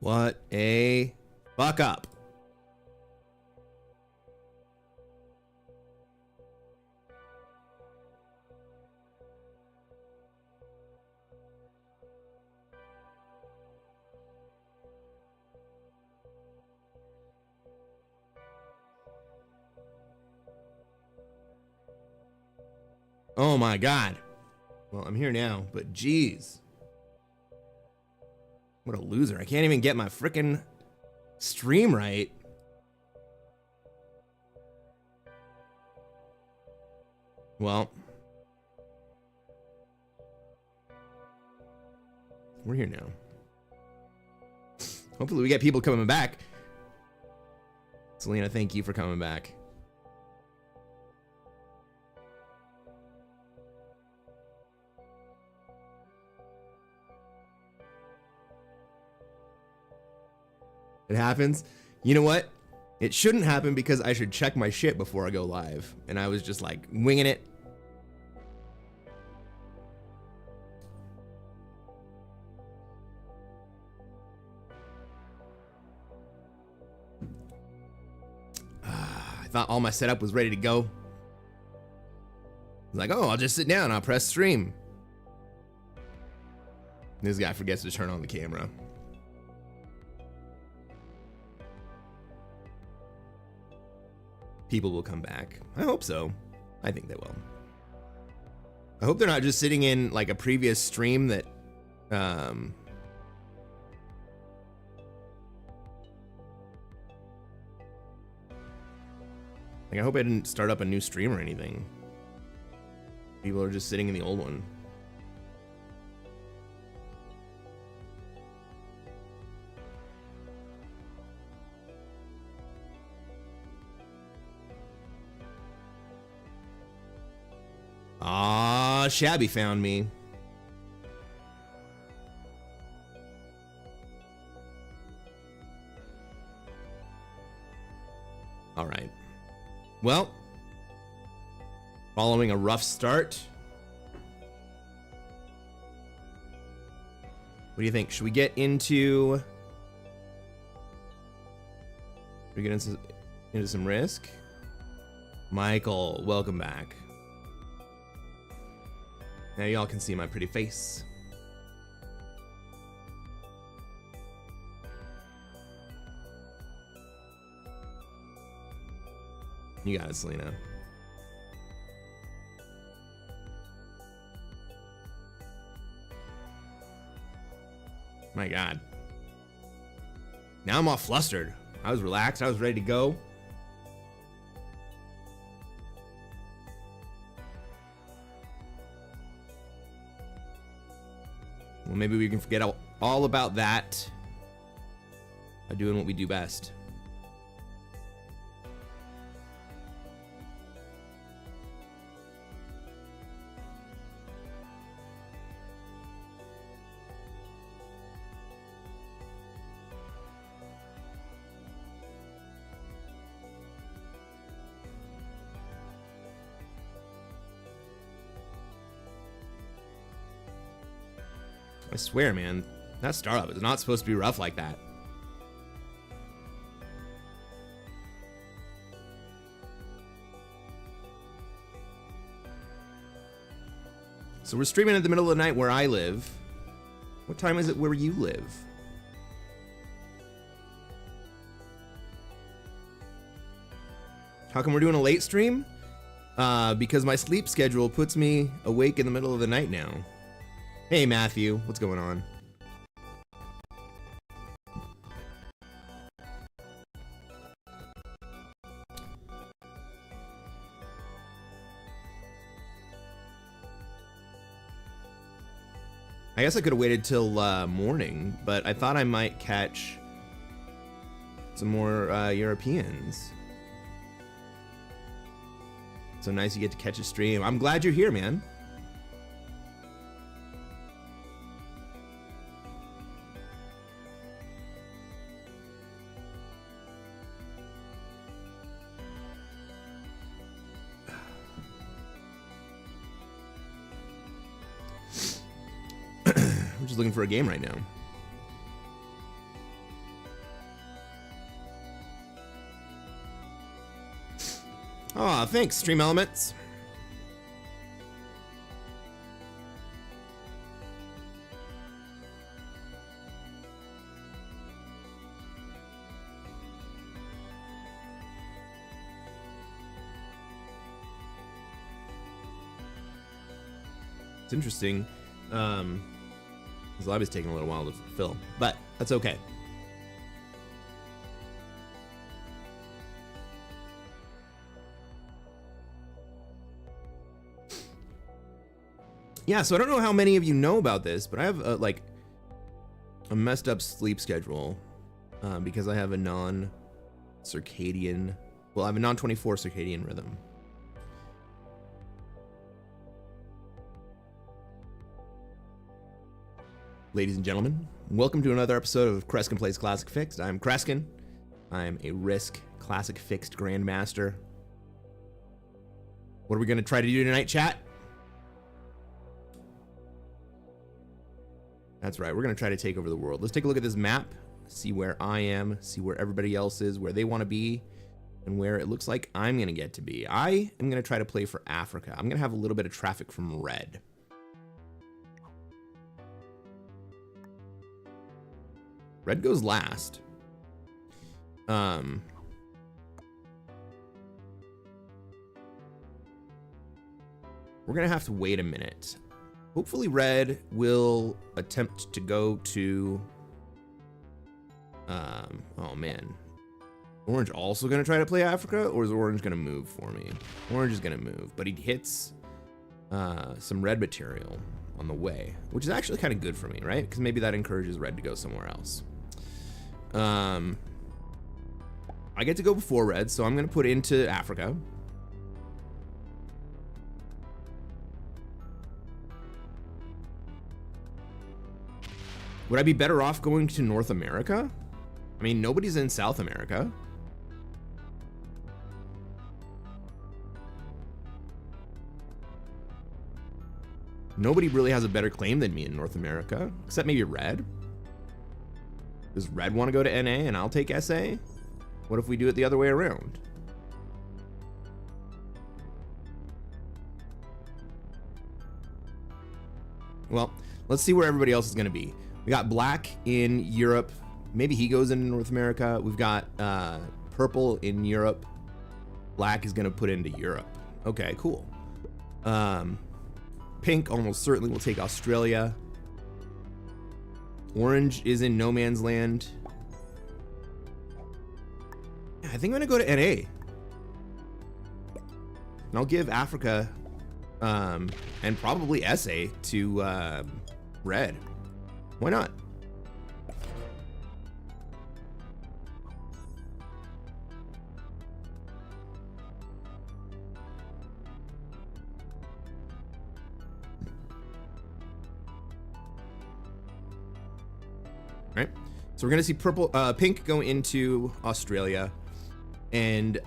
What a fuck up. Oh my God. Well, I'm here now, but geez. What a loser. I can't even get my frickin' stream right. Well. We're here now. Hopefully we get people coming back. Selena, thank you for coming back. It happens. You know what? It shouldn't happen because I should check my shit before I go live. And I was just like winging it. I thought all my setup was ready to go. I was like, oh, I'll just sit down. I'll press stream. This guy forgets to turn on the camera. People will come back. I hope so. I think they will. I hope they're not just sitting in like a previous stream that like I hope I didn't start up a new stream or anything. People are just sitting in the old one. Ah, Shabby found me. All right. Well, following a rough start. What do you think? Should we get into? Should we get into some risk? Michael, welcome back. Now y'all can see my pretty face. You got it, Selena. My God. Now I'm all flustered. I was relaxed. I was ready to go. Well, maybe we can forget all about that by doing what we do best. I swear, man, that startup is not supposed to be rough like that. So we're streaming at the middle of the night where I live. What time is it where you live? How come we're doing a late stream? Because my sleep schedule puts me awake in the middle of the night now. Hey Matthew, what's going on? I guess I could have waited till morning, but I thought I might catch some more Europeans. So nice you get to catch a stream. I'm glad you're here, man. Looking for a game right now. Oh, thanks, Stream Elements. It's interesting. This lab is taking a little while to fill, but that's okay. Yeah, so I don't know how many of you know about this, but I have like a messed up sleep schedule because I have a non-circadian, well, I have a non-24 circadian rhythm. Ladies and gentlemen, welcome to another episode of Kreskin Plays Classic Fixed. I'm Kreskin. I'm a Risk Classic Fixed Grandmaster. What are we going to try to do tonight, chat? That's right, we're going to try to take over the world. Let's take a look at this map, see where I am, see where everybody else is, where they want to be, and where it looks like I'm going to get to be. I am going to try to play for Africa. I'm going to have a little bit of traffic from red. Red goes last. We're gonna have to wait a minute. Hopefully red will attempt to go to, oh man. Orange also gonna try to play Africa, or is orange gonna move for me? Orange is gonna move, but he hits some red material on the way, which is actually kind of good for me, right? Because maybe that encourages red to go somewhere else. I get to go before red, so I'm going to put into Africa. Would I be better off going to North America? I mean, nobody's in South America. Nobody really has a better claim than me in North America, except maybe red. Does red want to go to NA and I'll take SA? What if we do it the other way around? Well, let's see where everybody else is going to be. We got black in Europe. Maybe he goes into North America. We've got purple in Europe. Black is going to put into Europe. Okay, cool. Pink almost certainly will take Australia. Orange is in no man's land. I think I'm gonna go to NA. And I'll give Africa and probably SA to red. Why not? Right, so we're gonna see pink go into Australia, and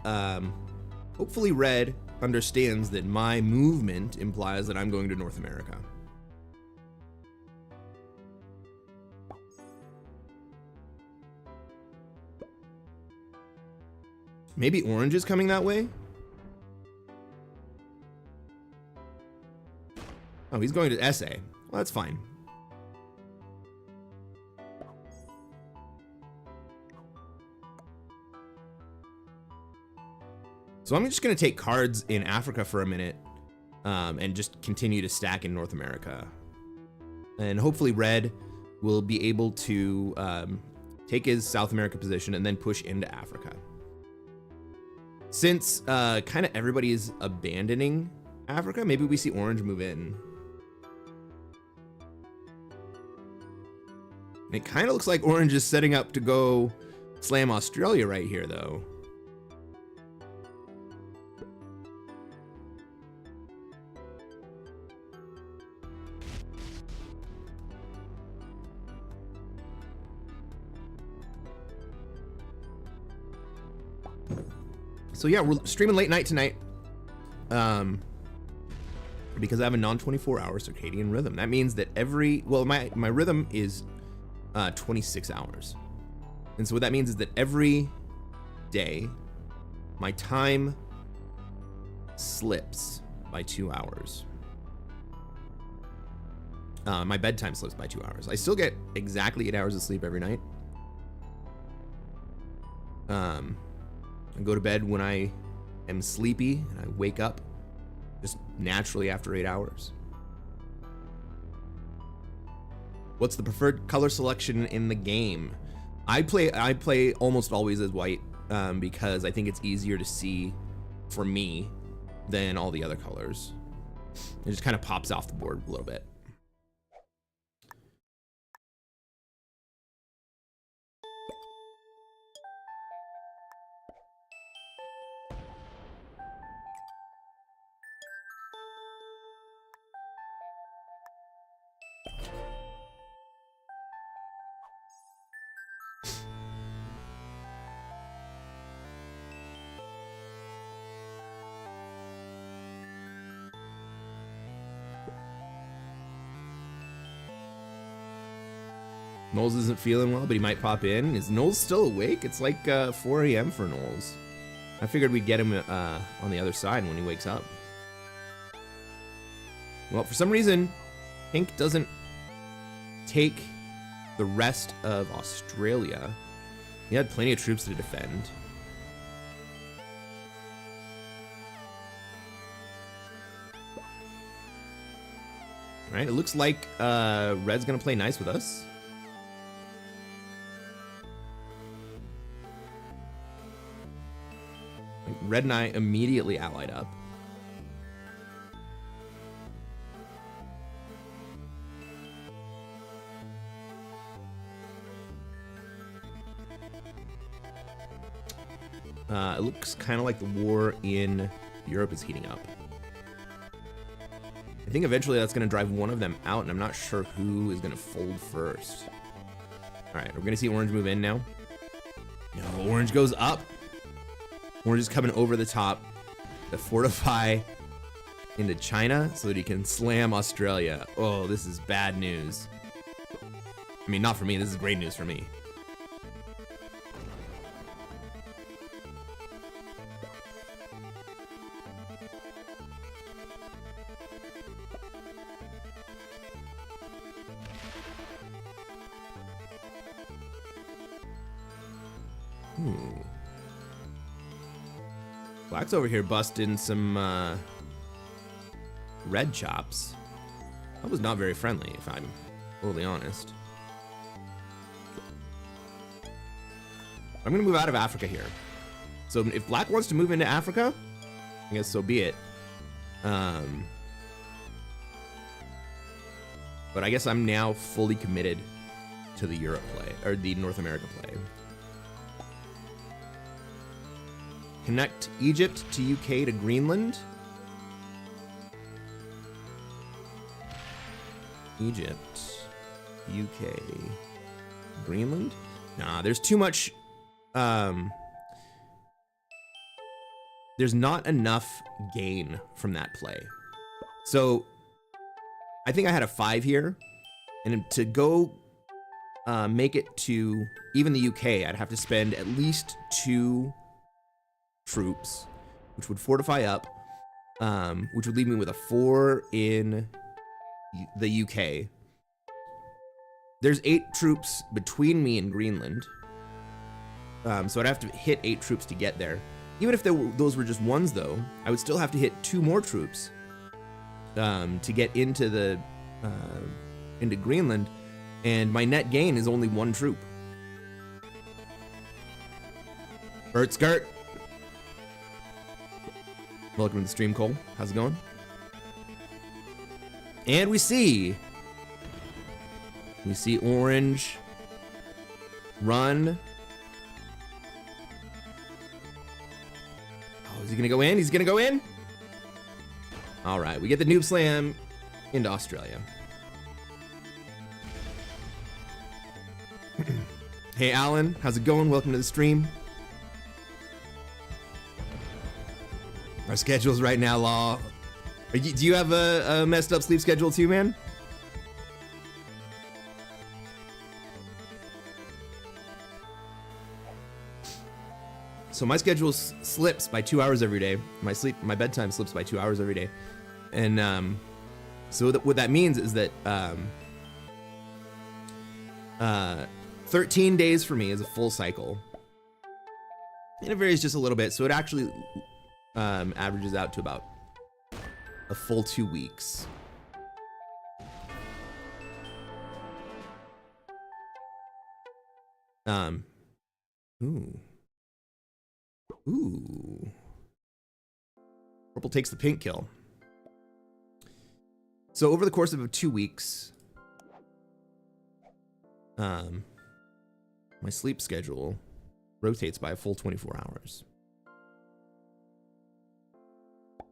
hopefully red understands that my movement implies that I'm going to North America. Maybe orange is coming that way. Oh, he's going to SA. Well, that's fine. So I'm just going to take cards in Africa for a minute and just continue to stack in North America. And hopefully red will be able to take his South America position and then push into Africa. Since kind of everybody is abandoning Africa, maybe we see orange move in. And it kind of looks like orange is setting up to go slam Australia right here, though. So yeah, we're streaming late night tonight because I have a non-24 hour circadian rhythm. That means that my rhythm is 26 hours. And so what that means is that every day, my time slips by 2 hours. My bedtime slips by 2 hours. I still get exactly 8 hours of sleep every night. I go to bed when I am sleepy, and I wake up just naturally after 8 hours. What's the preferred color selection in the game? I play almost always as white because I think it's easier to see for me than all the other colors. It just kind of pops off the board a little bit. Knowles isn't feeling well, but he might pop in. Is Knowles still awake? It's like 4 a.m. for Knowles. I figured we'd get him on the other side when he wakes up. Well, for some reason, Pink doesn't take the rest of Australia. He had plenty of troops to defend. All right, it looks like Red's gonna play nice with us. Red and I immediately allied up. It looks kind of like the war in Europe is heating up. I think eventually that's going to drive one of them out, and I'm not sure who is going to fold first. All right, we're going to see Orange move in now. No, Orange goes up. Orange is coming over the top to fortify into China so that he can slam Australia. Oh, this is bad news. I mean, not for me. This is great news for me. Black's over here busting some red chops. That was not very friendly, if I'm totally honest. I'm gonna move out of Africa here. So if Black wants to move into Africa, I guess so be it. But I guess I'm now fully committed to the Europe play, or the North America play. Connect Egypt to UK to Greenland. Egypt, UK, Greenland? Nah, there's too much. There's not enough gain from that play. So I think I had a 5 here, and to go make it to even the UK, I'd have to spend at least 2 troops, which would fortify up, which would leave me with a 4 in the UK. There's 8 troops between me and Greenland, so I'd have to hit 8 troops to get there. Even if those were just ones, though, I would still have to hit 2 more troops to get into into Greenland, and my net gain is only 1 troop. Bert Skirt. Welcome to the stream, Cole. How's it going? And we see Orange run. Oh, is he gonna go in? He's gonna go in? All right, we get the noob slam into Australia. Hey, Alan, how's it going? Welcome to the stream. Our schedules right now, Law. Do you have a messed up sleep schedule too, man? So my schedule slips by 2 hours every day. My bedtime slips by 2 hours every day. And so what that means is that 13 days for me is a full cycle. And it varies just a little bit. So it actually averages out to about a full 2 weeks. Ooh. Purple takes the pink kill. So over the course of 2 weeks, my sleep schedule rotates by a full 24 hours.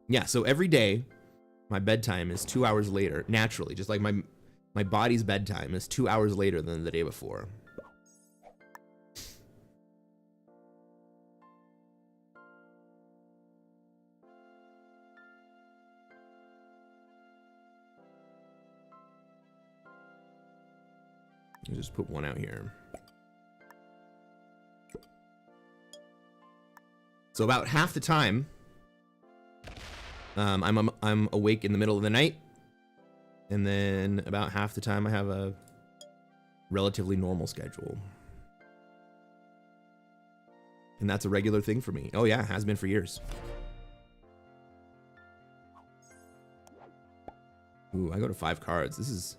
Yeah, so every day, my bedtime is 2 hours later, naturally, just like my body's bedtime is 2 hours later than the day before. I'll just put one out here. So about half the time, I'm awake in the middle of the night, and then about half the time I have a relatively normal schedule. And that's a regular thing for me. Oh yeah, has been for years. Ooh, I go to 5 cards. This is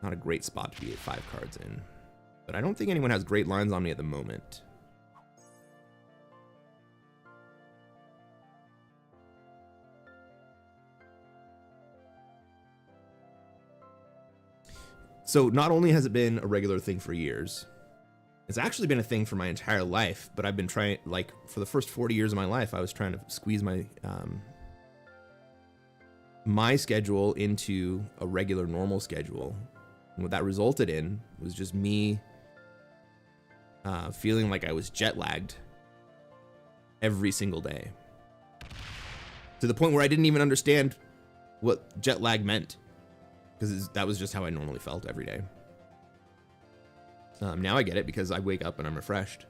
not a great spot to be at 5 cards in. But I don't think anyone has great lines on me at the moment. So not only has it been a regular thing for years, it's actually been a thing for my entire life, but I've been trying, like, for the first 40 years of my life, I was trying to squeeze my my schedule into a regular, normal schedule. And what that resulted in was just me feeling like I was jet lagged every single day. To the point where I didn't even understand what jet lag meant, because that was just how I normally felt every day. Now I get it, because I wake up and I'm refreshed,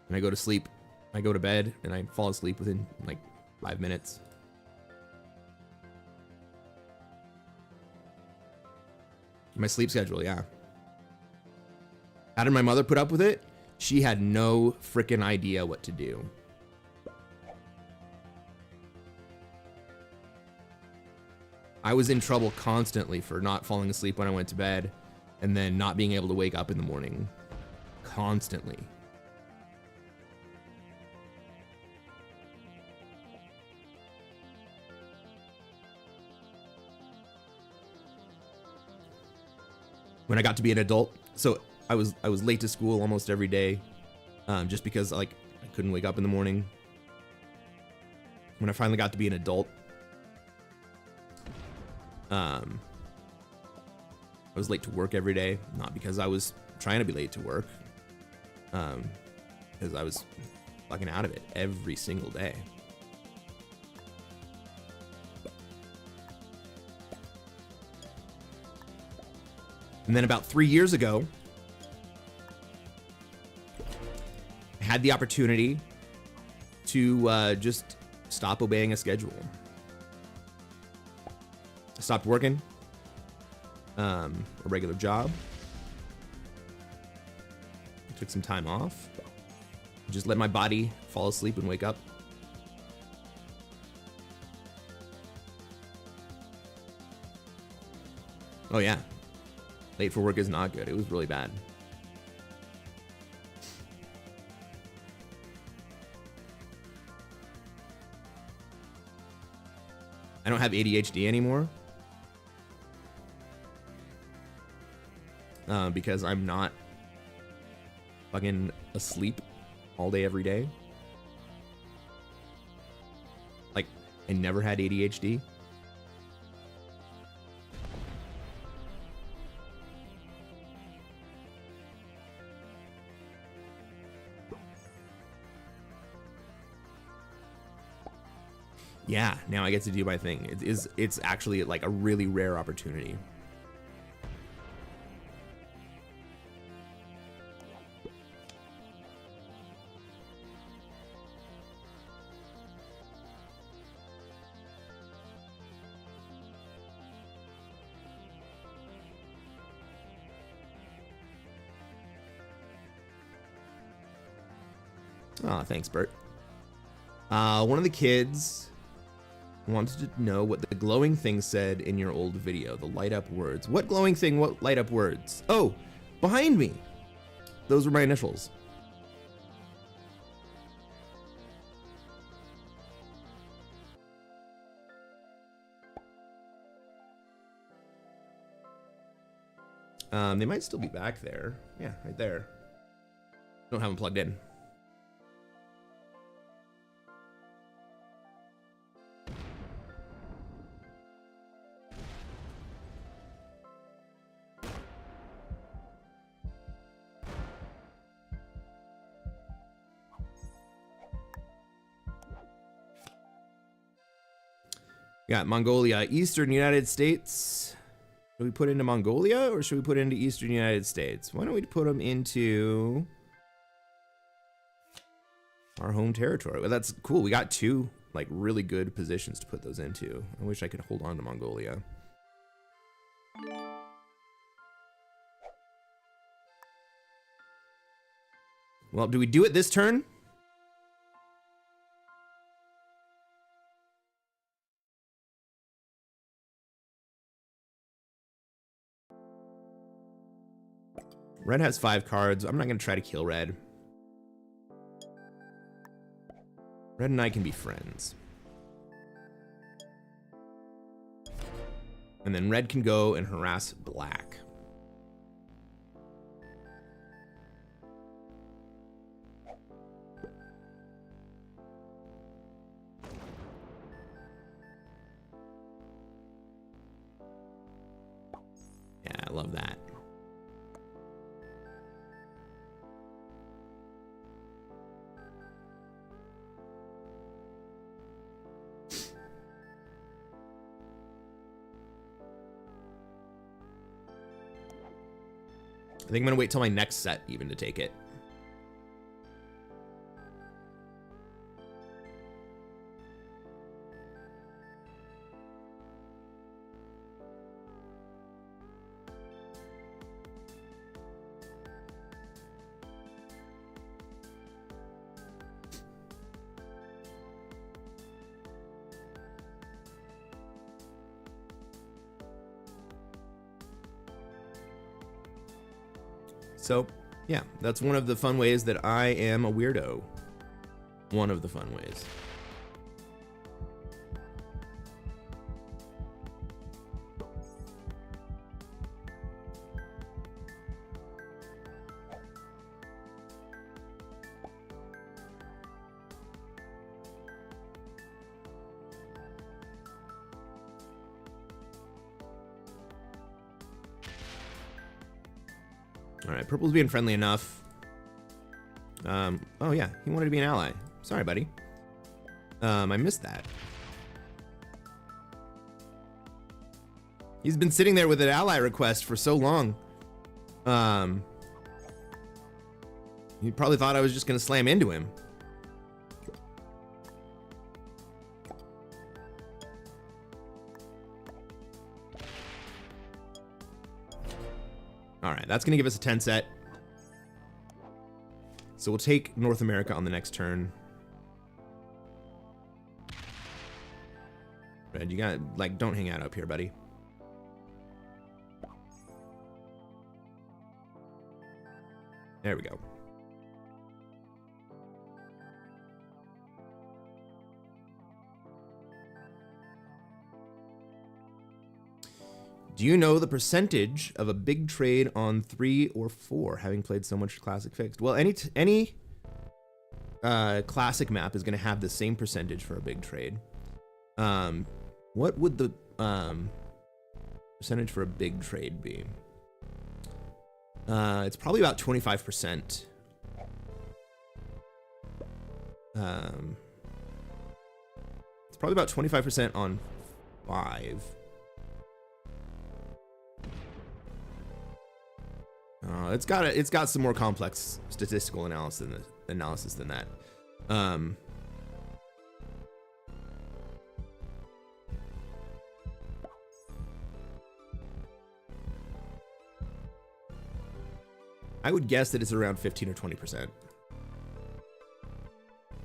and I go to sleep, I go to bed, and I fall asleep within like 5 minutes. My sleep schedule, yeah. How did my mother put up with it? She had no freaking idea what to do. I was in trouble constantly for not falling asleep when I went to bed, and then not being able to wake up in the morning. Constantly. When I got to be an adult, so I was late to school almost every day, just because like I couldn't wake up in the morning. When I finally got to be an adult, I was late to work every day, not because I was trying to be late to work, because I was fucking out of it every single day. And then about 3 years ago, I had the opportunity to just stop obeying a schedule. I stopped working a regular job. I took some time off. Just let my body fall asleep and wake up. Oh yeah. Late for work is not good. It was really bad. I don't have ADHD anymore. Because I'm not fucking asleep all day every day. Like, I never had ADHD. Yeah, now I get to do my thing. It's actually like a really rare opportunity. Oh, thanks, Bert. One of the kids wanted to know what the glowing thing said in your old video, the light up words. What glowing thing? What light up words? Oh, behind me. Those were my initials. They might still be back there. Yeah, right there. Don't have them plugged in. Got Mongolia, Eastern United States. Should we put into Mongolia or should we put into Eastern United States? Why don't we put them into our home territory? Well, that's cool. We got two like really good positions to put those into. I wish I could hold on to Mongolia. Well, do we do it this turn? Red has 5 cards. I'm not going to try to kill Red. Red and I can be friends. And then Red can go and harass Black. Yeah, I love that. I think I'm gonna wait till my next set even to take it. So, yeah, that's one of the fun ways that I am a weirdo. One of the fun ways. All right, purple's being friendly enough. Oh yeah, he wanted to be an ally. Sorry, buddy. I missed that. He's been sitting there with an ally request for so long. He probably thought I was just gonna slam into him. All right, that's gonna give us a 10 set. So we'll take North America on the next turn. Red, you got, like, don't hang out up here, buddy. There we go. Do you know the percentage of a big trade on 3 or 4, having played so much Classic Fixed? Well, any Classic map is going to have the same percentage for a big trade. What would the percentage for a big trade be? It's probably about 25%. It's probably about 25% on 5. It's got some more complex statistical analysis than that. I would guess that it's around 15 or 20%.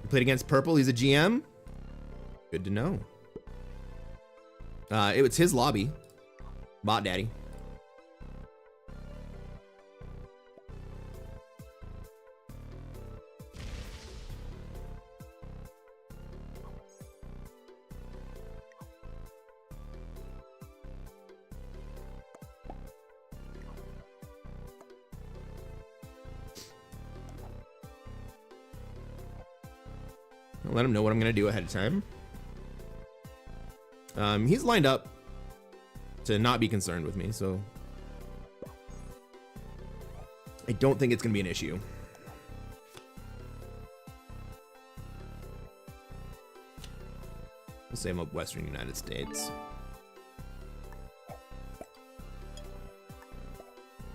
Played against purple. He's a GM. Good to know. It was his lobby. Bot Daddy. I'll let him know what I'm going to do ahead of time. He's lined up to not be concerned with me, so I don't think it's going to be an issue. We'll say I'm up Western United States.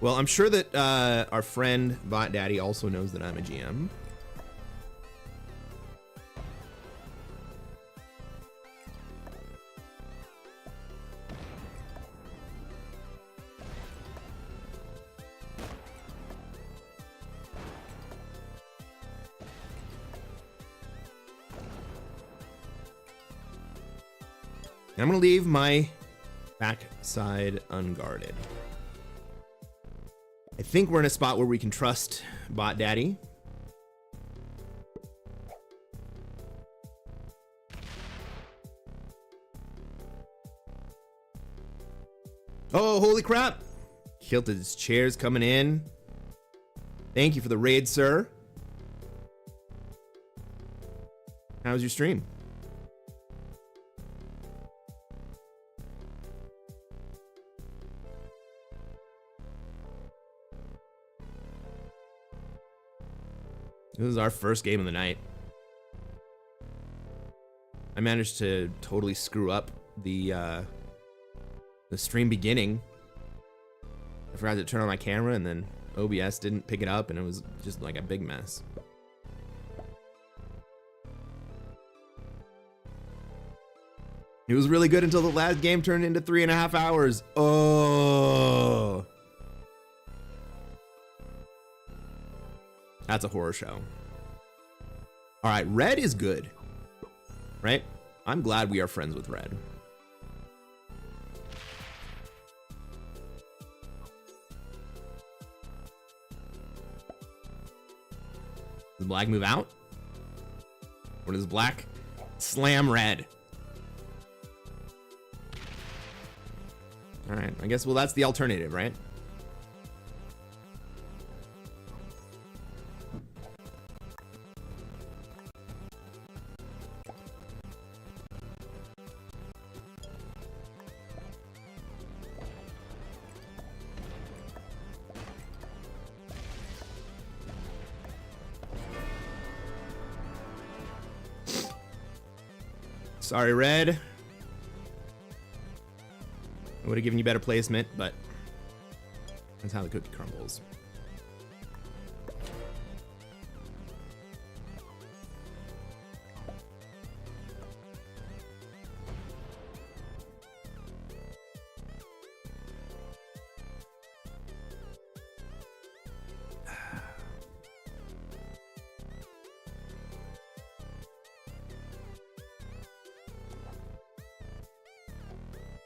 Well, I'm sure that our friend Bot Daddy also knows that I'm a GM. I'm gonna leave my backside unguarded. I think we're in a spot where we can trust Bot Daddy. Oh, holy crap! Kilted's chairs coming in. Thank you for the raid, sir. How was your stream? This is our first game of the night. I managed to totally screw up the stream beginning. I forgot to turn on my camera, and then OBS didn't pick it up, and it was just like a big mess. It was really good until the last game turned into 3.5 hours. Oh. That's a horror show. All right, red is good, right? I'm glad we are friends with red. Does black move out? Or does black slam red? All right, I guess, well, that's the alternative, right? Sorry, red. I would have given you better placement, but that's how the cookie crumbles.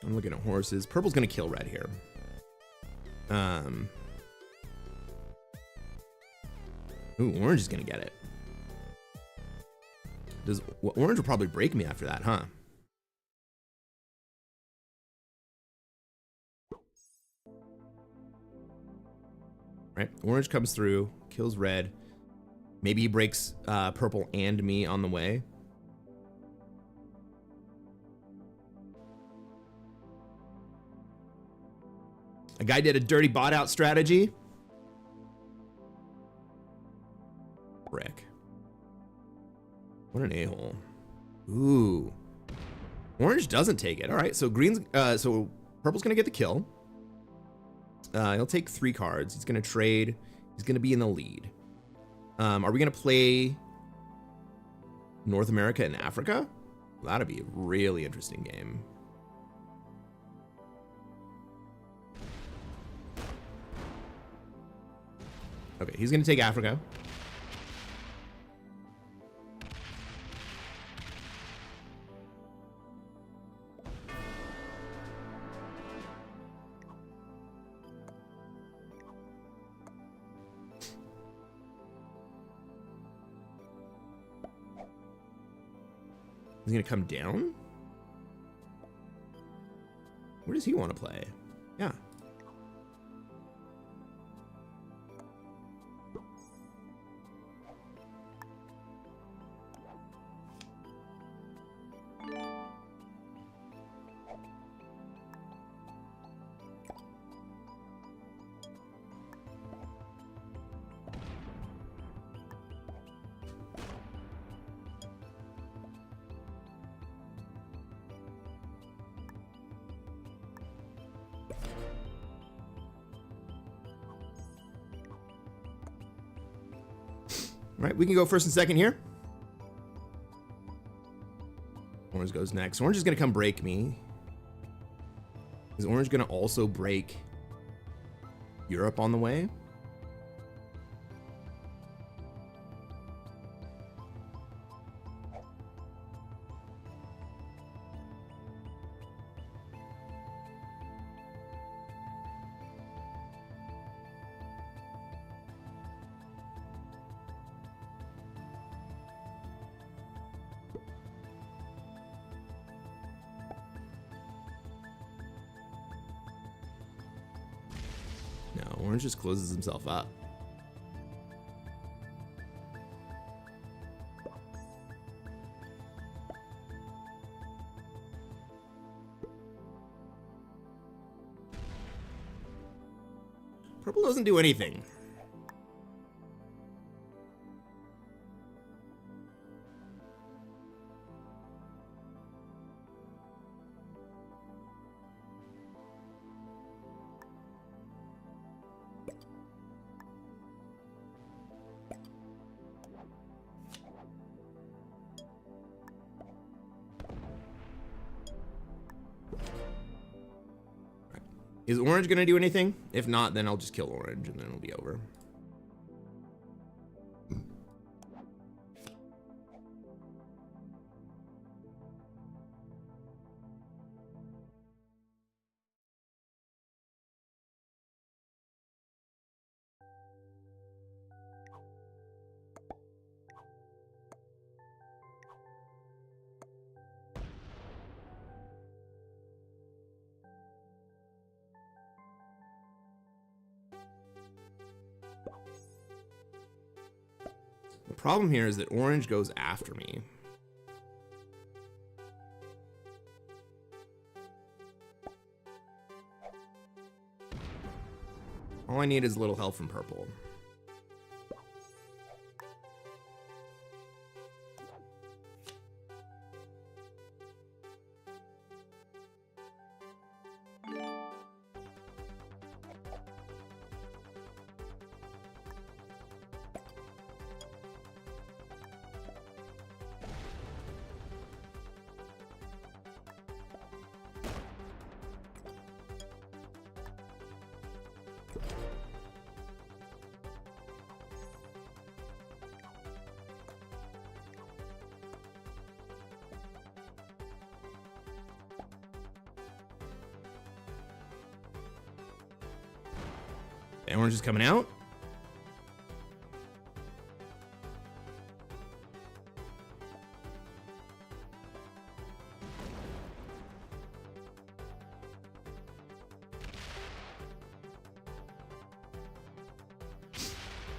I'm looking at horses. Purple's gonna kill red here. Ooh, orange is gonna get it. Orange will probably break me after that, huh? Right, orange comes through, kills red. Maybe he breaks purple and me on the way. A guy did a dirty bot out strategy. Brick. What an a-hole. Ooh. Orange doesn't take it. All right, so green's so purple's gonna get the kill. He'll take 3 cards. He's gonna trade. He's gonna be in the lead. Are we gonna play North America and Africa? That'd be a really interesting game. Okay, he's gonna take Africa. He's gonna come down? Where does he want to play? Yeah. Right, we can go first and second here. Orange goes next. Orange is gonna come break me. Is Orange gonna also break Europe on the way? No, Orange just closes himself up. Purple doesn't do anything. Is Orange gonna do anything? If not, then I'll just kill Orange and then it'll be over. The problem here is that Orange goes after me. All I need is a little help from Purple. And Orange is coming out.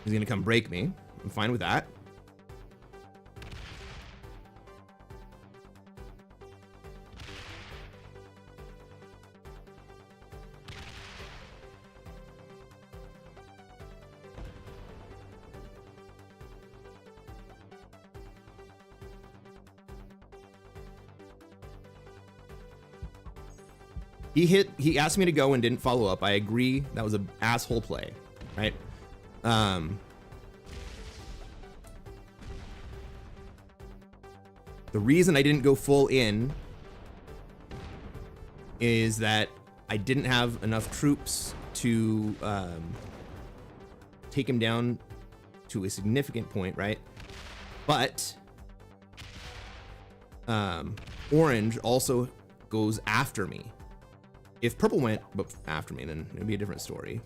He's gonna come break me. I'm fine with that. He asked me to go and didn't follow up. I agree. That was an asshole play, right? The reason I didn't go full in is that I didn't have enough troops to take him down to a significant point, right? But Orange also goes after me. If Purple went after me, then it'd be a different story.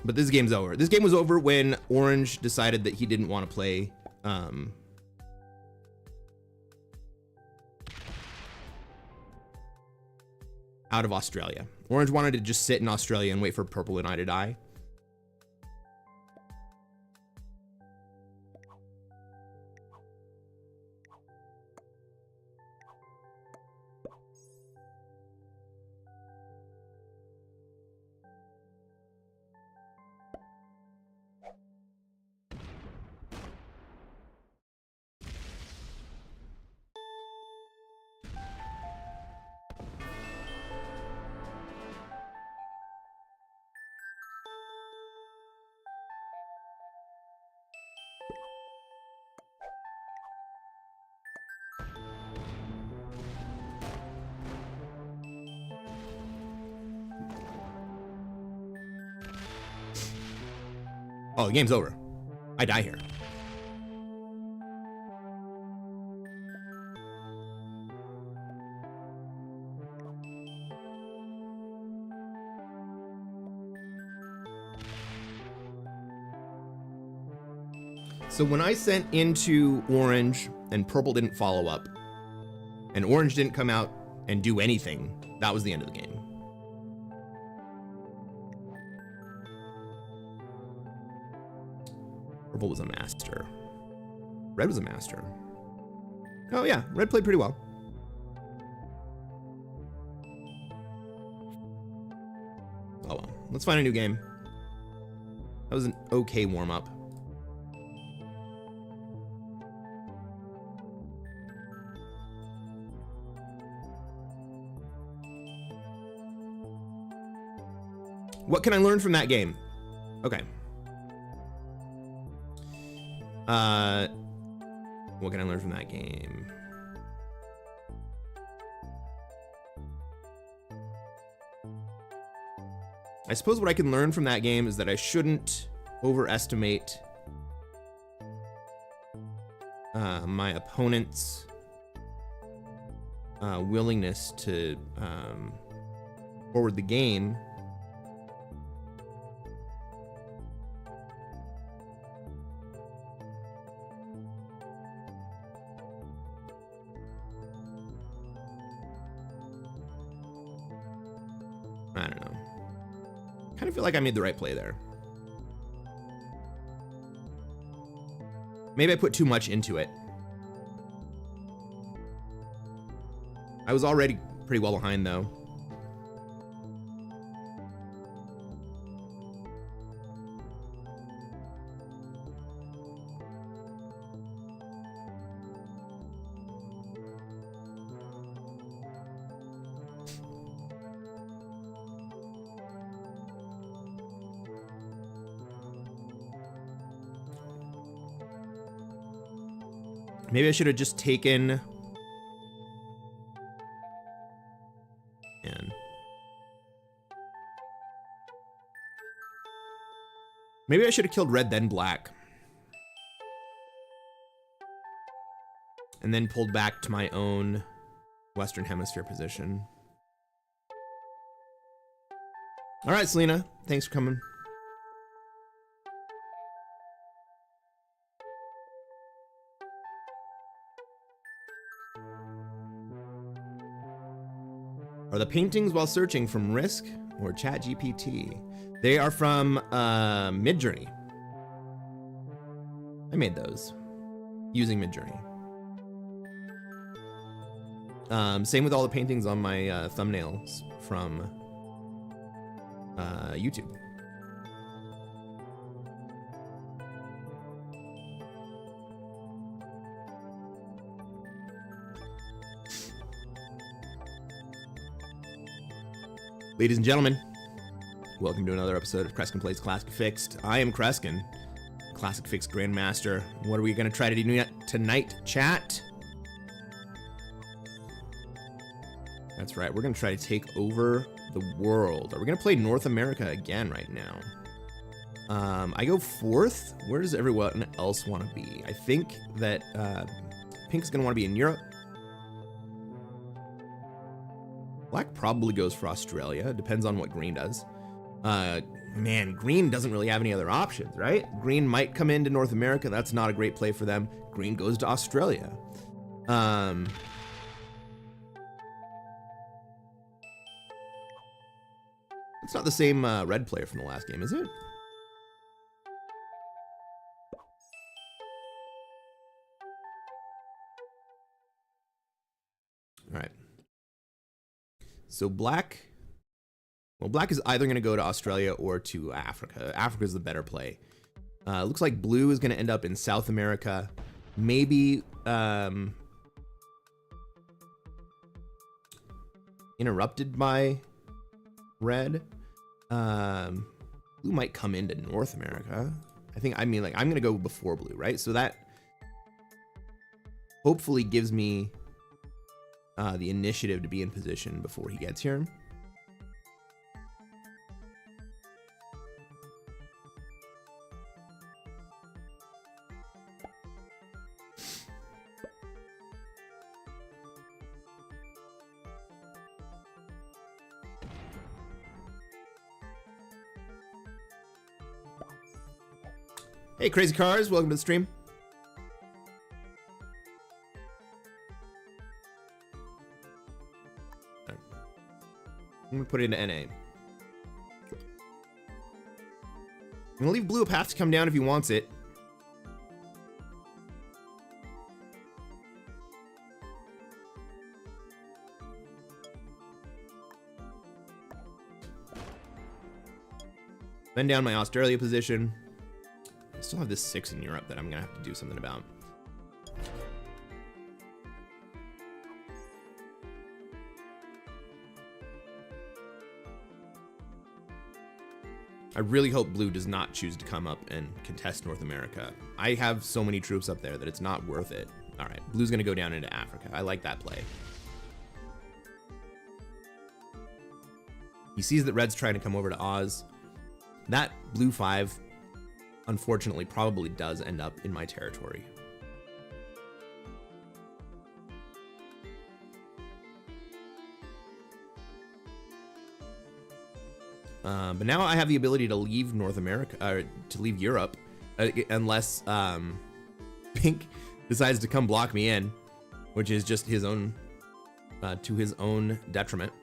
But this game's over. This game was over when Orange decided that he didn't want to play out of Australia. Orange wanted to just sit in Australia and wait for Purple and I to die. Oh, the game's over. I die here. So when I sent into Orange and Purple didn't follow up, and Orange didn't come out and do anything, that was the end of the game. Purple was a master. Red was a master. Oh yeah, Red played pretty well. Oh well, let's find a new game. That was an okay warm-up. What can I learn from that game? Okay. What can I learn from that game? I suppose what I can learn from that game is that I shouldn't overestimate my opponent's willingness to forward the game. I don't know. Kind of feel like I made the right play there. Maybe I put too much into it. I was already pretty well behind though. Maybe I should have just taken... Man. Maybe I should have killed red, then black. And then pulled back to my own Western Hemisphere position. All right, Selena. Thanks for coming. Are the paintings while searching from Risk or ChatGPT? They are from Midjourney. I made those using Midjourney. Same with all the paintings on my thumbnails from YouTube. Ladies and gentlemen, welcome to another episode of Kreskin Plays Classic Fixed. I am Kreskin, Classic Fixed Grandmaster. What are we going to try to do tonight, chat? That's right, we're going to try to take over the world. Are we going to play North America again right now? I go fourth. Where does everyone else want to be? I think that Pink is going to want to be in Europe. Black probably goes for Australia. Depends on what green does. Man, green doesn't really have any other options, right? Green might come into North America. That's not a great play for them. Green goes to Australia. It's not the same red player from the last game, is it? All right. So black, well, black is either going to go to Australia or to Africa. Africa is the better play. Looks like blue is going to end up in South America. Maybe interrupted by red. Blue might come into North America. I mean, like, I'm going to go before blue, right? So that hopefully gives me the initiative to be in position before he gets here. Hey, Crazy Cars, welcome to the stream. I'm gonna put it into NA. I'm gonna leave blue a path to come down if he wants it. Then down my Australia position. I still have this 6 in Europe that I'm gonna have to do something about. I really hope blue does not choose to come up and contest North America. I have so many troops up there that it's not worth it. All right, blue's gonna go down into Africa. I like that play. He sees that red's trying to come over to Oz. That blue 5, unfortunately, probably does end up in my territory. But now I have the ability to leave North America, or to leave Europe, unless Pink decides to come block me in, which is just his own, to his own detriment.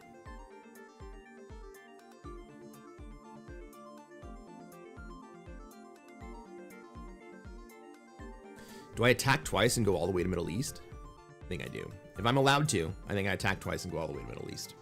Do I attack twice and go all the way to Middle East? I think I do. If I'm allowed to, I think I attack twice and go all the way to Middle East.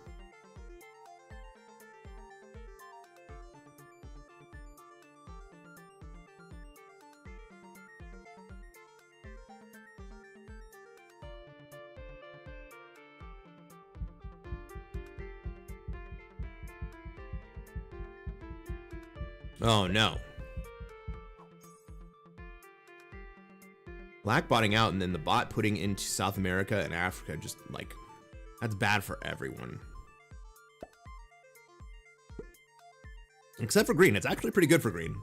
Oh no. Black botting out and then the bot putting into South America and Africa, just like, that's bad for everyone. Except for green. It's actually pretty good for green.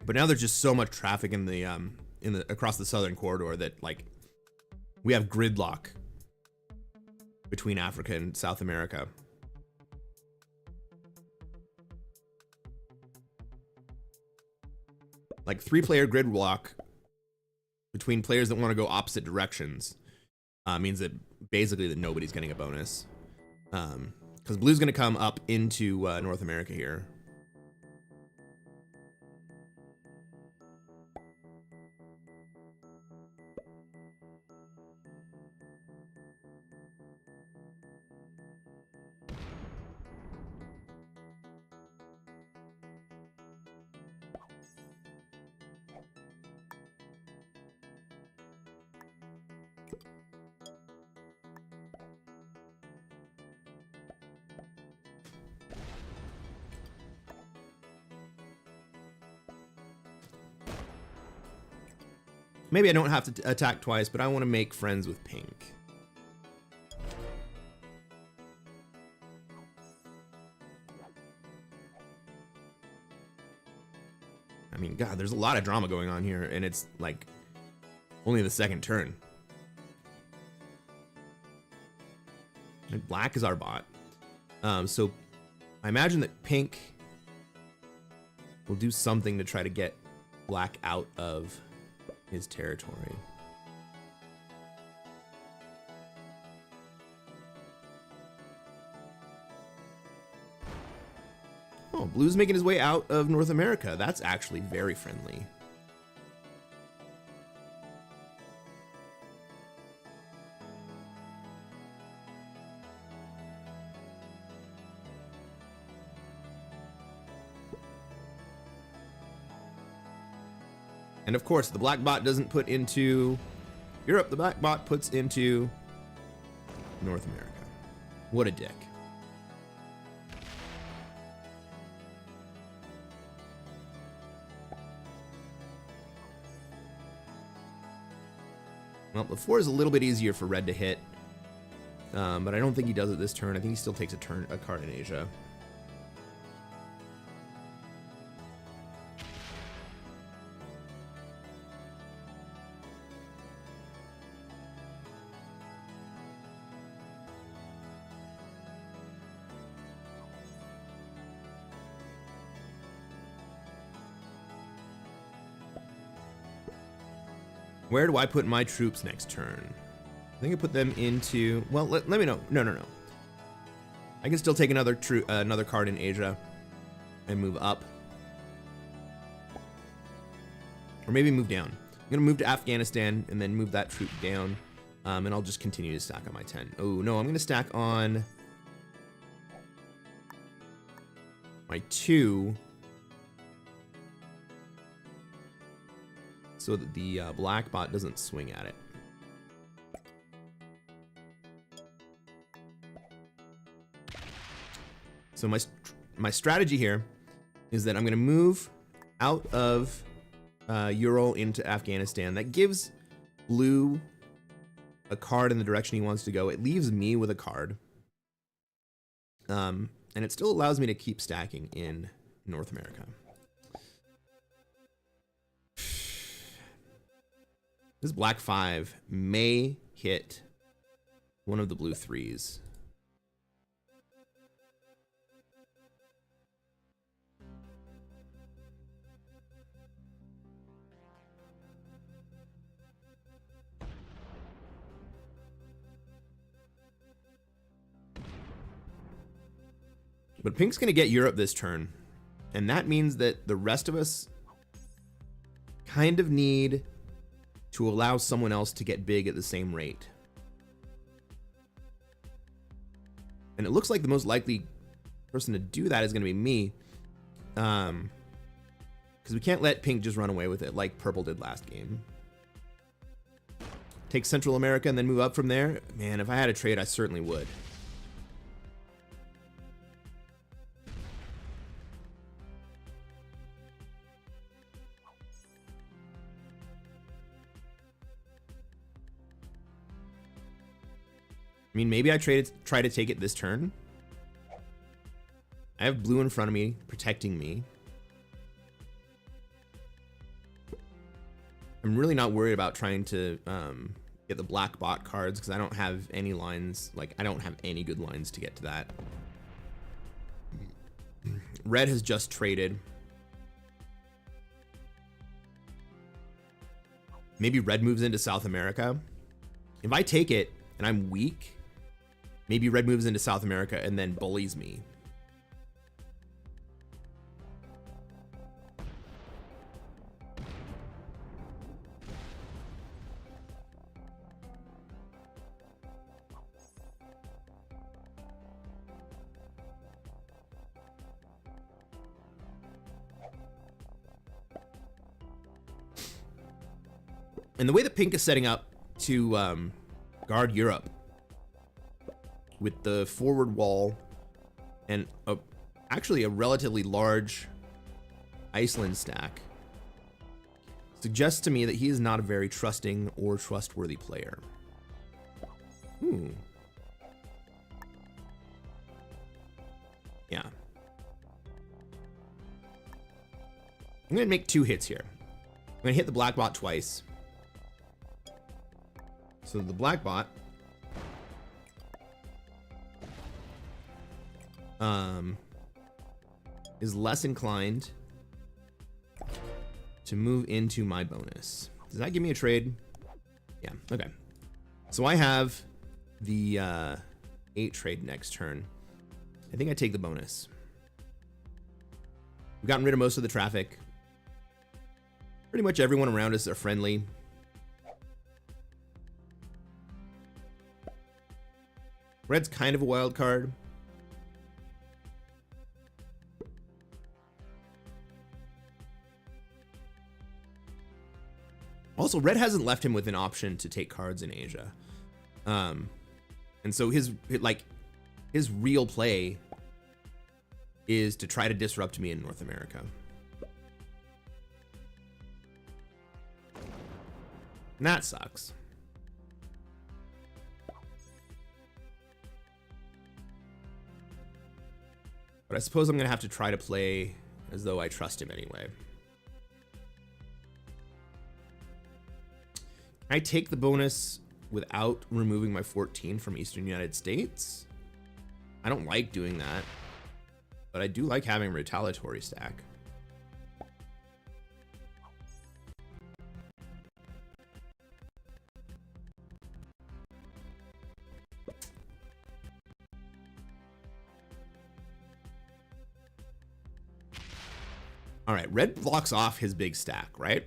But now there's just so much traffic in the across the southern corridor that, like, we have gridlock between Africa and South America. Like 3-player gridlock between players that want to go opposite directions means that basically that nobody's getting a bonus. Because blue's going to come up into North America here. Maybe I don't have to attack twice, but I want to make friends with pink. God, there's a lot of drama going on here, and it's like only the second turn. And black is our bot. So I imagine that pink will do something to try to get black out of his territory. Oh, blue's making his way out of North America. That's actually very friendly. And of course, the black bot doesn't put into Europe. The black bot puts into North America. What a dick. Well, the 4 is a little bit easier for red to hit, but I don't think he does it this turn. I think he still takes a card in Asia. Where do I put my troops next turn? I think I put them into, well, let me know. No. I can still take another card in Asia and move up. Or maybe move down. I'm gonna move to Afghanistan and then move that troop down. And I'll just continue to stack on my 10. Oh no, I'm gonna stack on my 2. So that the black bot doesn't swing at it. So my strategy here is that I'm going to move out of Ural into Afghanistan. That gives blue a card in the direction he wants to go. It leaves me with a card. And it still allows me to keep stacking in North America. This black 5 may hit one of the blue 3s. But pink's going to get Europe this turn. And that means that the rest of us kind of need to allow someone else to get big at the same rate. And it looks like the most likely person to do that is going to be me. Because we can't let pink just run away with it like purple did last game. Take Central America and then move up from there. Man, if I had a trade, I certainly would. I mean, maybe I try to take it this turn. I have blue in front of me, protecting me. I'm really not worried about trying to get the black bot cards because I don't have any lines. Like, I don't have any good lines to get to that. Red has just traded. Maybe red moves into South America. If I take it and I'm weak, maybe red moves into South America and then bullies me. And the way that pink is setting up to guard Europe with the forward wall and actually a relatively large Iceland stack suggests to me that he is not a very trusting or trustworthy player. Yeah. I'm gonna make 2 hits here. I'm gonna hit the black bot twice. So the black bot is less inclined to move into my bonus. Does that give me a trade? Yeah, okay. So I have the 8 trade next turn. I think I take the bonus. We've gotten rid of most of the traffic. Pretty much everyone around us are friendly. Red's kind of a wild card. Also, red hasn't left him with an option to take cards in Asia. And so his real play is to try to disrupt me in North America. And that sucks. But I suppose I'm going to have to try to play as though I trust him anyway. Can I take the bonus without removing my 14 from Eastern United States? I don't like doing that, but I do like having a retaliatory stack. All right, red blocks off his big stack, right?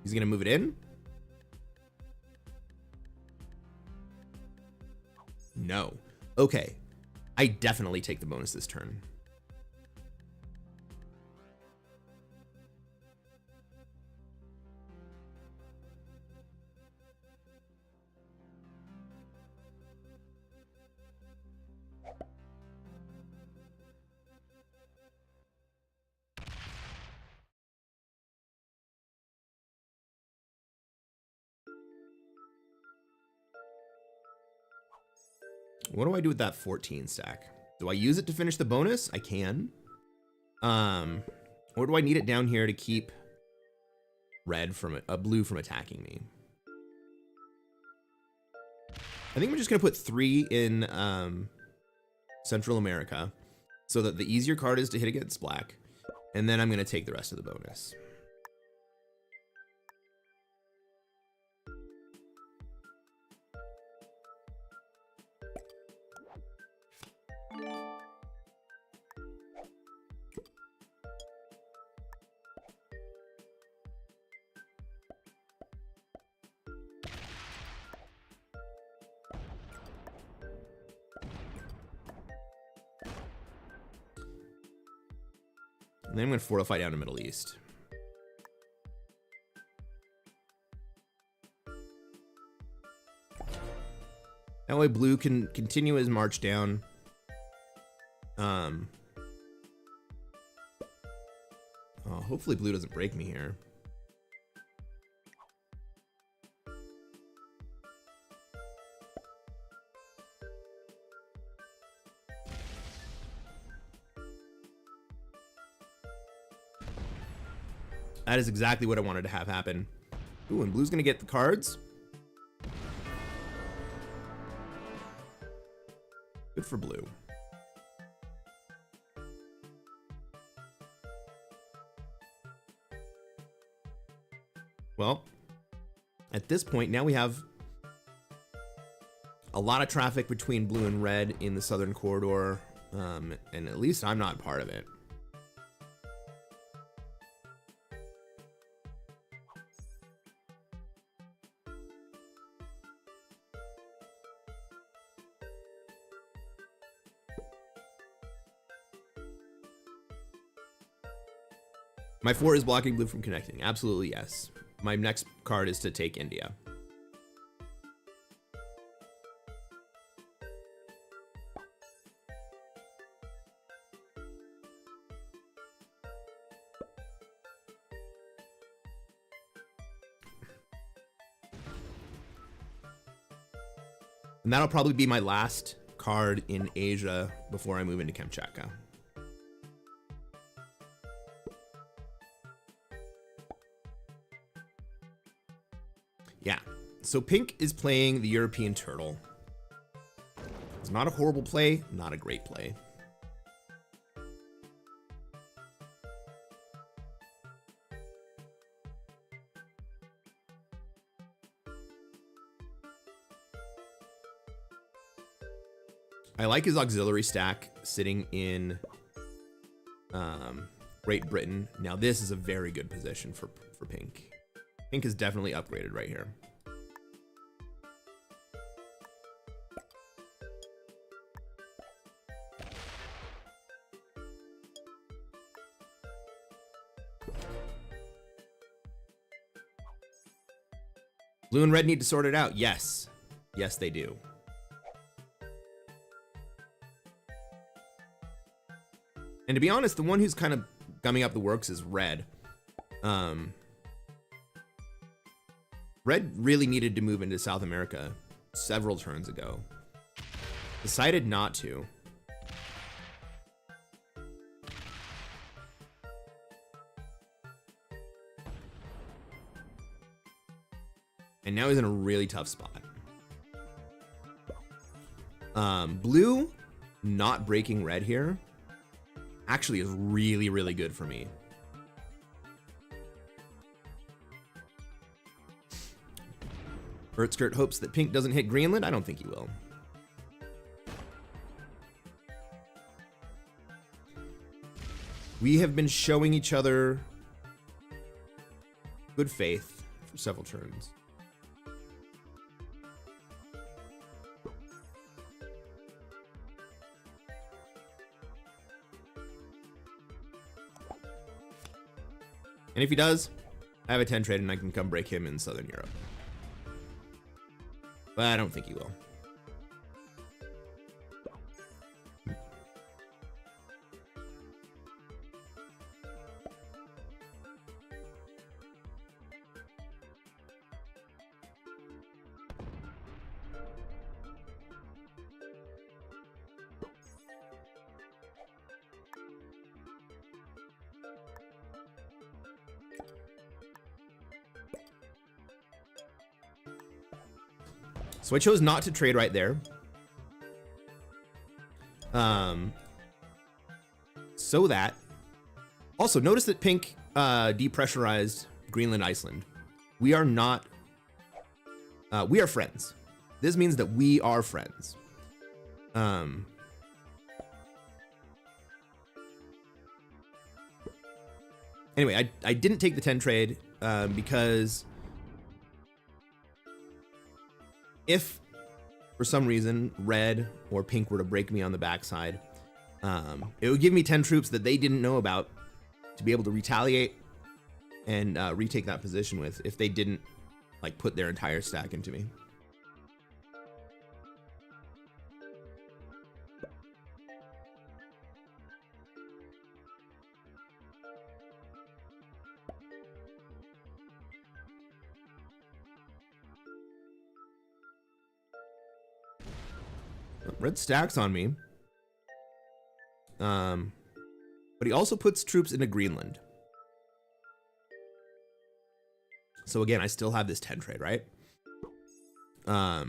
He's gonna move it in. No. Okay. I definitely take the bonus this turn. What do I do with that 14 stack? Do I use it to finish the bonus? I can. Or do I need it down here to keep red from blue from attacking me? I think I'm just gonna put 3 in Central America so that the easier card is to hit against black, and then I'm gonna take the rest of the bonus. And then I'm going to fortify down to Middle East. That way blue can continue his march down. Oh, hopefully blue doesn't break me here. That is exactly what I wanted to have happen. Ooh, and blue's gonna get the cards. Good for blue. Well, at this point, now we have a lot of traffic between blue and red in the southern corridor, and at least I'm not part of it. My 4 is blocking blue from connecting. Absolutely, yes. My next card is to take India. And that'll probably be my last card in Asia before I move into Kamchatka. Yeah. So pink is playing the European turtle. It's not a horrible play, not a great play. I like his auxiliary stack sitting in Great Britain. Now this is a very good position for pink. Pink is definitely upgraded right here. Blue and red need to sort it out. Yes. Yes, they do. And to be honest, the one who's kind of gumming up the works is red. Red really needed to move into South America several turns ago. Decided not to. And now he's in a really tough spot. Blue not breaking red here actually is really, really good for me. Bertskirt hopes that pink doesn't hit Greenland. I don't think he will. We have been showing each other good faith for several turns. And if he does, I have a 10 trade and I can come break him in Southern Europe. But I don't think he will. So I chose not to trade right there. So that. Also, notice that pink depressurized Greenland, Iceland. We are not. We are friends. This means that we are friends. Anyway, I didn't take the 10 trade because if for some reason red or pink were to break me on the backside, it would give me 10 troops that they didn't know about to be able to retaliate and retake that position with if they didn't like put their entire stack into me. Red stacks on me. But he also puts troops into Greenland. So again, I still have this 10 trade, right? I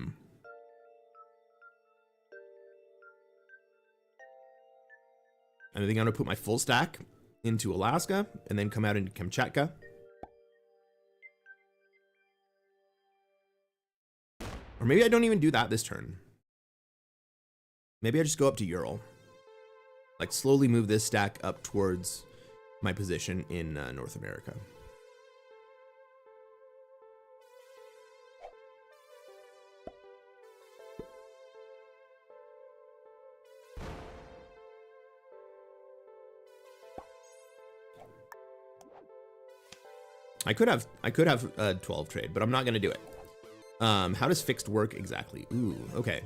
think I'm gonna put my full stack into Alaska and then come out into Kamchatka. Or maybe I don't even do that this turn. Maybe I just go up to Ural. Like slowly move this stack up towards my position in North America. I could have a 12 trade, but I'm not gonna do it. How does fixed work exactly? Ooh, okay.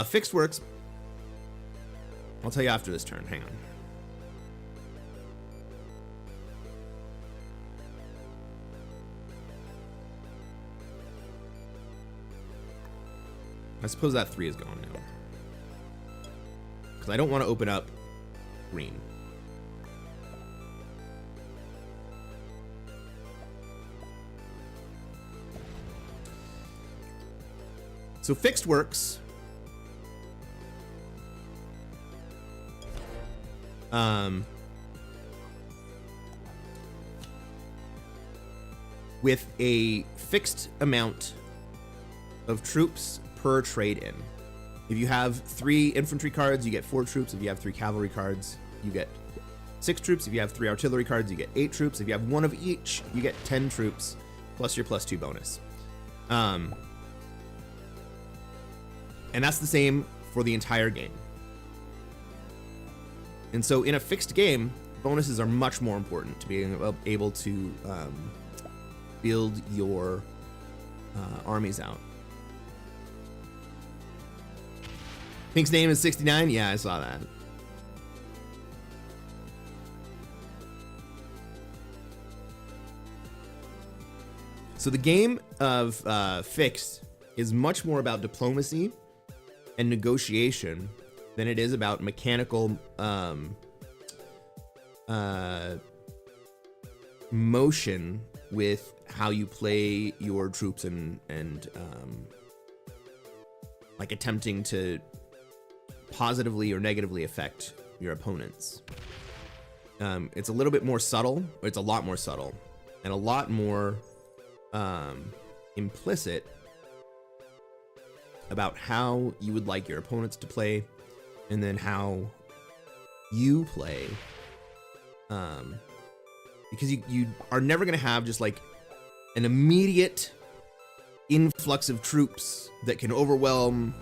Fixed works. I'll tell you after this turn. Hang on. I suppose that 3 is gone now. Because I don't want to open up green. So fixed works. With a fixed amount of troops per trade-in. If you have 3 infantry cards, you get 4 troops. If you have 3 cavalry cards, you get 6 troops. If you have 3 artillery cards, you get 8 troops. If you have 1 of each, you get 10 troops, plus your +2 bonus. And that's the same for the entire game. And so in a fixed game, bonuses are much more important to being able to build your armies out. Pink's name is 69. Yeah, I saw that. So the game of fixed is much more about diplomacy and negotiation than it is about mechanical motion with how you play your troops and like attempting to positively or negatively affect your opponents. It's a little bit more subtle, or it's a lot more subtle, and a lot more implicit about how you would like your opponents to play, and then how you play. Because you are never going to have just like an immediate influx of troops that can overwhelm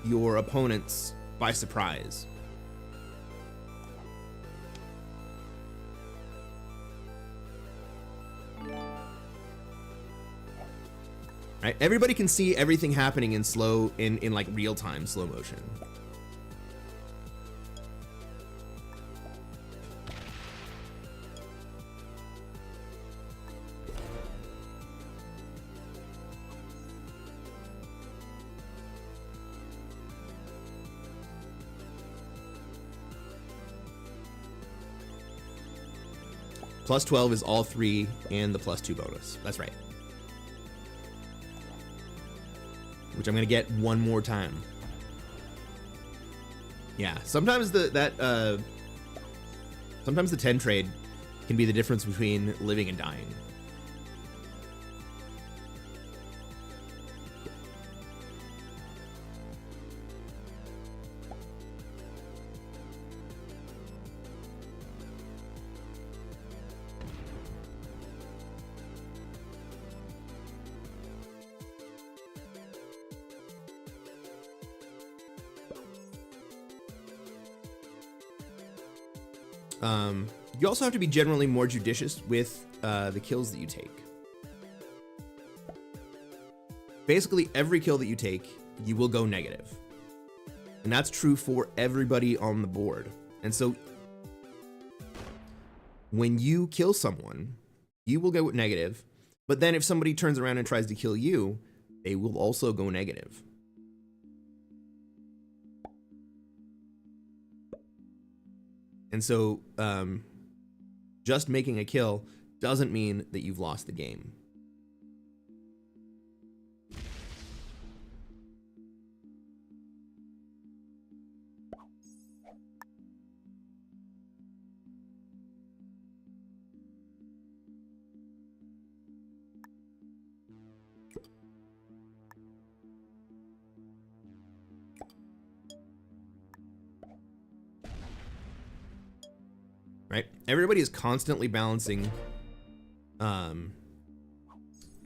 your opponents by surprise. Right? Everybody can see everything happening in like real time, slow motion. +12 is all 3 and the +2 bonus. That's right. Which I'm gonna get one more time. Yeah, sometimes sometimes the 10 trade can be the difference between living and dying. You also have to be generally more judicious with the kills that you take. Basically, every kill that you take, you will go negative. And that's true for everybody on the board. And so when you kill someone, you will go negative. But then if somebody turns around and tries to kill you, they will also go negative. And so just making a kill doesn't mean that you've lost the game. Right? Everybody is constantly balancing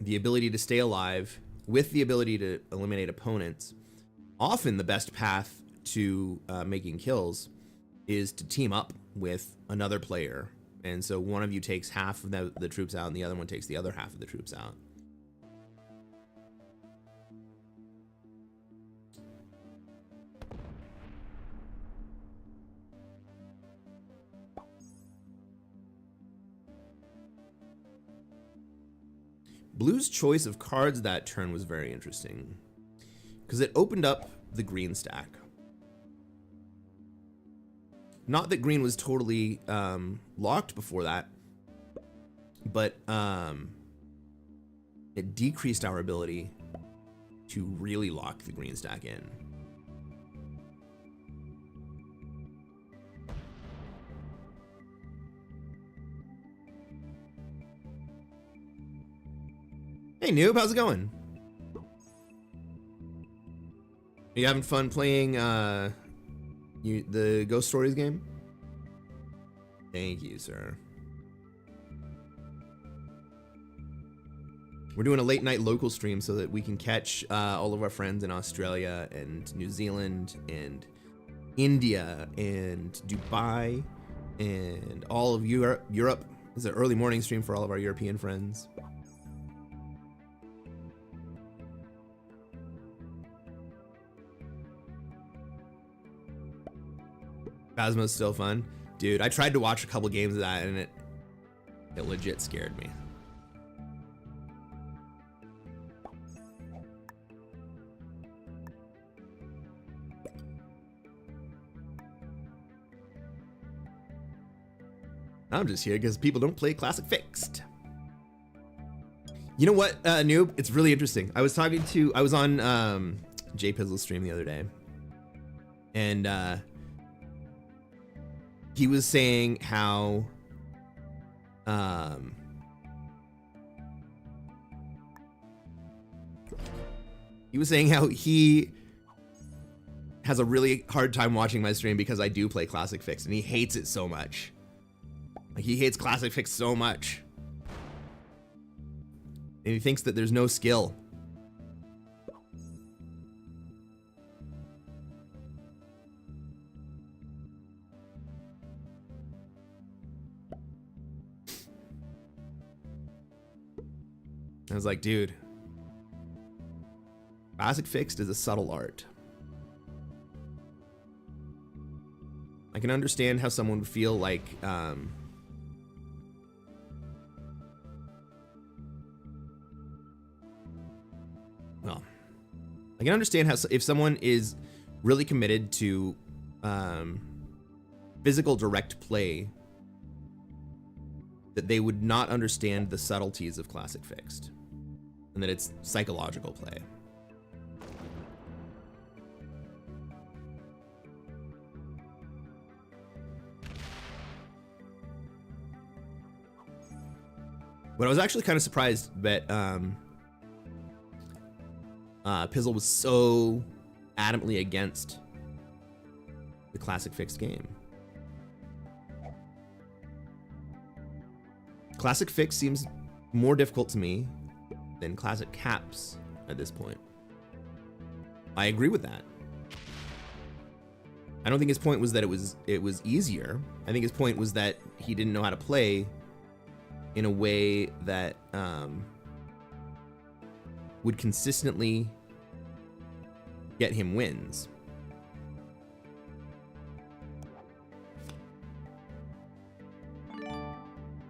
the ability to stay alive with the ability to eliminate opponents. Often the best path to making kills is to team up with another player. And so one of you takes half of the troops out and the other one takes the other half of the troops out. Blue's choice of cards that turn was very interesting because it opened up the green stack. Not that green was totally locked before that, but it decreased our ability to really lock the green stack in. Hey noob, how's it going? Are you having fun playing the Ghost Stories game? Thank you, sir. We're doing a late night local stream so that we can catch all of our friends in Australia and New Zealand and India and Dubai and all of Europe. It's an early morning stream for all of our European friends. Phasmo's still fun. Dude, I tried to watch a couple games of that and it legit scared me. I'm just here because people don't play Classic Fixed. You know what, noob? It's really interesting. I was on Jay Pizzle's stream the other day. And he was saying how he has a really hard time watching my stream because I do play Classic Fix, and he hates it so much. Like, he hates Classic Fix so much. And he thinks that there's no skill. I was like, dude, Classic Fixed is a subtle art. I can understand how someone would feel like, well, I can understand how if someone is really committed to physical direct play, that they would not understand the subtleties of Classic Fixed, and that it's psychological play. But I was actually kind of surprised that Pizzle was so adamantly against the Classic Fixed game. Classic Fix seems more difficult to me than Classic Caps at this point. I agree with that. I don't think his point was that it was easier. I think his point was that he didn't know how to play in a way that would consistently get him wins.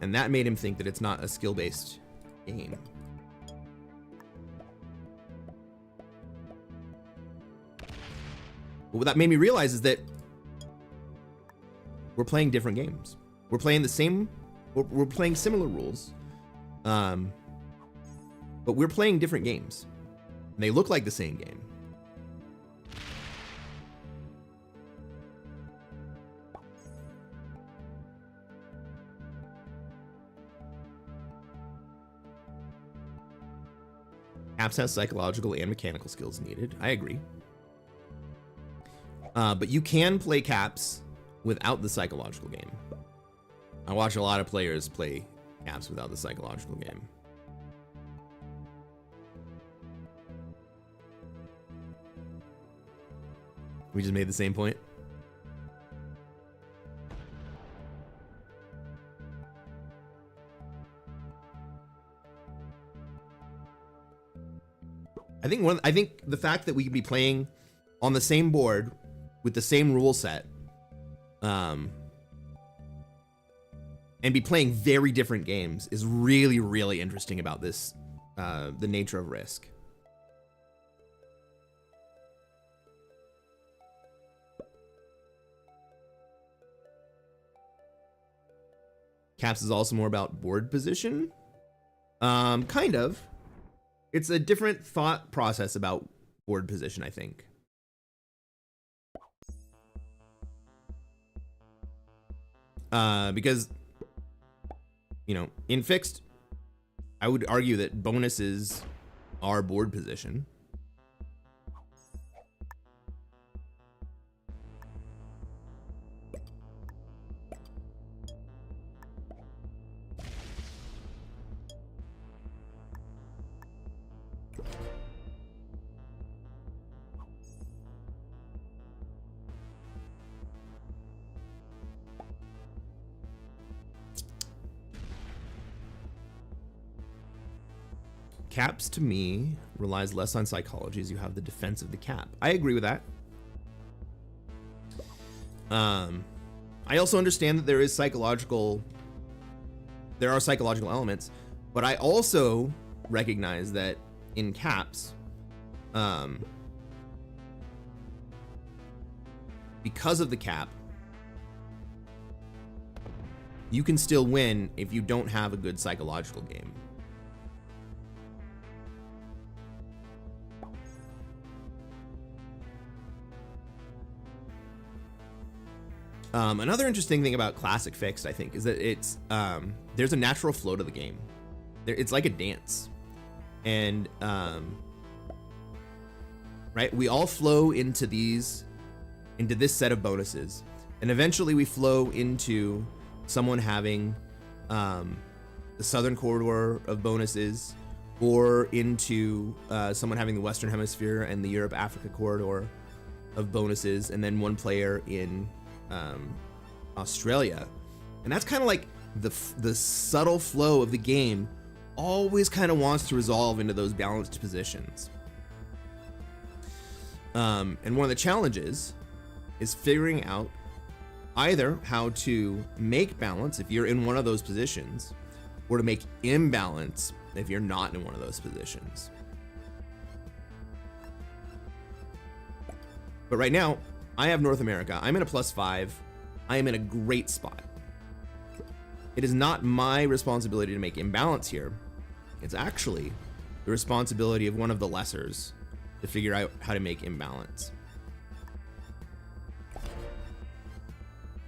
And that made him think that it's not a skill-based game. But what that made me realize is that we're playing different games. We're playing the same, we're playing similar rules, but we're playing different games. And they look like the same game. Caps has psychological and mechanical skills needed. I agree. But you can play Caps without the psychological game. I watch a lot of players play Caps without the psychological game. We just made the same point. I think the fact that we could be playing on the same board with the same rule set, and be playing very different games is really, really interesting about this, the nature of Risk. Caps is also more about board position. Kind of. It's a different thought process about board position, I think. Because, you know, in fixed, I would argue that bonuses are board position. Caps, to me, relies less on psychology as you have the defense of the cap. I agree with that. I also understand that there are psychological elements, but I also recognize that in caps, because of the cap, you can still win if you don't have a good psychological game. Another interesting thing about classic fixed, I think, is that it's there's a natural flow to the game. It's like a dance, and right, we all flow into this set of bonuses, and eventually we flow into someone having the southern corridor of bonuses, or into someone having the Western Hemisphere and the Europe-Africa corridor of bonuses, and then one player in Australia. And that's kind of like the subtle flow of the game always kind of wants to resolve into those balanced positions. And one of the challenges is figuring out either how to make balance if you're in one of those positions, or to make imbalance if you're not in one of those positions. But right now, I have North America. I'm in a +5. I am in a great spot. It is not my responsibility to make imbalance here. It's actually the responsibility of one of the lessers to figure out how to make imbalance.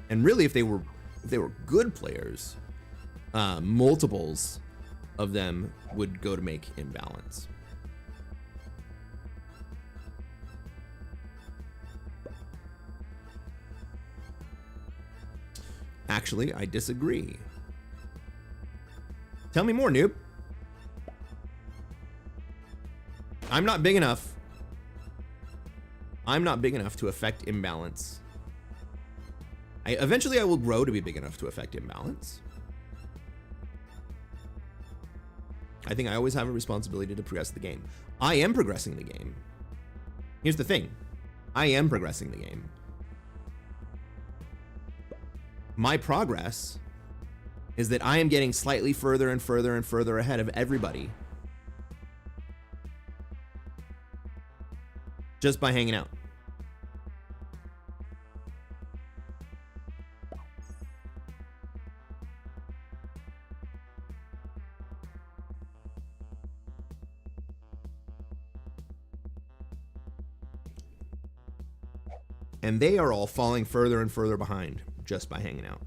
And really, if they were good players, multiples of them would go to make imbalance. Actually, I disagree. Tell me more, noob. I'm not big enough. I'm not big enough to affect imbalance. Eventually I will grow to be big enough to affect imbalance. I think I always have a responsibility to progress the game. I am progressing the game. Here's the thing. I am progressing the game. My progress is that I am getting slightly further and further and further ahead of everybody just by hanging out. And they are all falling further and further behind just by hanging out.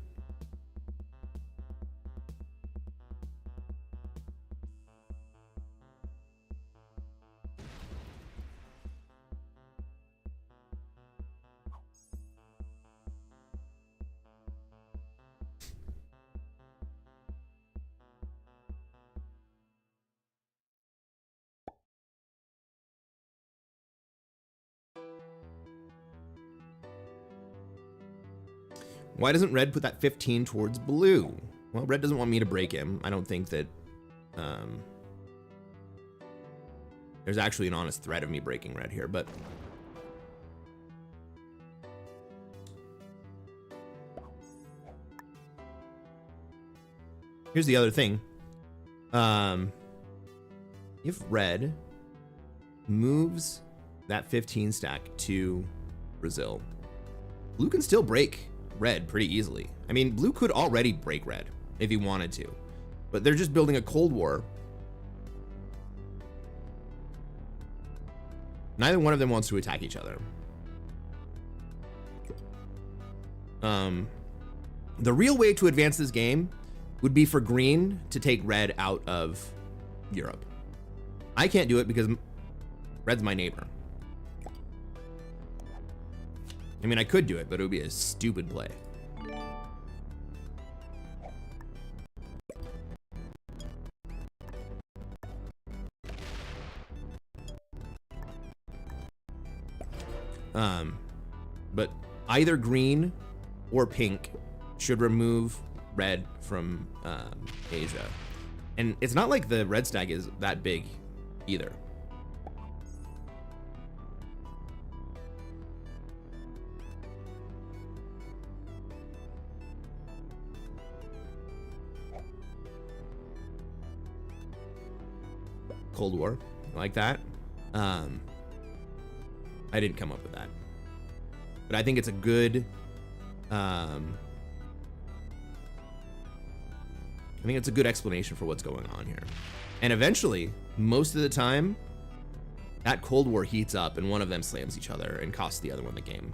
Why doesn't red put that 15 towards blue? Well, red doesn't want me to break him. I don't think that there's actually an honest threat of me breaking red here, but here's the other thing. If red moves that 15 stack to Brazil, blue can still break red pretty easily. I mean, blue could already break red. if he wanted to. But they're just building a Cold War. Neither one of them wants to attack each other. The real way to advance this game would be for green to take red out of Europe. I can't do it because red's my neighbor. I mean, I could do it, but it would be a stupid play. But either green or pink should remove red from Asia. And it's not like the red stack is that big either. Cold War, like that. I didn't come up with that, but I think it's a good, I think it's a good explanation for what's going on here. And eventually, most of the time, that Cold War heats up and one of them slams each other and costs the other one the game.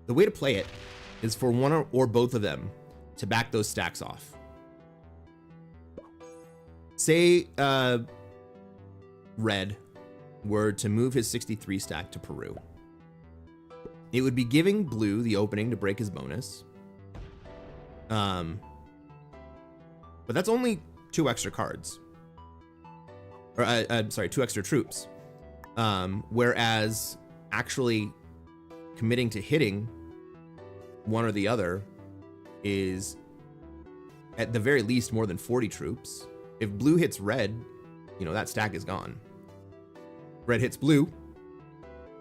The way to play it is for one or both of them to back those stacks off. Say red were to move his 63 stack to Peru. It would be giving blue the opening to break his bonus. But that's only 2 extra cards. Or, sorry, 2 extra troops. Whereas actually committing to hitting one or the other is at the very least more than 40 troops. If blue hits red, you know, that stack is gone. Red hits blue,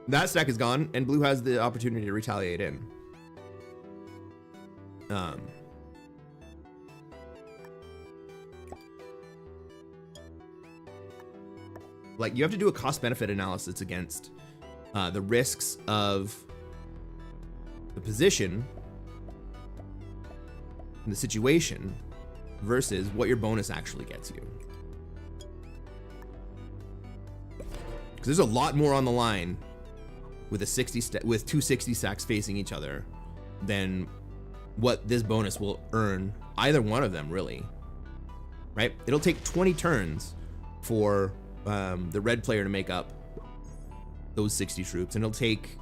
that stack is gone, and blue has the opportunity to retaliate in. Like, you have to do a cost-benefit analysis against the risks of the position and the situation versus what your bonus actually gets you. Because there's a lot more on the line with with 2 60 stacks facing each other than what this bonus will earn either one of them, really. Right? It'll take 20 turns for the red player to make up those 60 troops, and it'll take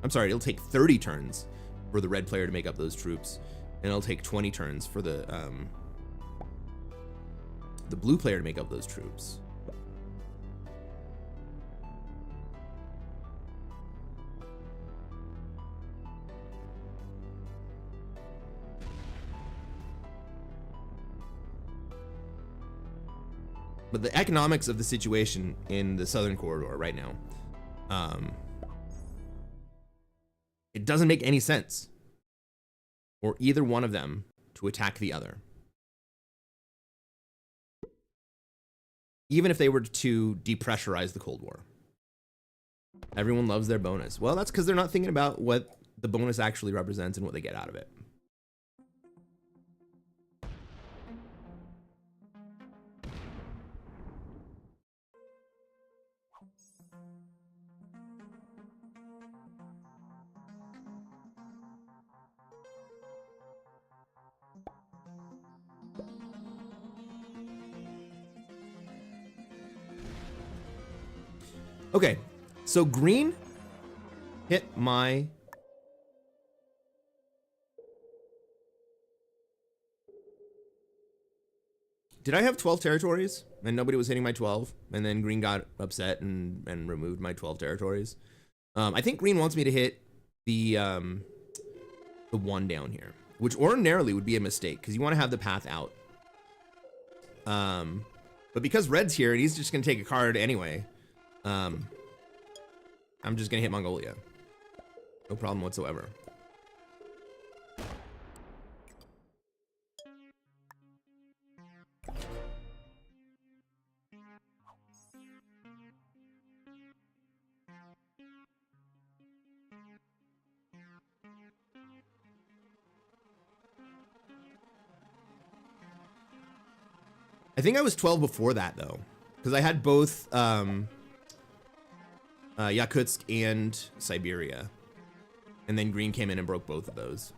it'll take 30 turns for the red player to make up those troops, and it'll take 20 turns for the blue player to make up those troops. But the economics of the situation in the southern corridor right now, it doesn't make any sense for either one of them to attack the other. Even if they were to depressurize the Cold War. Everyone loves their bonus. Well, that's because they're not thinking about what the bonus actually represents and what they get out of it. Okay, so green hit my Did I have 12 territories and nobody was hitting my 12, and then green got upset and removed my 12 territories? I think green wants me to hit the 1 down here, which ordinarily would be a mistake because you want to have the path out. But because red's here and he's just gonna take a card anyway, I'm just gonna hit Mongolia. No problem whatsoever. I think I was 12 before that though, because I had both Yakutsk and Siberia, and then Green came in and broke both of those.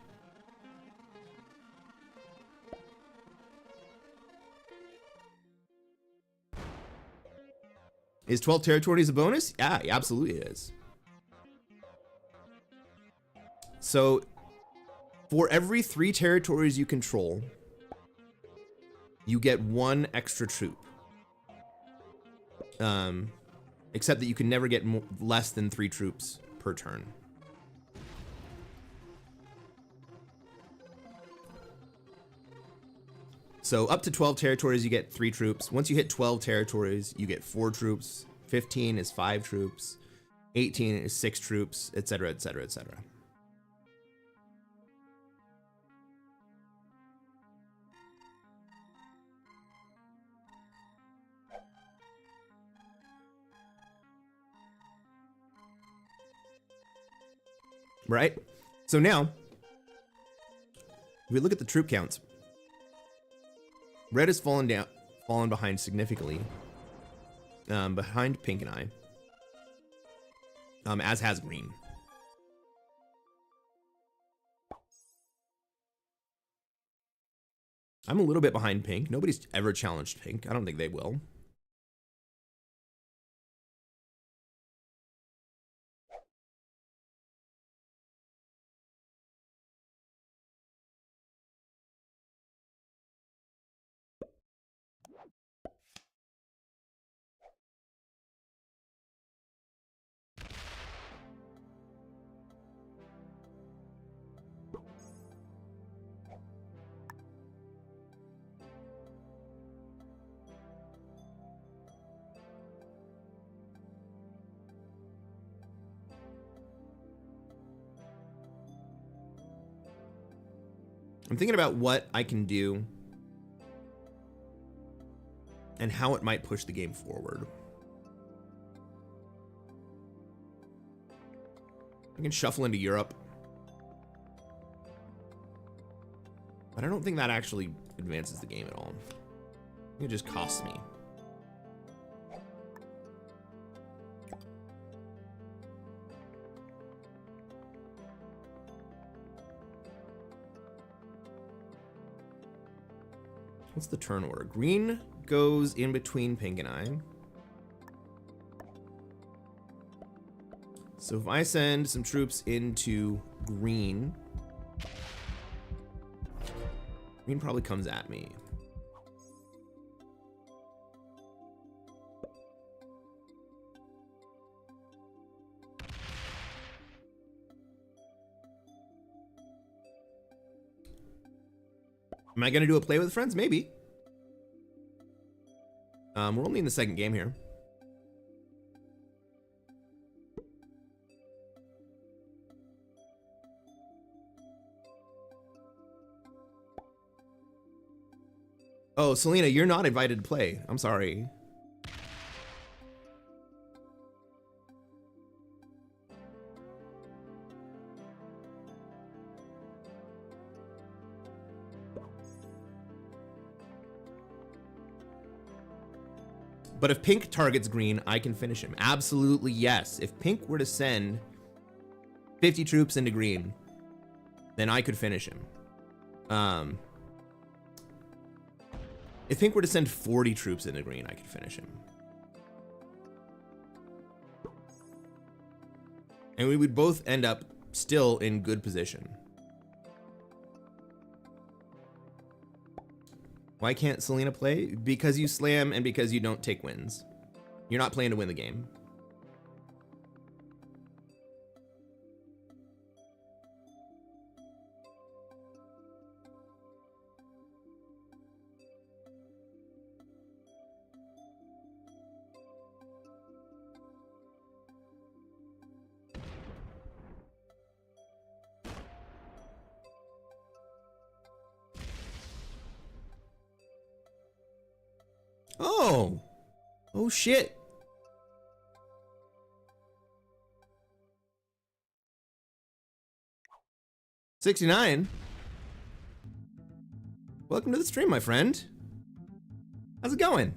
Is 12 territories a bonus? Yeah, absolutely it is. So for every 3 territories you control, you get 1 extra troop. Except that you can never get less than 3 troops per turn. So up to 12 territories, you get 3 troops. Once you hit 12 territories, you get 4 troops. 15 is 5 troops. 18 is 6 troops, etc., etc., etc. Right? So now, if we look at the troop counts, red has fallen behind significantly, behind pink and I, as has green. I'm a little bit behind pink. Nobody's ever challenged pink. I don't think they will. I'm thinking about what I can do and how it might push the game forward. I can shuffle into Europe, but I don't think that actually advances the game at all. I think it just costs me. What's the turn order? Green goes in between pink and I. So if I send some troops into green, green probably comes at me. Am I gonna do a play with friends? Maybe. We're only in the second game here. Oh, Selena, you're not invited to play. I'm sorry. But if pink targets green, I can finish him. Absolutely, yes. If pink were to send 50 troops into green, then I could finish him. If pink were to send 40 troops into green, I could finish him. And we would both end up still in good position. Why can't Selena play? Because you slam and because you don't take wins. You're not playing to win the game. Oh. Oh shit. $69. Welcome to the stream, my friend. How's it going?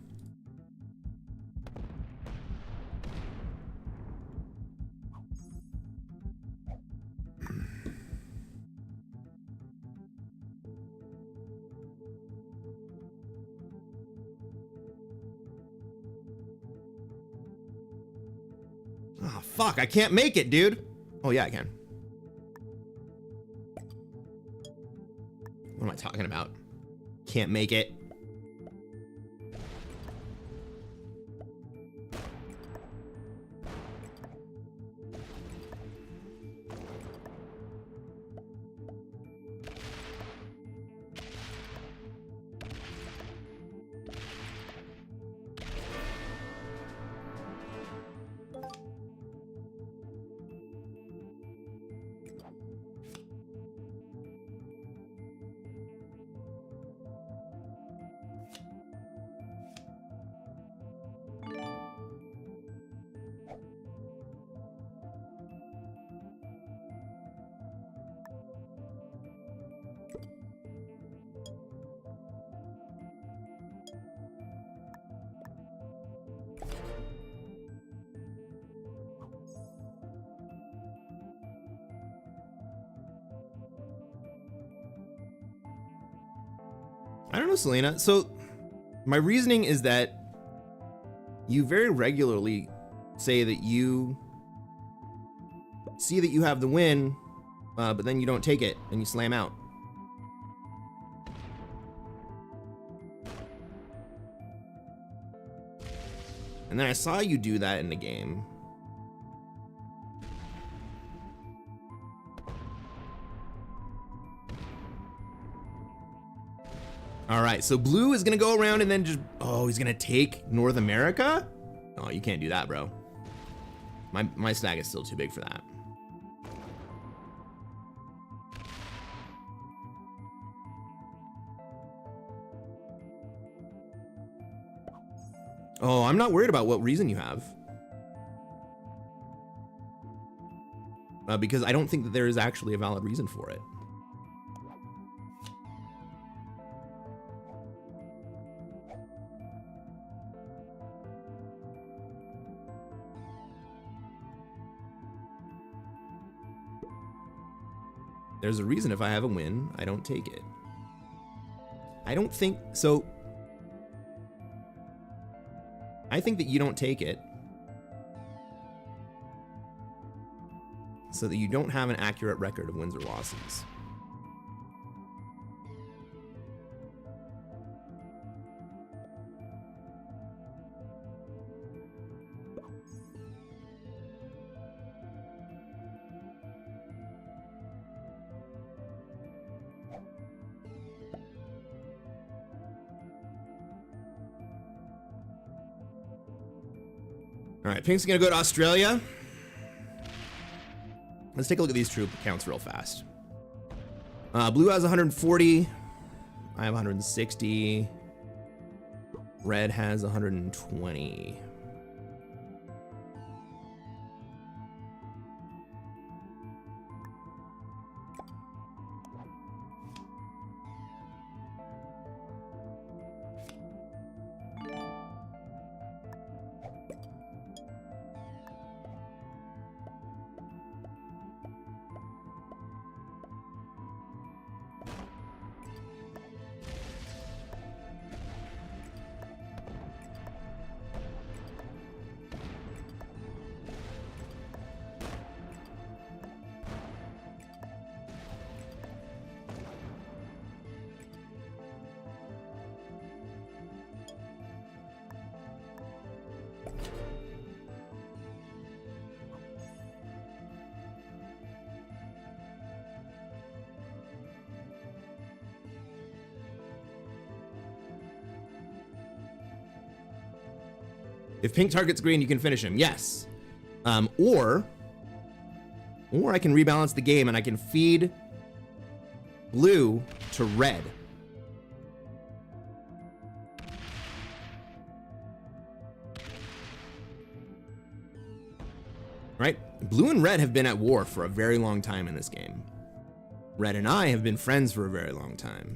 Oh, fuck, I can't make it, dude. Oh, yeah, I can. What am I talking about? Can't make it. I don't know, Selena. So my reasoning is that you very regularly say that you see that you have the win, but then you don't take it and you slam out. And then I saw you do that in the game. All right, so blue is gonna go around and then just, oh, he's gonna take North America? Oh, you can't do that, bro. My stack is still too big for that. Oh, I'm not worried about what reason you have. Because I don't think that there is actually a valid reason for it. There's a reason if I have a win, I don't take it. I don't think, so I think that you don't take it so that you don't have an accurate record of wins or losses. All right, Pink's gonna go to Australia. Let's take a look at these troop counts real fast. Blue has 140. I have 160. Red has 120. If pink targets green, you can finish him. Yes. Or I can rebalance the game and I can feed blue to red. Right? Blue and red have been at war for a very long time in this game. Red and I have been friends for a very long time.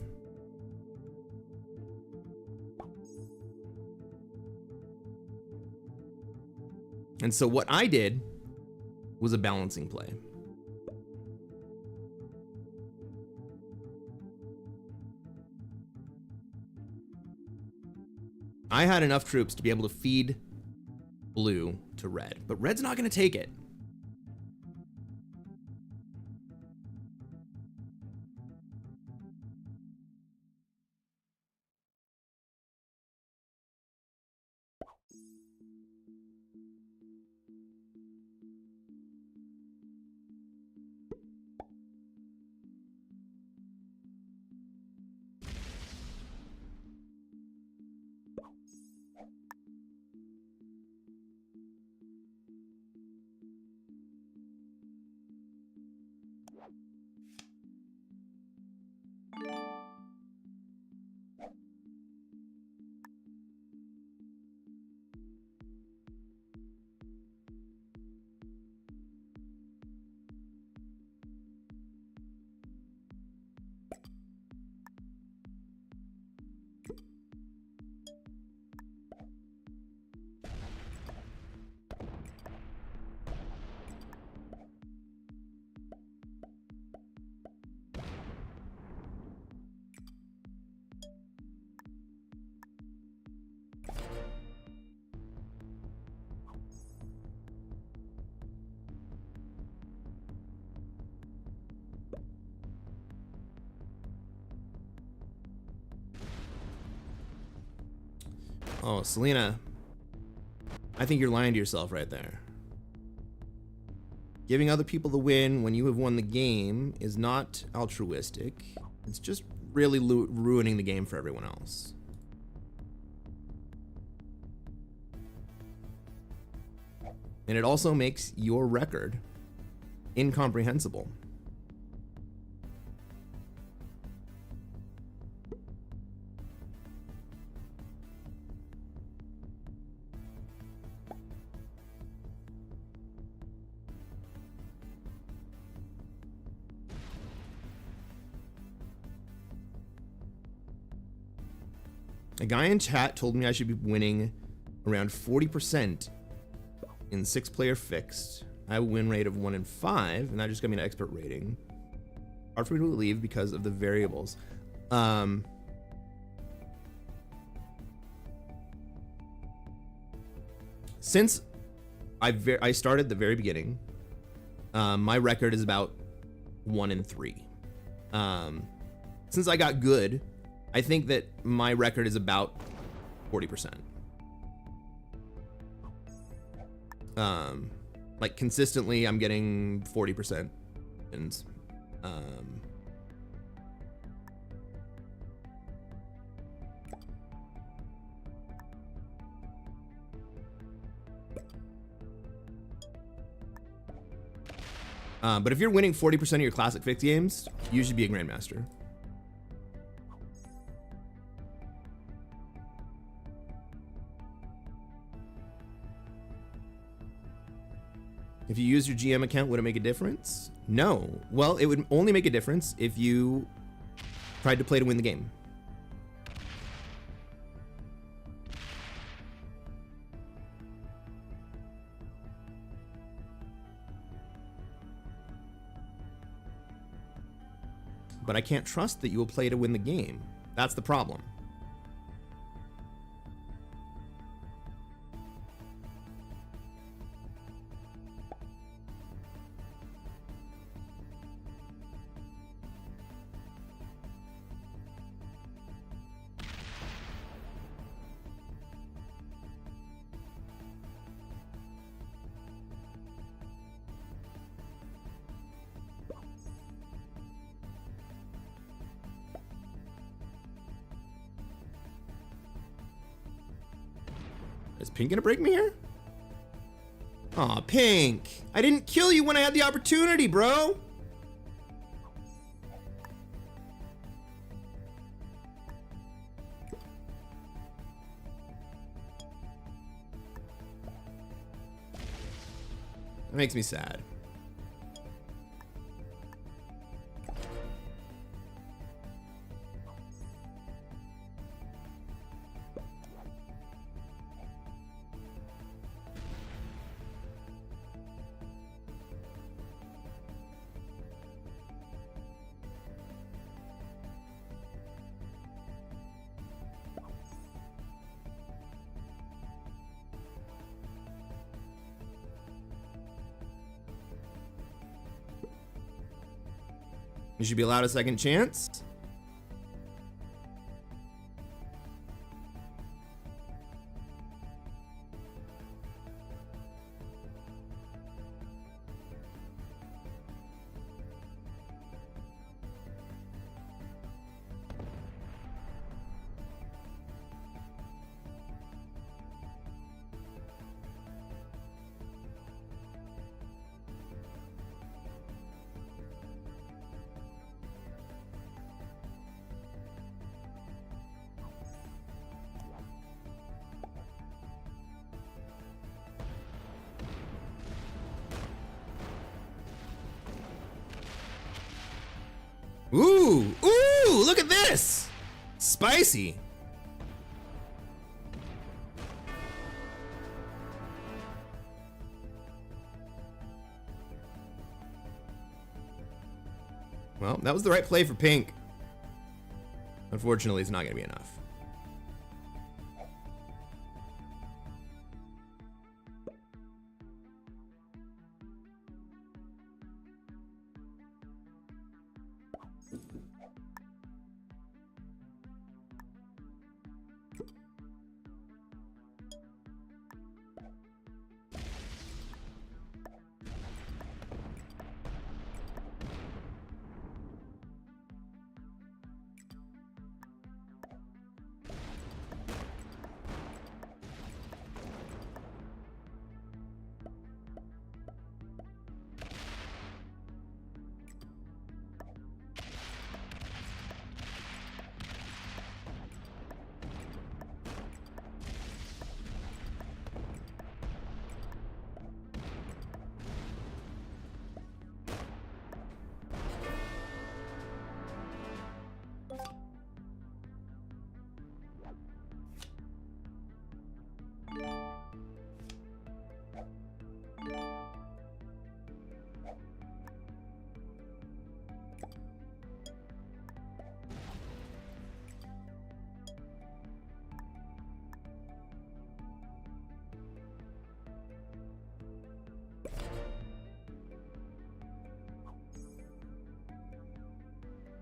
And so what I did was a balancing play. I had enough troops to be able to feed blue to red, but red's not going to take it. Oh, Selena, I think you're lying to yourself right there. Giving other people the win when you have won the game is not altruistic. It's just really ruining the game for everyone else. And it also makes your record incomprehensible. A guy in chat told me I should be winning around 40% in 6-player fixed. I have a win rate of 1 in 5, and that just got me an expert rating. Hard for me to believe because of the variables. Since I started at the very beginning, my record is about 1 in 3. Since I got good, I think that my record is about 40%. Like consistently, I'm getting 40%, and but if you're winning 40% of your classic fixed games, you should be a Grandmaster. If you use your GM account, would it make a difference? No. Well, it would only make a difference if you tried to play to win the game. But I can't trust that you will play to win the game. That's the problem. Is Pink gonna break me here? Aw, Pink. I didn't kill you when I had the opportunity, bro. That makes me sad. You should be allowed a second chance. Ooh, ooh, look at this. Spicy. Well, that was the right play for pink. Unfortunately, it's not going to be enough.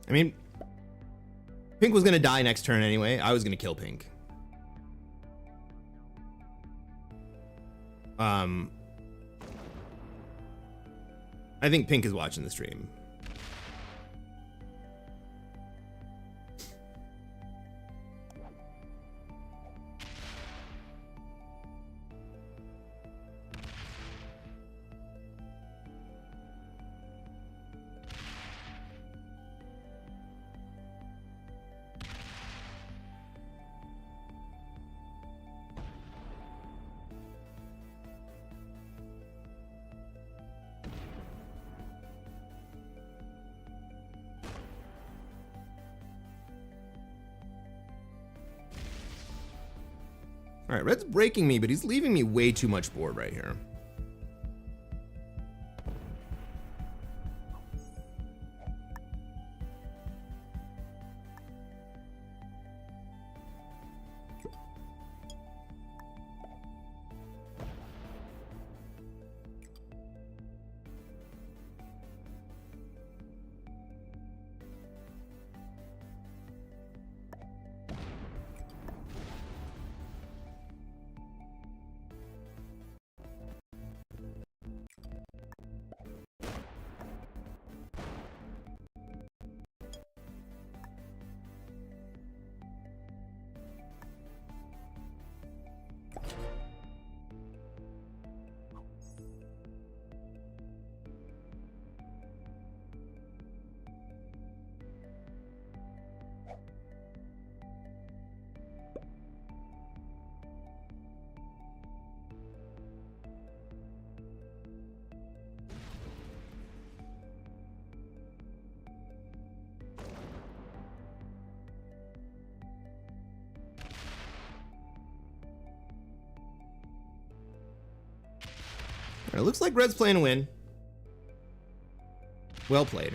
I mean, pink was going to die next turn anyway. I was going to kill pink. I think pink is watching the stream. All right, red's breaking me, but he's leaving me way too much board right here. All right, it looks like red's playing a win. Well played.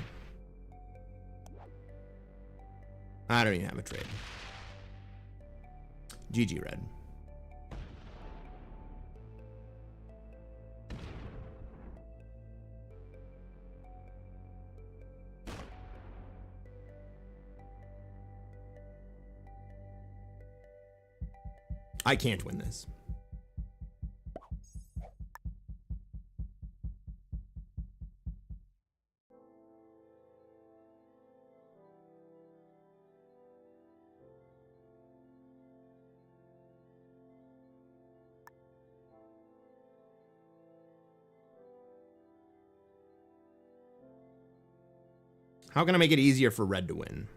I don't even have a trade. GG, red. I can't win this. How can I make it easier for red to win?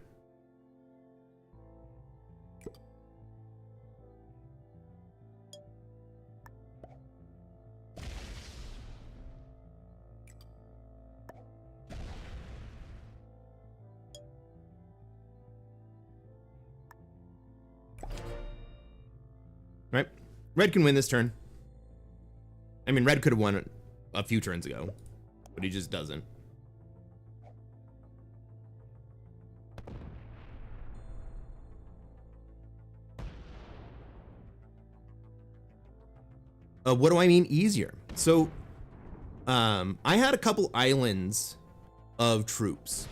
Right? Red can win this turn. I mean, red could have won a few turns ago, but he just doesn't. What do I mean easier? So, I had a couple islands of troops,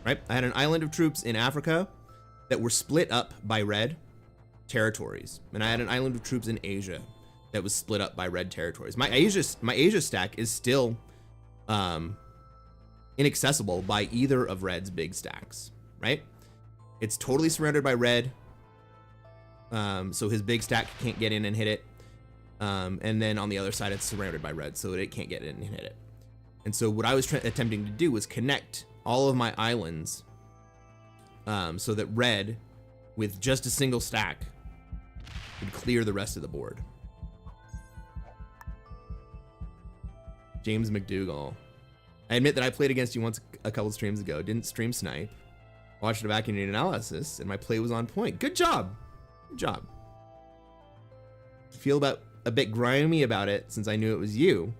right? I had an island of troops in Africa that were split up by red territories, and I had an island of troops in Asia that was split up by red territories. My Asia stack is still inaccessible by either of red's big stacks, right? It's totally surrounded by red, so his big stack can't get in and hit it. And then on the other side, it's surrounded by red, so that it can't get in and hit it. And so what I was attempting to do was connect all of my islands so that red, with just a single stack, would clear the rest of the board. James McDougall. I admit that I played against you once a couple streams ago. Didn't stream snipe. Watched a vacuum analysis, and my play was on point. Good job. Good job. Feel about a bit grimy about it since I knew it was you.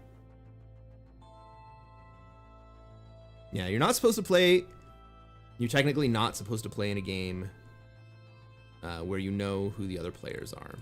Yeah, you're not supposed to play. You're technically not supposed to play in a game where you know who the other players are.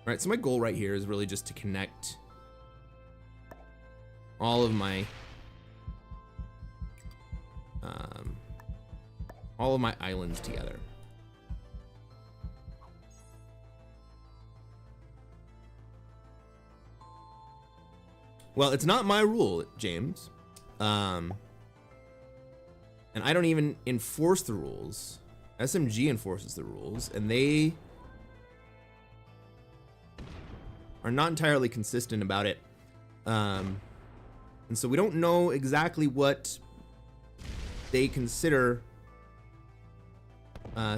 All right, so my goal right here is really just to connect all of my islands together. Well, it's not my rule, James. And I don't even enforce the rules. SMG enforces the rules, and they are not entirely consistent about it. And so we don't know exactly what they consider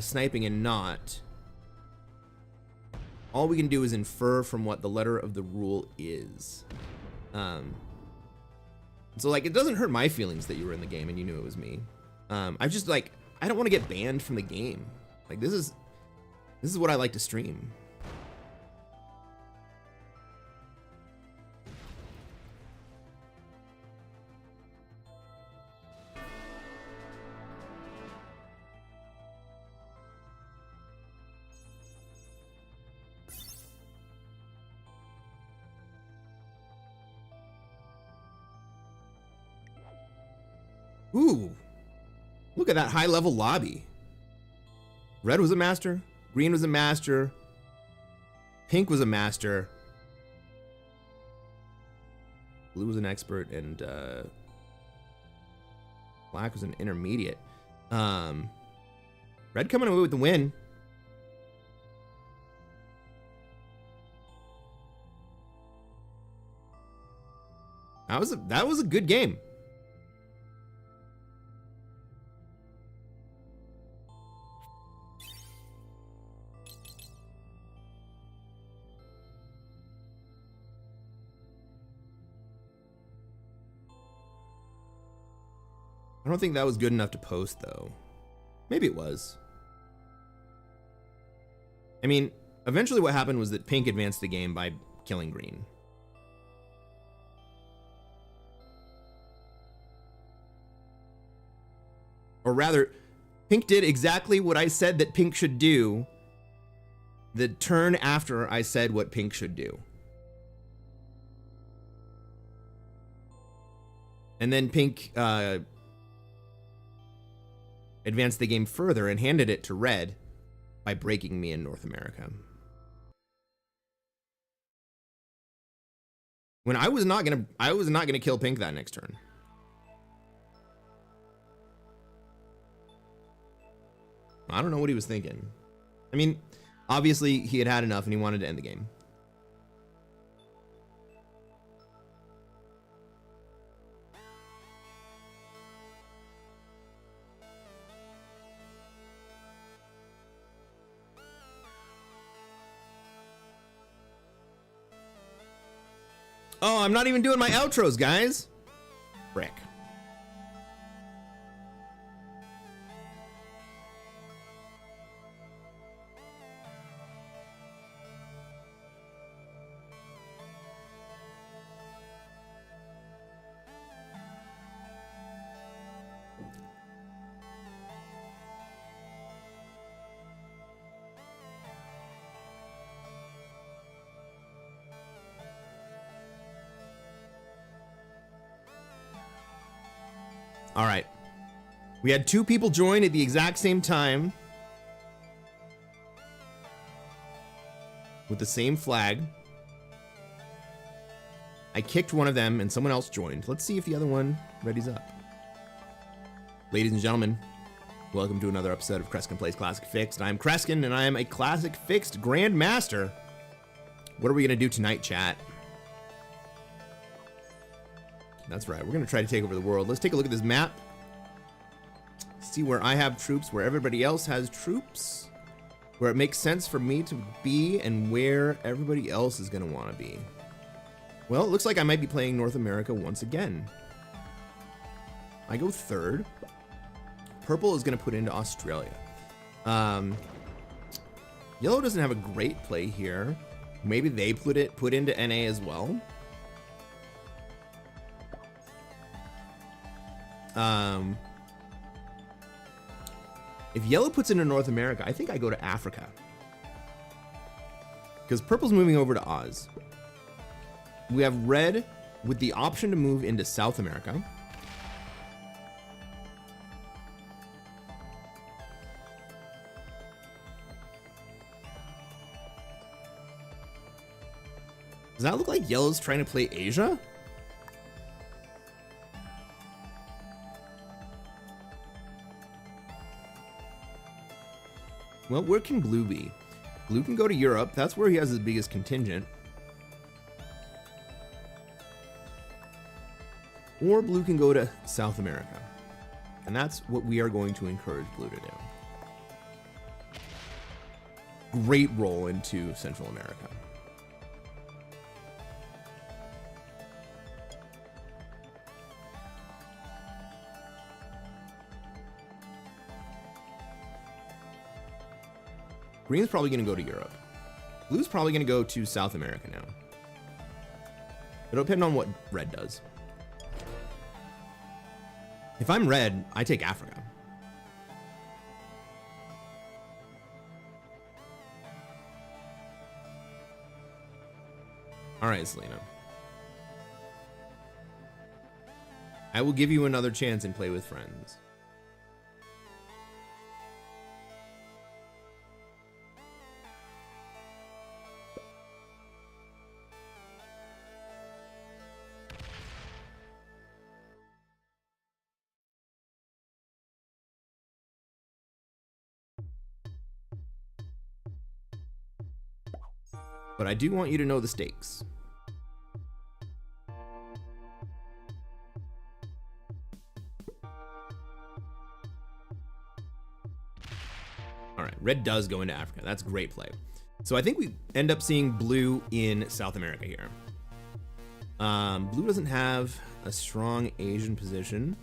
sniping and not. All we can do is infer from what the letter of the rule is. So like, it doesn't hurt my feelings that you were in the game and you knew it was me. I just like, I don't want to get banned from the game. Like, this is what I like to stream. Ooh, look at that high level lobby. Red was a master, green was a master, pink was a master, blue was an expert, and black was an intermediate. Red coming away with the win. That was a good game. I don't think that was good enough to post, though. Maybe it was. I mean, eventually what happened was that pink advanced the game by killing green. or rather, pink did exactly what I said that pink should do the turn after I said what pink should do. And then pink advanced the game further and handed it to red by breaking me in North America. When I was not gonna kill pink that next turn. I don't know what he was thinking. I mean, obviously he had had enough and he wanted to end the game. Oh, I'm not even doing my outros, guys. Frick. All right. We had 2 people join at the exact same time with the same flag. I kicked one of them and someone else joined. Let's see if the other one readies up. Ladies and gentlemen, welcome to another episode of Kreskin Plays Classic Fixed. I'm Kreskin and I am a Classic Fixed Grandmaster. What are we going to do tonight, chat? That's right, we're gonna try to take over the world. Let's take a look at this map. See where I have troops, where everybody else has troops, where it makes sense for me to be, and where everybody else is gonna wanna be. Well, it looks like I might be playing North America once again. I go third. Purple is gonna put into Australia. Yellow doesn't have a great play here. Maybe they put into NA as well. If yellow puts into North America, I think I go to Africa. Because purple's moving over to Oz. We have red with the option to move into South America. Does that look like yellow's trying to play Asia? Well, where can blue be? Blue can go to Europe. That's where he has his biggest contingent. Or blue can go to South America. And that's what we are going to encourage blue to do. Great roll into Central America. Green's probably going to go to Europe. Blue's probably going to go to South America now. It'll depend on what red does. If I'm red, I take Africa. All right, Selena. I will give you another chance and play with friends. But I do want you to know the stakes. All right, red does go into Africa. That's a great play. So I think we end up seeing blue in South America here. Blue doesn't have a strong Asian position.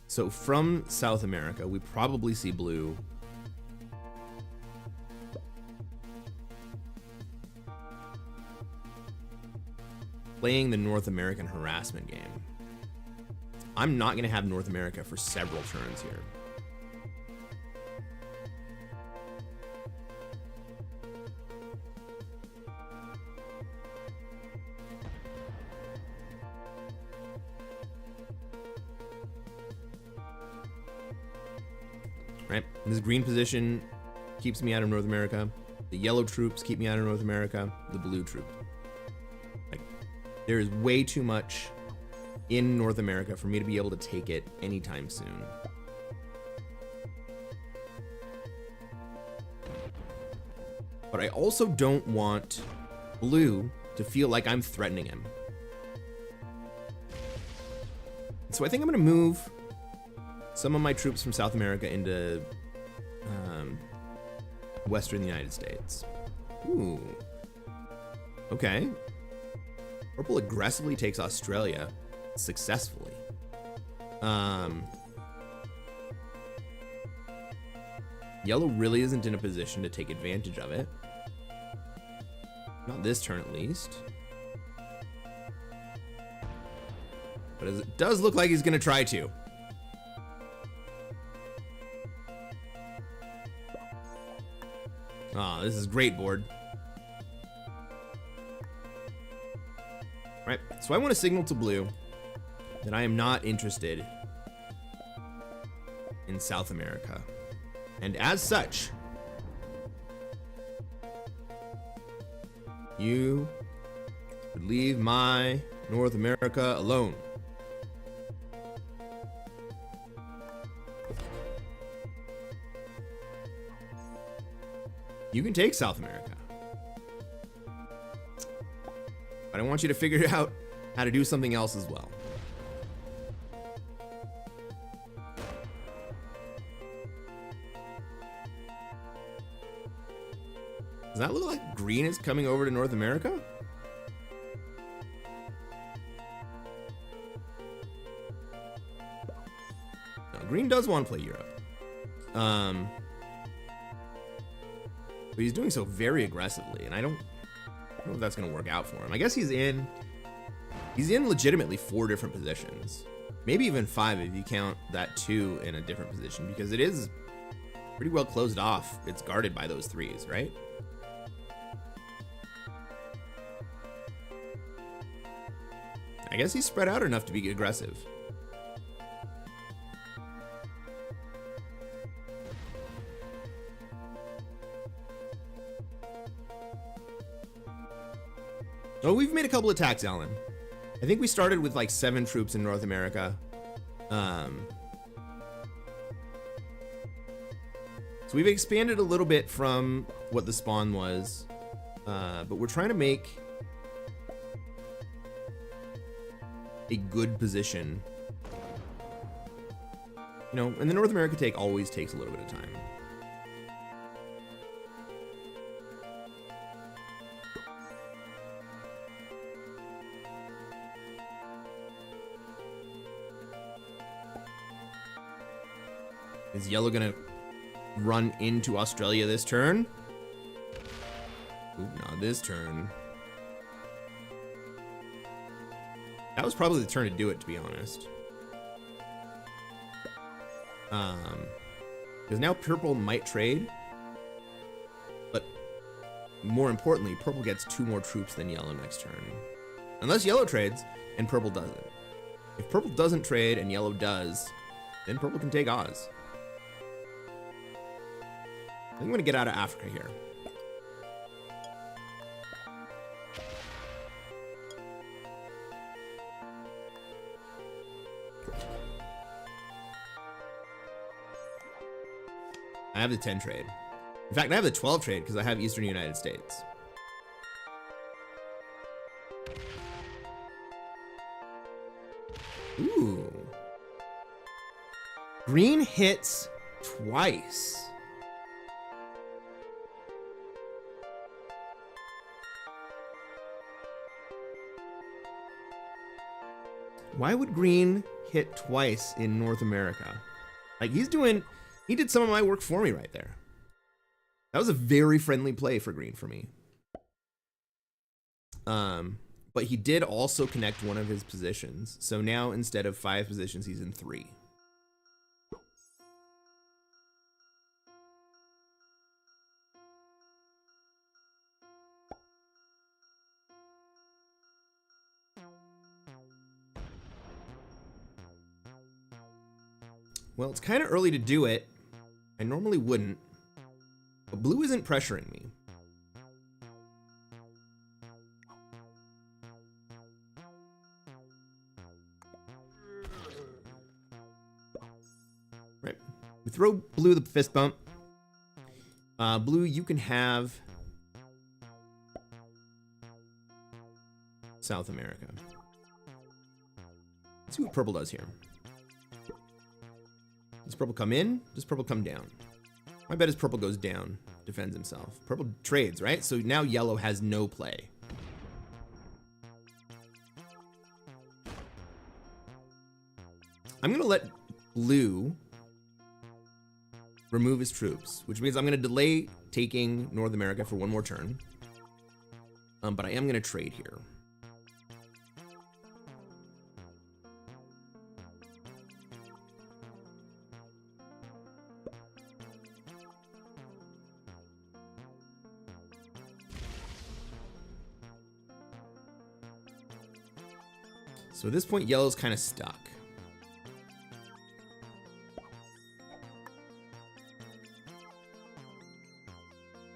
So from South America, we probably see blue. playing the North American harassment game. I'm not going to have North America for several turns here. Right? This green position keeps me out of North America. The yellow troops keep me out of North America. The blue troops. Like, there is way too much in North America for me to be able to take it anytime soon. But I also don't want blue to feel like I'm threatening him. So I think I'm going to move some of my troops from South America into Western United States. Ooh. Okay. Purple aggressively takes Australia successfully. Yellow really isn't in a position to take advantage of it. Not this turn, at least. But it does look like he's going to try to. Ah, this is great, board. Right, so I want to signal to blue that I am not interested in South America. And as such, you would leave my North America alone. You can take South America. But I want you to figure out how to do something else as well. Does that look like green is coming over to North America? No, green does want to play Europe. But he's doing so very aggressively, and I don't know if that's going to work out for him. I guess he's in legitimately 4 different positions. Maybe even 5 if you count that 2 in a different position, because it is pretty well closed off. It's guarded by those 3s, right? I guess he's spread out enough to be aggressive. Oh, we've made a couple attacks, Alan. I think we started with like 7 troops in North America. So we've expanded a little bit from what the spawn was, but we're trying to make a good position. You know, and the North America take always takes a little bit of time. Is yellow gonna run into Australia this turn? Ooh, not this turn. That was probably the turn to do it, to be honest. Because now purple might trade, but more importantly, purple gets 2 more troops than yellow next turn. Unless yellow trades and purple doesn't. If purple doesn't trade and yellow does, then purple can take Oz. I think I'm gonna get out of Africa here. I have the 10 trade. In fact, I have the 12 trade because I have Eastern United States. Ooh. Green hits twice. Why would green hit twice in North America? Like, he did some of my work for me right there. That was a very friendly play for green for me. But but he did also connect one of his positions. So now instead of 5 positions, he's in 3. Well, it's kind of early to do it. I normally wouldn't, but blue isn't pressuring me. Right. We throw blue the fist bump. Blue, you can have South America. Let's see what purple does here. Does purple come in? Does purple come down? My bet is purple goes down, defends himself. Purple trades, right? So now yellow has no play. I'm gonna let blue remove his troops, which means I'm gonna delay taking North America for one more turn. But I am gonna trade here. So at this point, yellow's kind of stuck.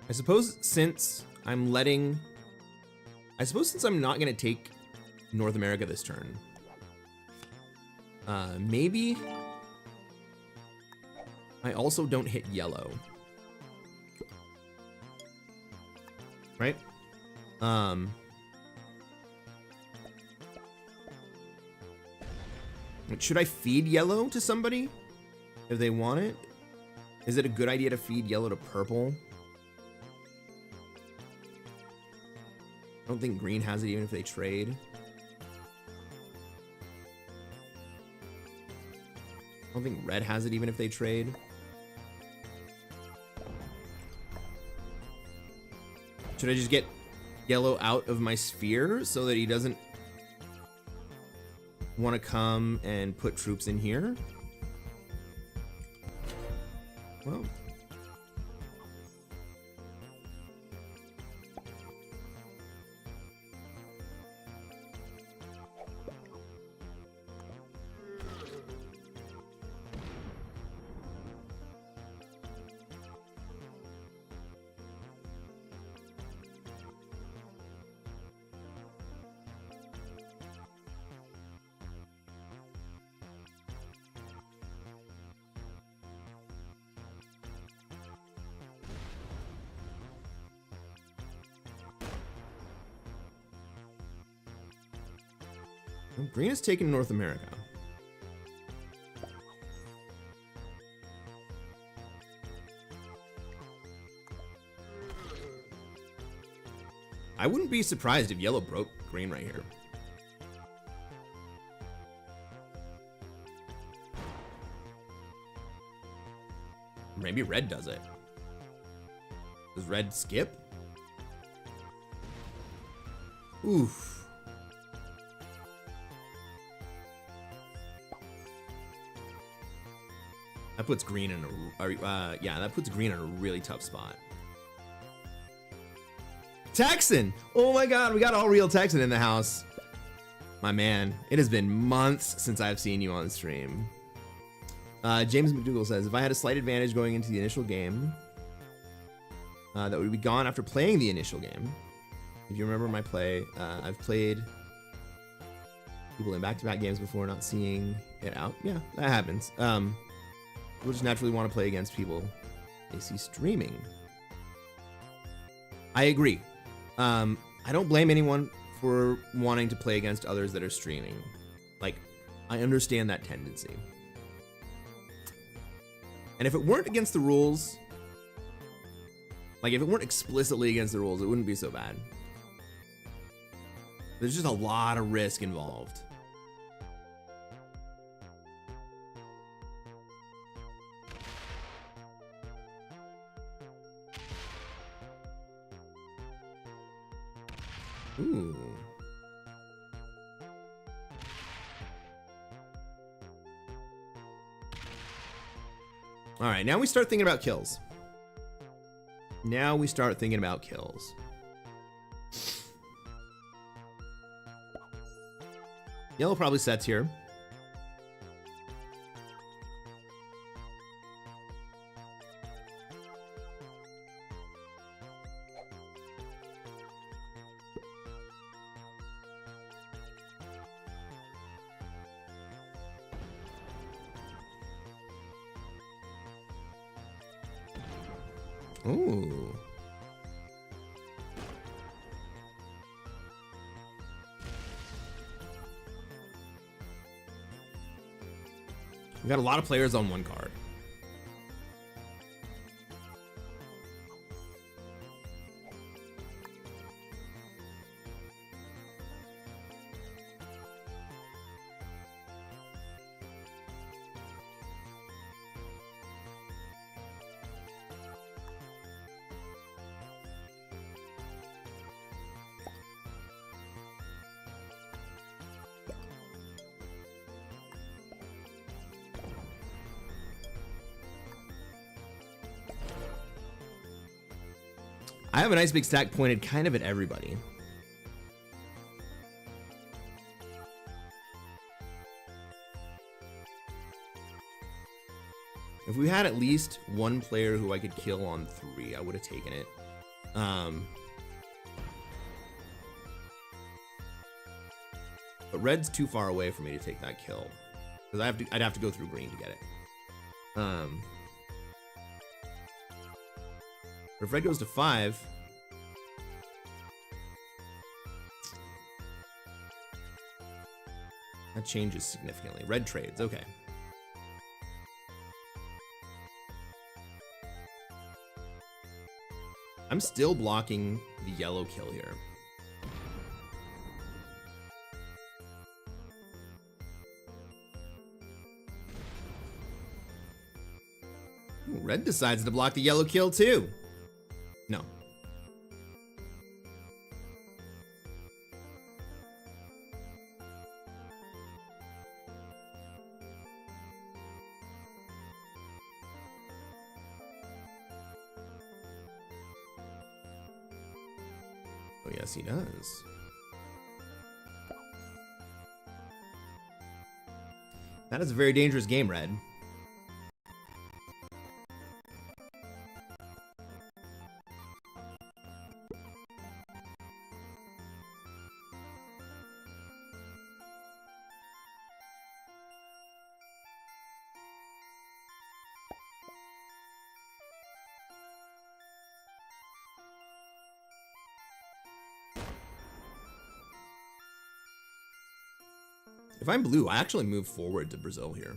I suppose since I'm not going to take North America this turn, maybe I also don't hit yellow. Right? Should I feed yellow to somebody if they want it? Is it a good idea to feed yellow to purple? I don't think green has it even if they trade. I don't think red has it even if they trade. Should I just get yellow out of my sphere so that he doesn't want to come and put troops in here? Well, green has taken North America. I wouldn't be surprised if yellow broke green right here. Maybe red does it. Does red skip? Oof. That puts green in that puts green in a really tough spot. Texan! Oh my god, we got all real Texan in the house. My man, it has been months since I've seen you on stream. James McDougall says, if I had a slight advantage going into the initial game, that would be gone after playing the initial game. If you remember my play, I've played people in back-to-back games before, not seeing it out. Yeah, that happens. We'll just naturally want to play against people they see streaming. I agree. I don't blame anyone for wanting to play against others that are streaming. Like, I understand that tendency. And if it weren't against the rules, like if it weren't explicitly against the rules, it wouldn't be so bad. There's just a lot of risk involved. Ooh. All right, now we start thinking about kills. Now we start thinking about kills. Yellow probably sets here. Ooh. We got a lot of players on one card. I have a nice big stack pointed kind of at everybody. If we had at least one player who I could kill on 3, I would have taken it. But red's too far away for me to take that kill, because I'd have to go through green to get it. But if red goes to 5, that changes significantly. Red trades, okay. I'm still blocking the yellow kill here. Ooh, red decides to block the yellow kill too. No. Oh, yes, he does. That is a very dangerous game, red. If I'm blue, I actually move forward to Brazil here.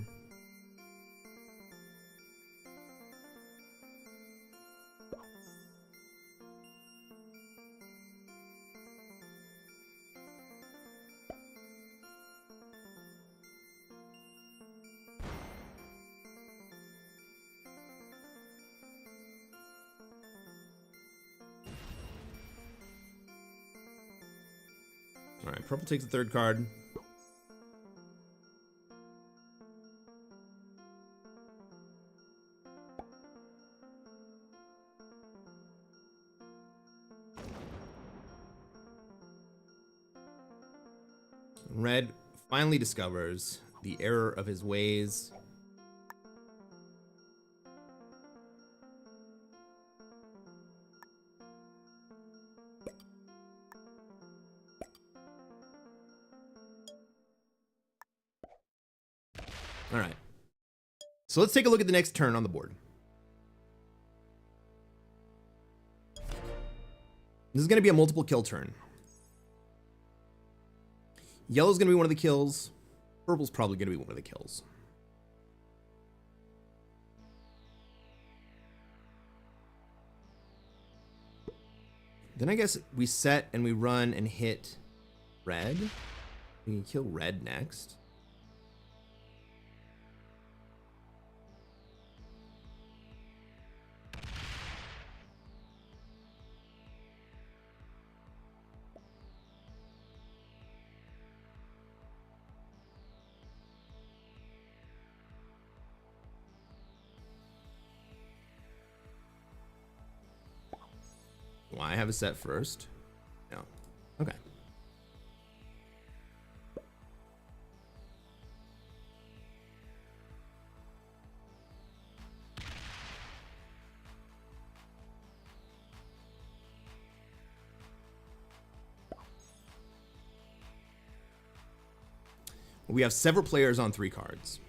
All right, purple takes the third card. Red finally discovers the error of his ways. All right. So let's take a look at the next turn on the board. This is going to be a multiple kill turn. Yellow's going to be one of the kills. Purple's probably going to be one of the kills. Then I guess we set and we run and hit red. We can kill red next. Do I have a set first? No. Okay. We have several players on 3 cards.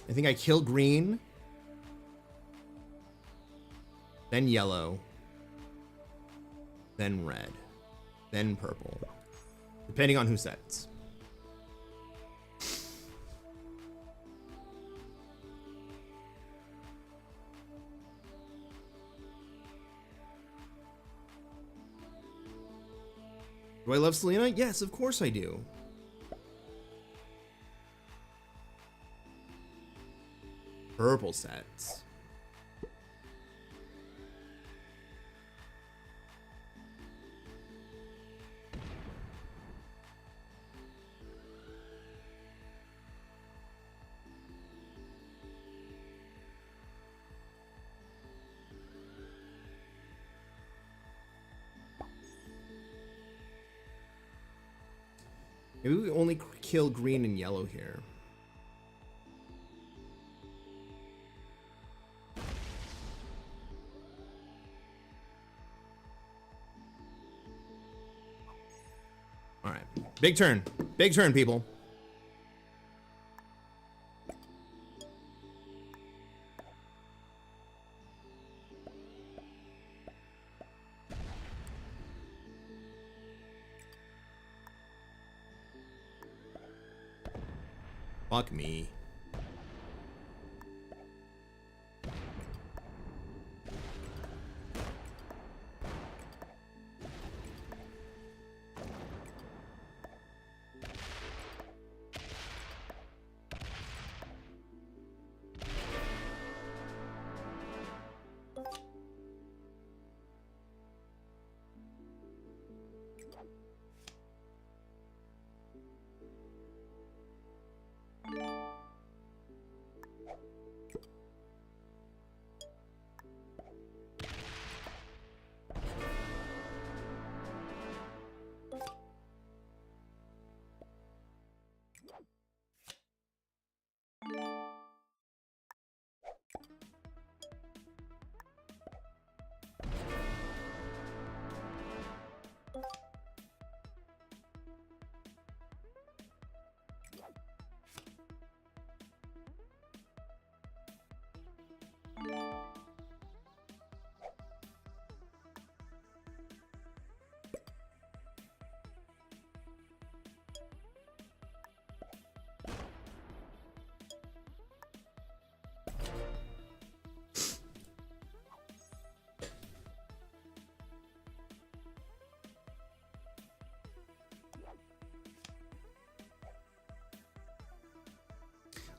I think I kill green, then yellow, then red, then purple, depending on who sets. Do I love Selena? Yes, of course I do. Purple sets. Maybe we only kill green and yellow here. All right, big turn, people. Fuck me.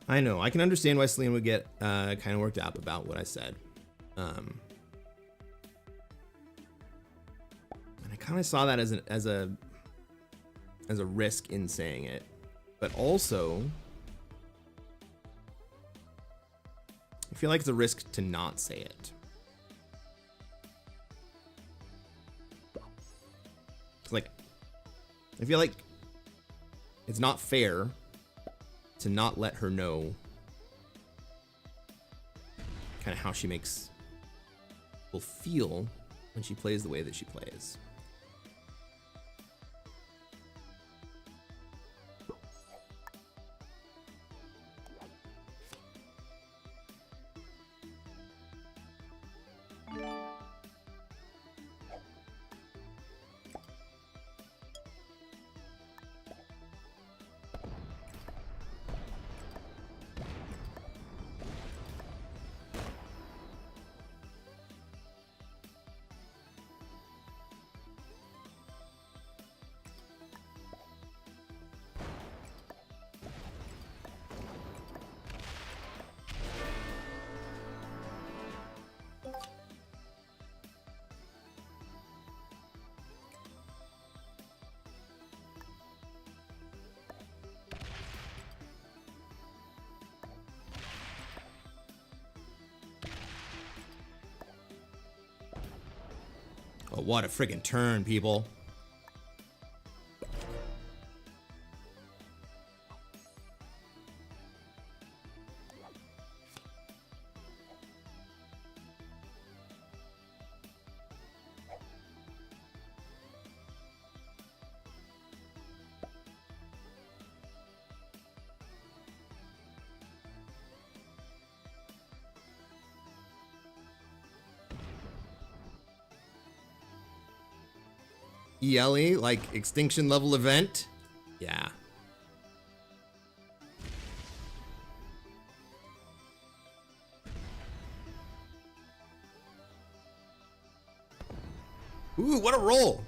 I know. I can understand why Celine would get kind of worked up about what I said. And I kind of saw that as a risk in saying it, but also I feel like it's a risk to not say it. Like, I feel like it's not fair to not let her know kind of how she makes people feel when she plays the way that she plays. But what a friggin' turn, people. ELE, like extinction level event? Yeah. Ooh, what a roll.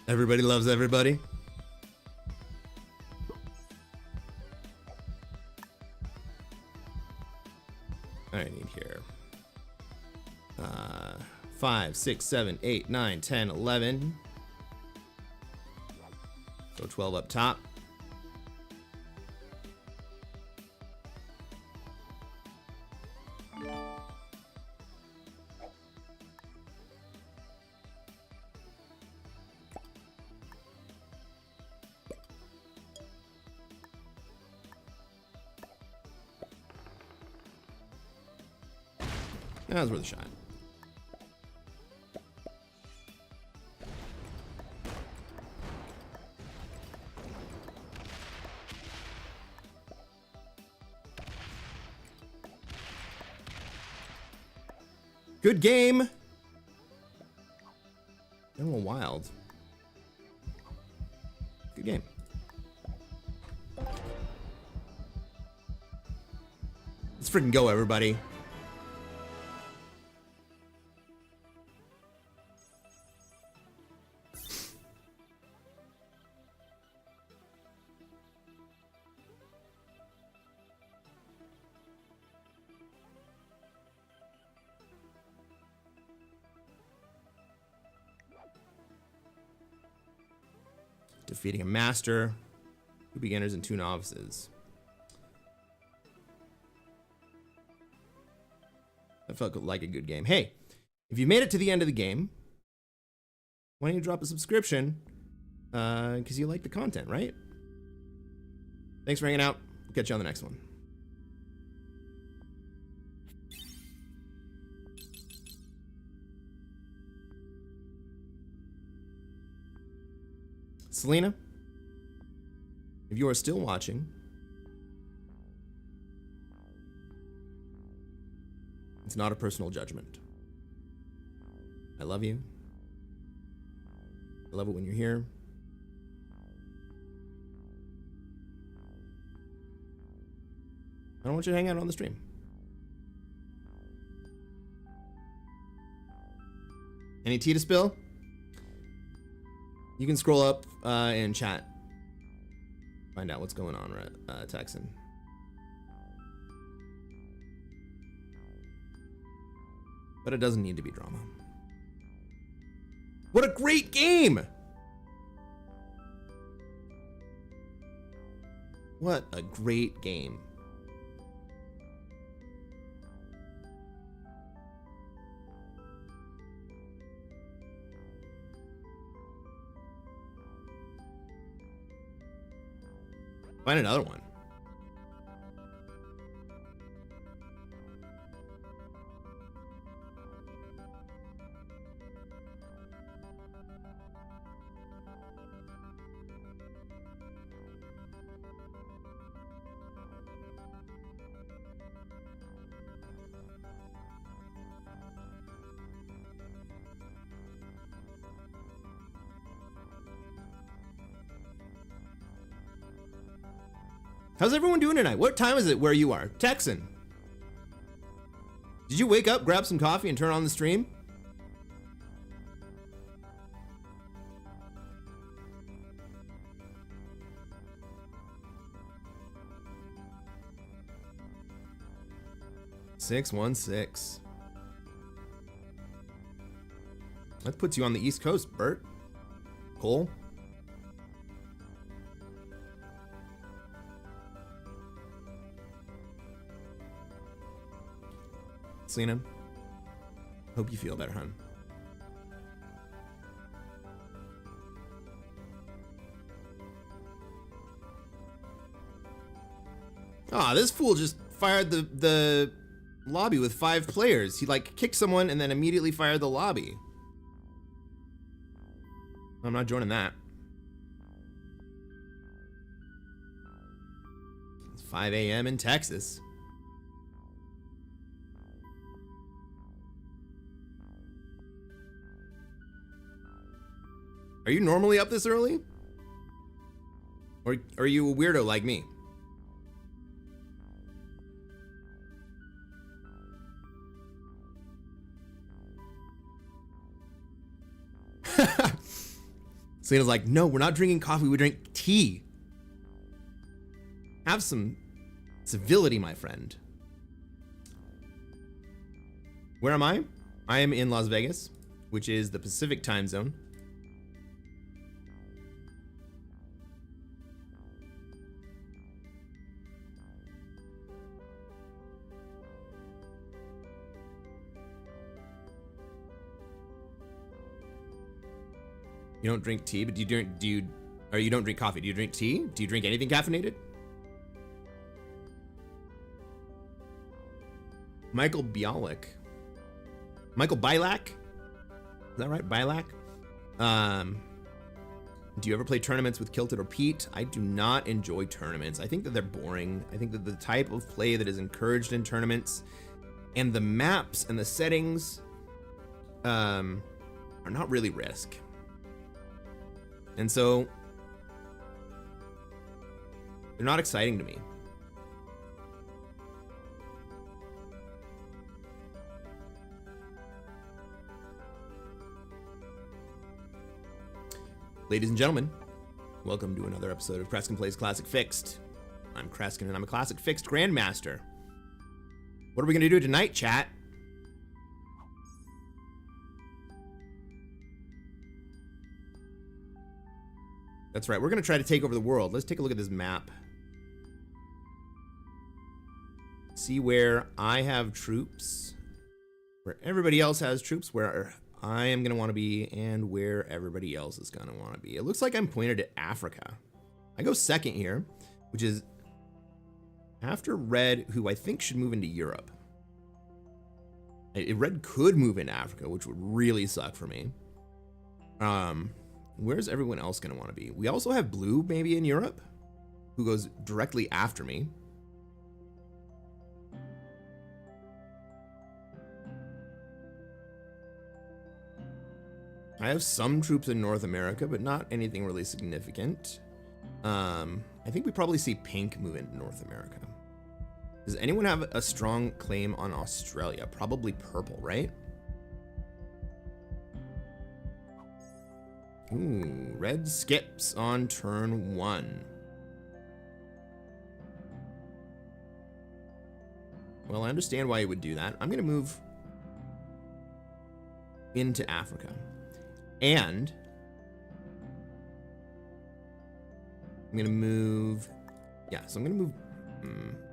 Everybody loves everybody. I need here. 5, 6, 7, 8, 9, 10, 11. So 12 up top. That was worth a shot. Good game. A little wild. Good game. Let's freaking go, everybody. Defeating a master, 2 beginners and 2 novices. That felt like a good game. Hey, if you made it to the end of the game, why don't you drop a subscription? Because you like the content, right? Thanks for hanging out. We'll catch you on the next one. Selena, if you are still watching, it's not a personal judgment. I love you. I love it when you're here. I don't want you to hang out on the stream. Any tea to spill? You can scroll up and chat. Find out what's going on, Texan. But it doesn't need to be drama. What a great game! What a great game. Find another one. How's everyone doing tonight? What time is it where you are? Texan. Did you wake up, grab some coffee, and turn on the stream? That puts you on the East Coast, Bert. Cole? Selena? Hope you feel better, hon. Ah, this fool just fired the lobby with 5 players. He like kicked someone and then immediately fired the lobby. I'm not joining that. It's 5 a.m. in Texas. Are you normally up this early? Or are you a weirdo like me? Selena's like, no, we're not drinking coffee, we drink tea. Have some civility, my friend. Where am I? I am in Las Vegas, which is the Pacific time zone. You don't drink tea, but you don't drink coffee. Do you drink tea? Do you drink anything caffeinated? Michael Bialik. Michael Bialak? Is that right? Bialak? Do you ever play tournaments with Kilted or Pete? I do not enjoy tournaments. I think that they're boring. I think that the type of play that is encouraged in tournaments and the maps and the settings are not really Risk. And so they're not exciting to me. Ladies and gentlemen, welcome to another episode of Kreskin Plays Classic Fixed. I'm Kreskin and I'm a Classic Fixed Grandmaster. What are we going to do tonight, chat? That's right, we're going to try to take over the world. Let's take a look at this map. See where I have troops, where everybody else has troops, where I am going to want to be, and where everybody else is going to want to be. It looks like I'm pointed at Africa. I go second here, which is after Red, who I think should move into Europe. Red could move into Africa, which would really suck for me. Where's everyone else going to want to be? We also have Blue maybe in Europe, who goes directly after me. I have some troops in North America, but not anything really significant. I think we probably see Pink move into North America. Does anyone have a strong claim on Australia? Probably Purple, right? Ooh, Red skips on turn 1. Well, I understand why you would do that. I'm going to move into Africa. And I'm going to move, yeah, so I'm going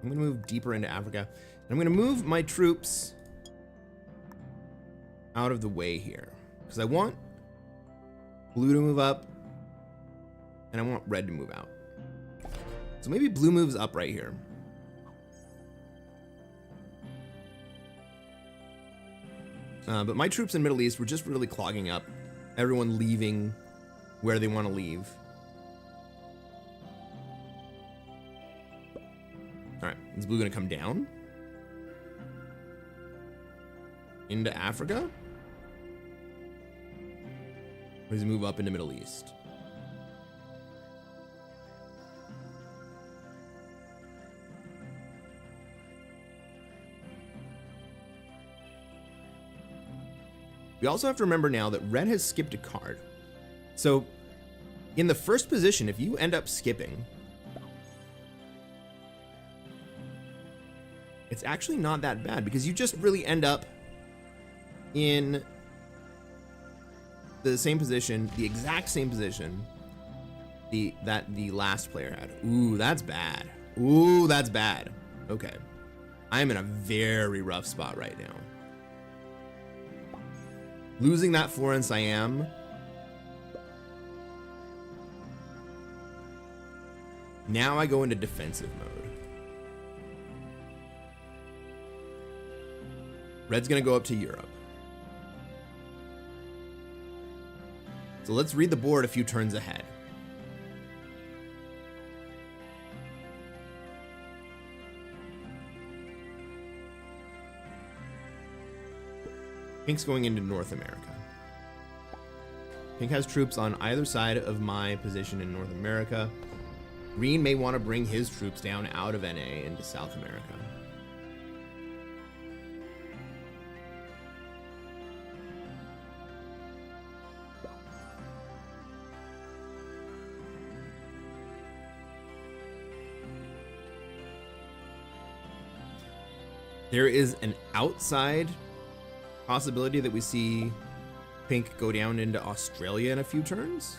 to move deeper into Africa. And I'm going to move my troops out of the way here because I want Blue to move up and I want Red to move out. So maybe Blue moves up right here. But my troops in Middle East were just really clogging up. Everyone leaving where they want to leave. All right, is Blue going to come down into Africa? Or does he move up into Middle East? We also have to remember now that Red has skipped a card. So in the first position, if you end up skipping, it's actually not that bad because you just really end up in the same position, the exact same position that the last player had. Ooh, that's bad. Ooh, that's bad. Okay. I am in a very rough spot right now. Losing that Florence I am. Now I go into defensive mode. Red's gonna go up to Europe. So let's read the board a few turns ahead. Pink's going into North America. Pink has troops on either side of my position in North America. Green may want to bring his troops down out of NA into South America. There is an outside possibility that we see Pink go down into Australia in a few turns.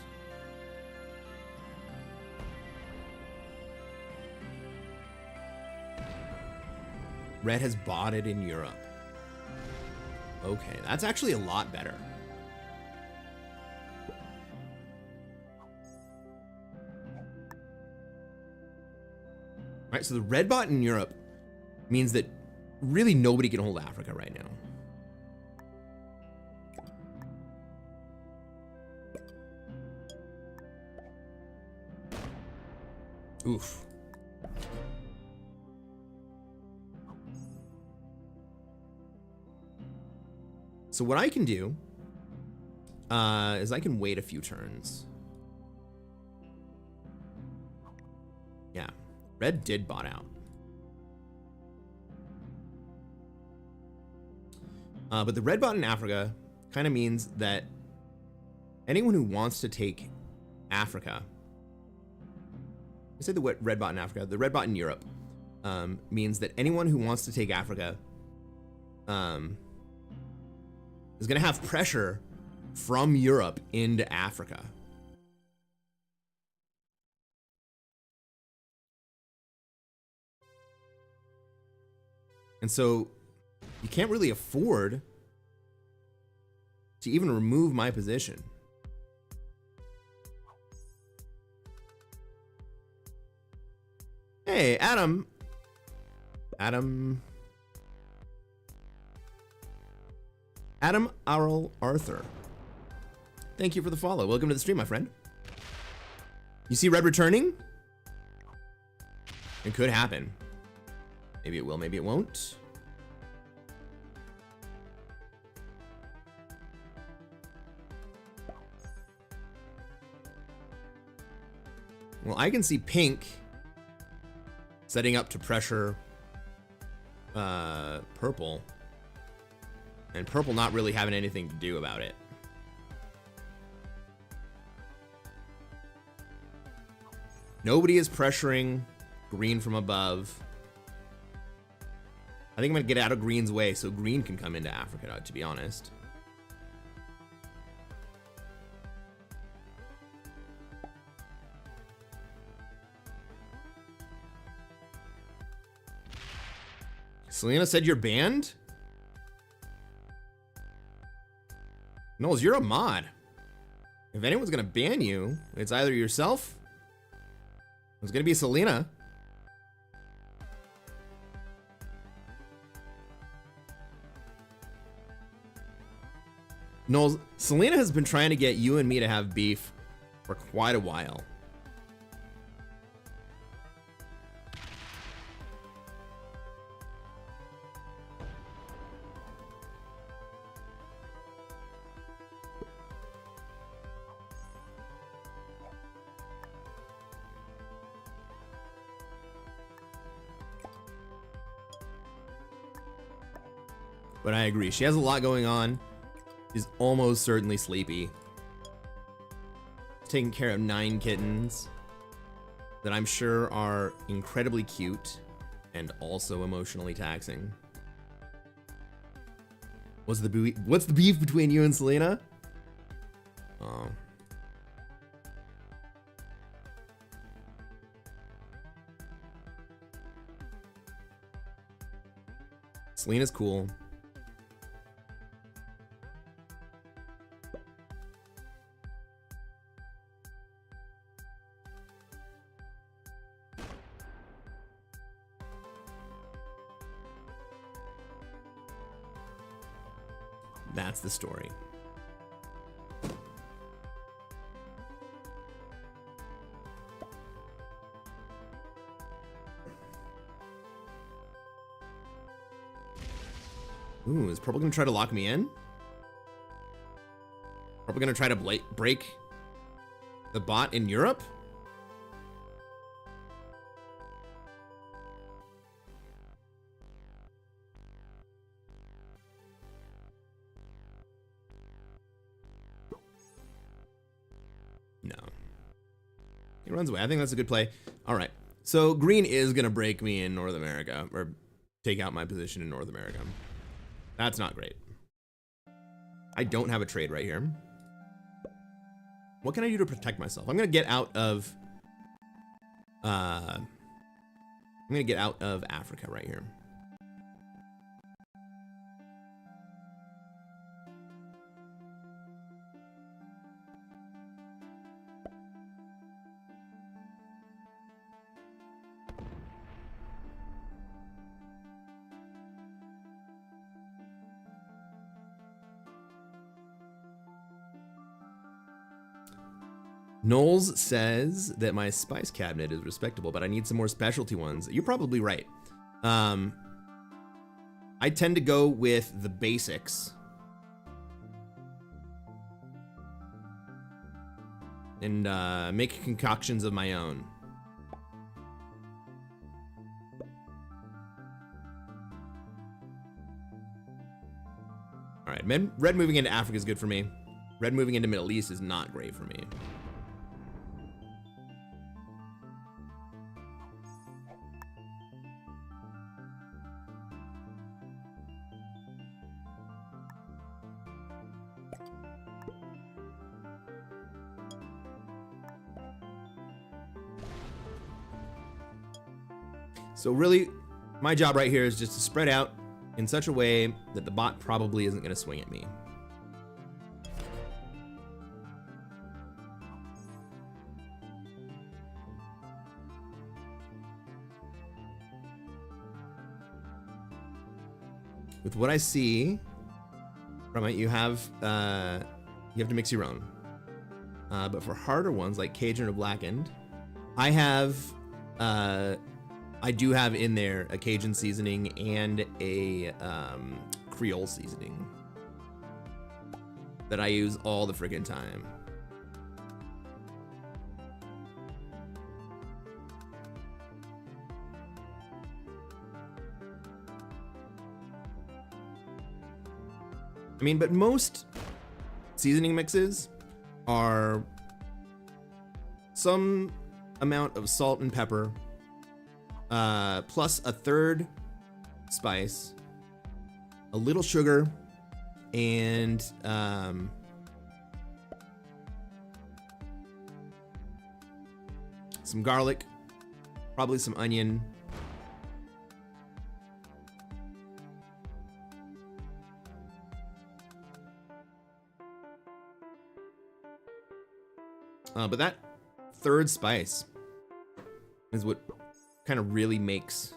Red has bought it in Europe. Okay, that's actually a lot better. All right, so the red bought in Europe means that really nobody can hold Africa right now. Oof. So what I can do is I can wait a few turns. Yeah, red did bot out. But the red bot in Africa kind of means that anyone who wants to take Africa, I said the red bot in Africa, the red bot in Europe means that anyone who wants to take Africa is going to have pressure from Europe into Africa. And so you can't really afford to even remove my position. Hey, Adam Arl Arthur. Thank you for the follow. Welcome to the stream, my friend. You see red returning? It could happen. Maybe it will, maybe it won't. Well, I can see pink setting up to pressure purple, and purple not really having anything to do about it. Nobody is pressuring green from above. I think I'm gonna get out of green's way so green can come into Africa, to be honest. Selena said you're banned? Knowles, you're a mod. If anyone's gonna ban you, it's either yourself, it's gonna be Selena. Knowles, Selena has been trying to get you and me to have beef for quite a while. But I agree, she has a lot going on. She's almost certainly sleepy. Taking care of 9 kittens that I'm sure are incredibly cute and also emotionally taxing. What's the beef between you and Selena? Selena's cool. That's the story. Ooh, is purple gonna try to lock me in? Purple gonna try to break the bot in Europe? No. He runs away. I think that's a good play. All right. So green is gonna break me in North America, or take out my position in North America. That's not great. I don't have a trade right here. What can I do to protect myself? I'm gonna get out of Africa right here. Knowles says that my spice cabinet is respectable, but I need some more specialty ones. You're probably right. I tend to go with the basics. And make concoctions of my own. All right, red moving into Africa is good for me. Red moving into Middle East is not great for me. So really, my job right here is just to spread out in such a way that the bot probably isn't going to swing at me. With what I see from it, you have to mix your own. But for harder ones like Cajun or Blackened, I do have in there a Cajun seasoning and a Creole seasoning that I use all the friggin' time. I mean, but most seasoning mixes are some amount of salt and pepper, plus a third spice, a little sugar, and some garlic, probably some onion. But that third spice is what kind of really makes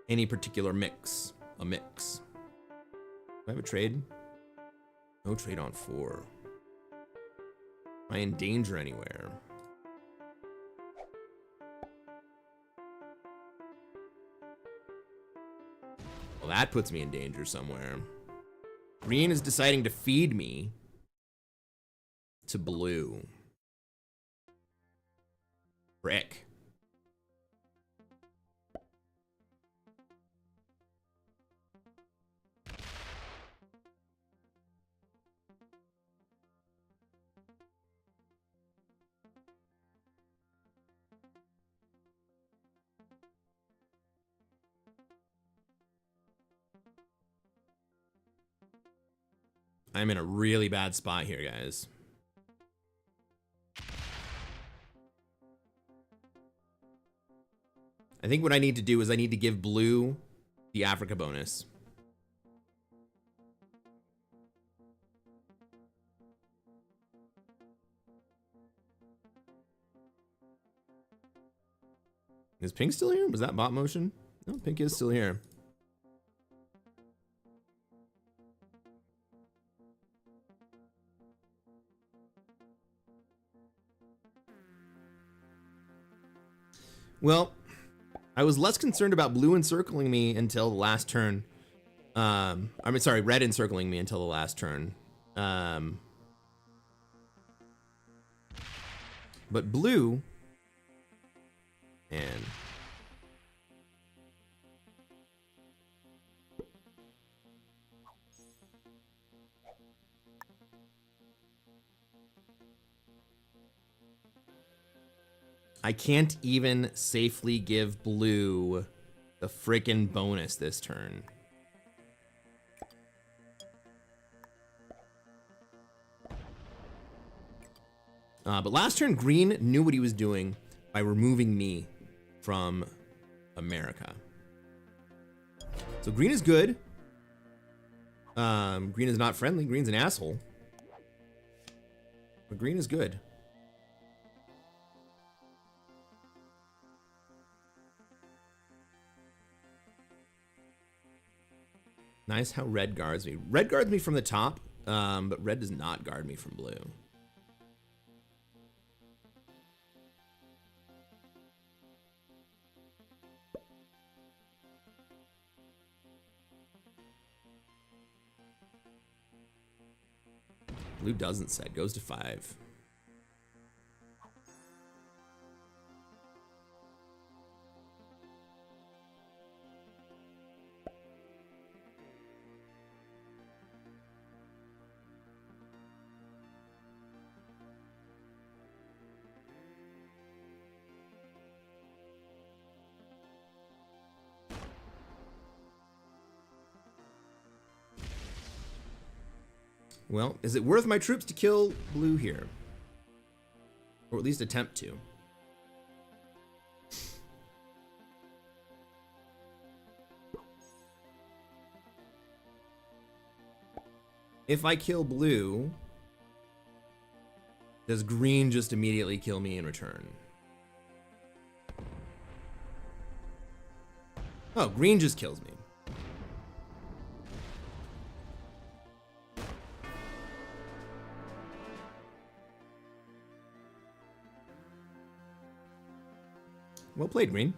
any particular mix a mix. Do I have a trade? No trade on 4. Am I in danger anywhere? Well, that puts me in danger somewhere. Green is deciding to feed me to blue. Frick. I'm in a really bad spot here, guys. I think what I need to do is I need to give blue the Africa bonus. Is Pink still here? Was that bot motion? No, Pink is still here. Well, I was less concerned about blue encircling me until the last turn. I mean, sorry, red encircling me until the last turn. But blue, and I can't even safely give blue the frickin' bonus this turn. But last turn, green knew what he was doing by removing me from America. So green is good. Green is not friendly. Green's an asshole. But green is good. Nice how red guards me. Red guards me from the top, but red does not guard me from blue. Blue doesn't set, goes to 5. Well, is it worth my troops to kill blue here? Or at least attempt to. If I kill blue, does green just immediately kill me in return? Oh, green just kills me. Well played, green.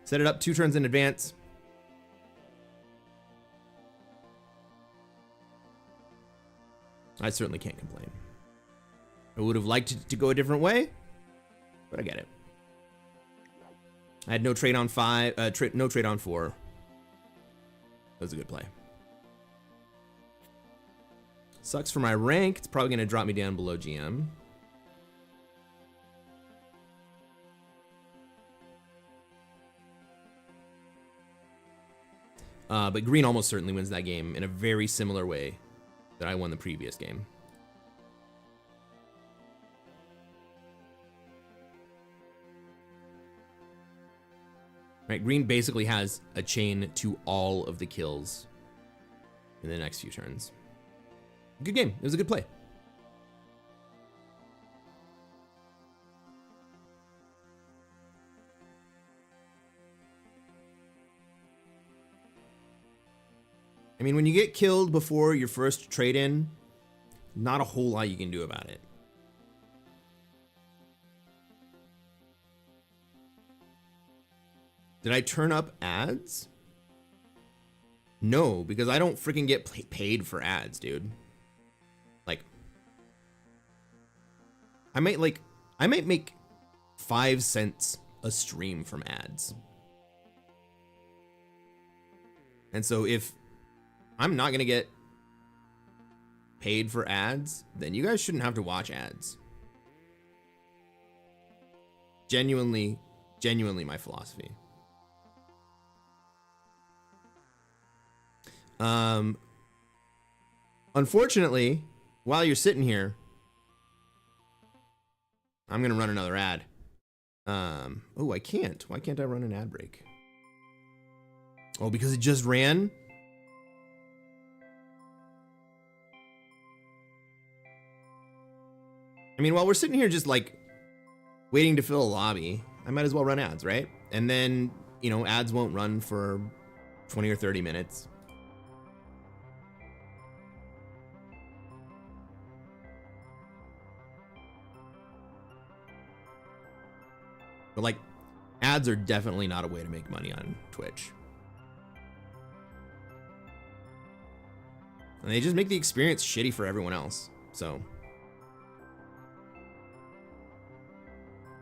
Set it up 2 turns in advance. I certainly can't complain. I would have liked it to go a different way, but I get it. I had no trade on 5, no trade on 4. That was a good play. Sucks for my rank. It's probably going to drop me down below GM. But green almost certainly wins that game in a very similar way that I won the previous game. Right, green basically has a chain to all of the kills in the next few turns. Good game. It was a good play. I mean, when you get killed before your first trade-in, not a whole lot you can do about it. Did I turn up ads? No, because I don't freaking get paid for ads, dude. Like, I might make 5 cents a stream from ads. And so if I'm not gonna get paid for ads, then you guys shouldn't have to watch ads. Genuinely my philosophy. Unfortunately, while you're sitting here, I'm gonna run another ad. Oh, I can't. Why can't I run an ad break? Oh, because it just ran? I mean, while we're sitting here just like waiting to fill a lobby, I might as well run ads, right? And then, you know, ads won't run for 20 or 30 minutes. But like, ads are definitely not a way to make money on Twitch. And they just make the experience shitty for everyone else. So,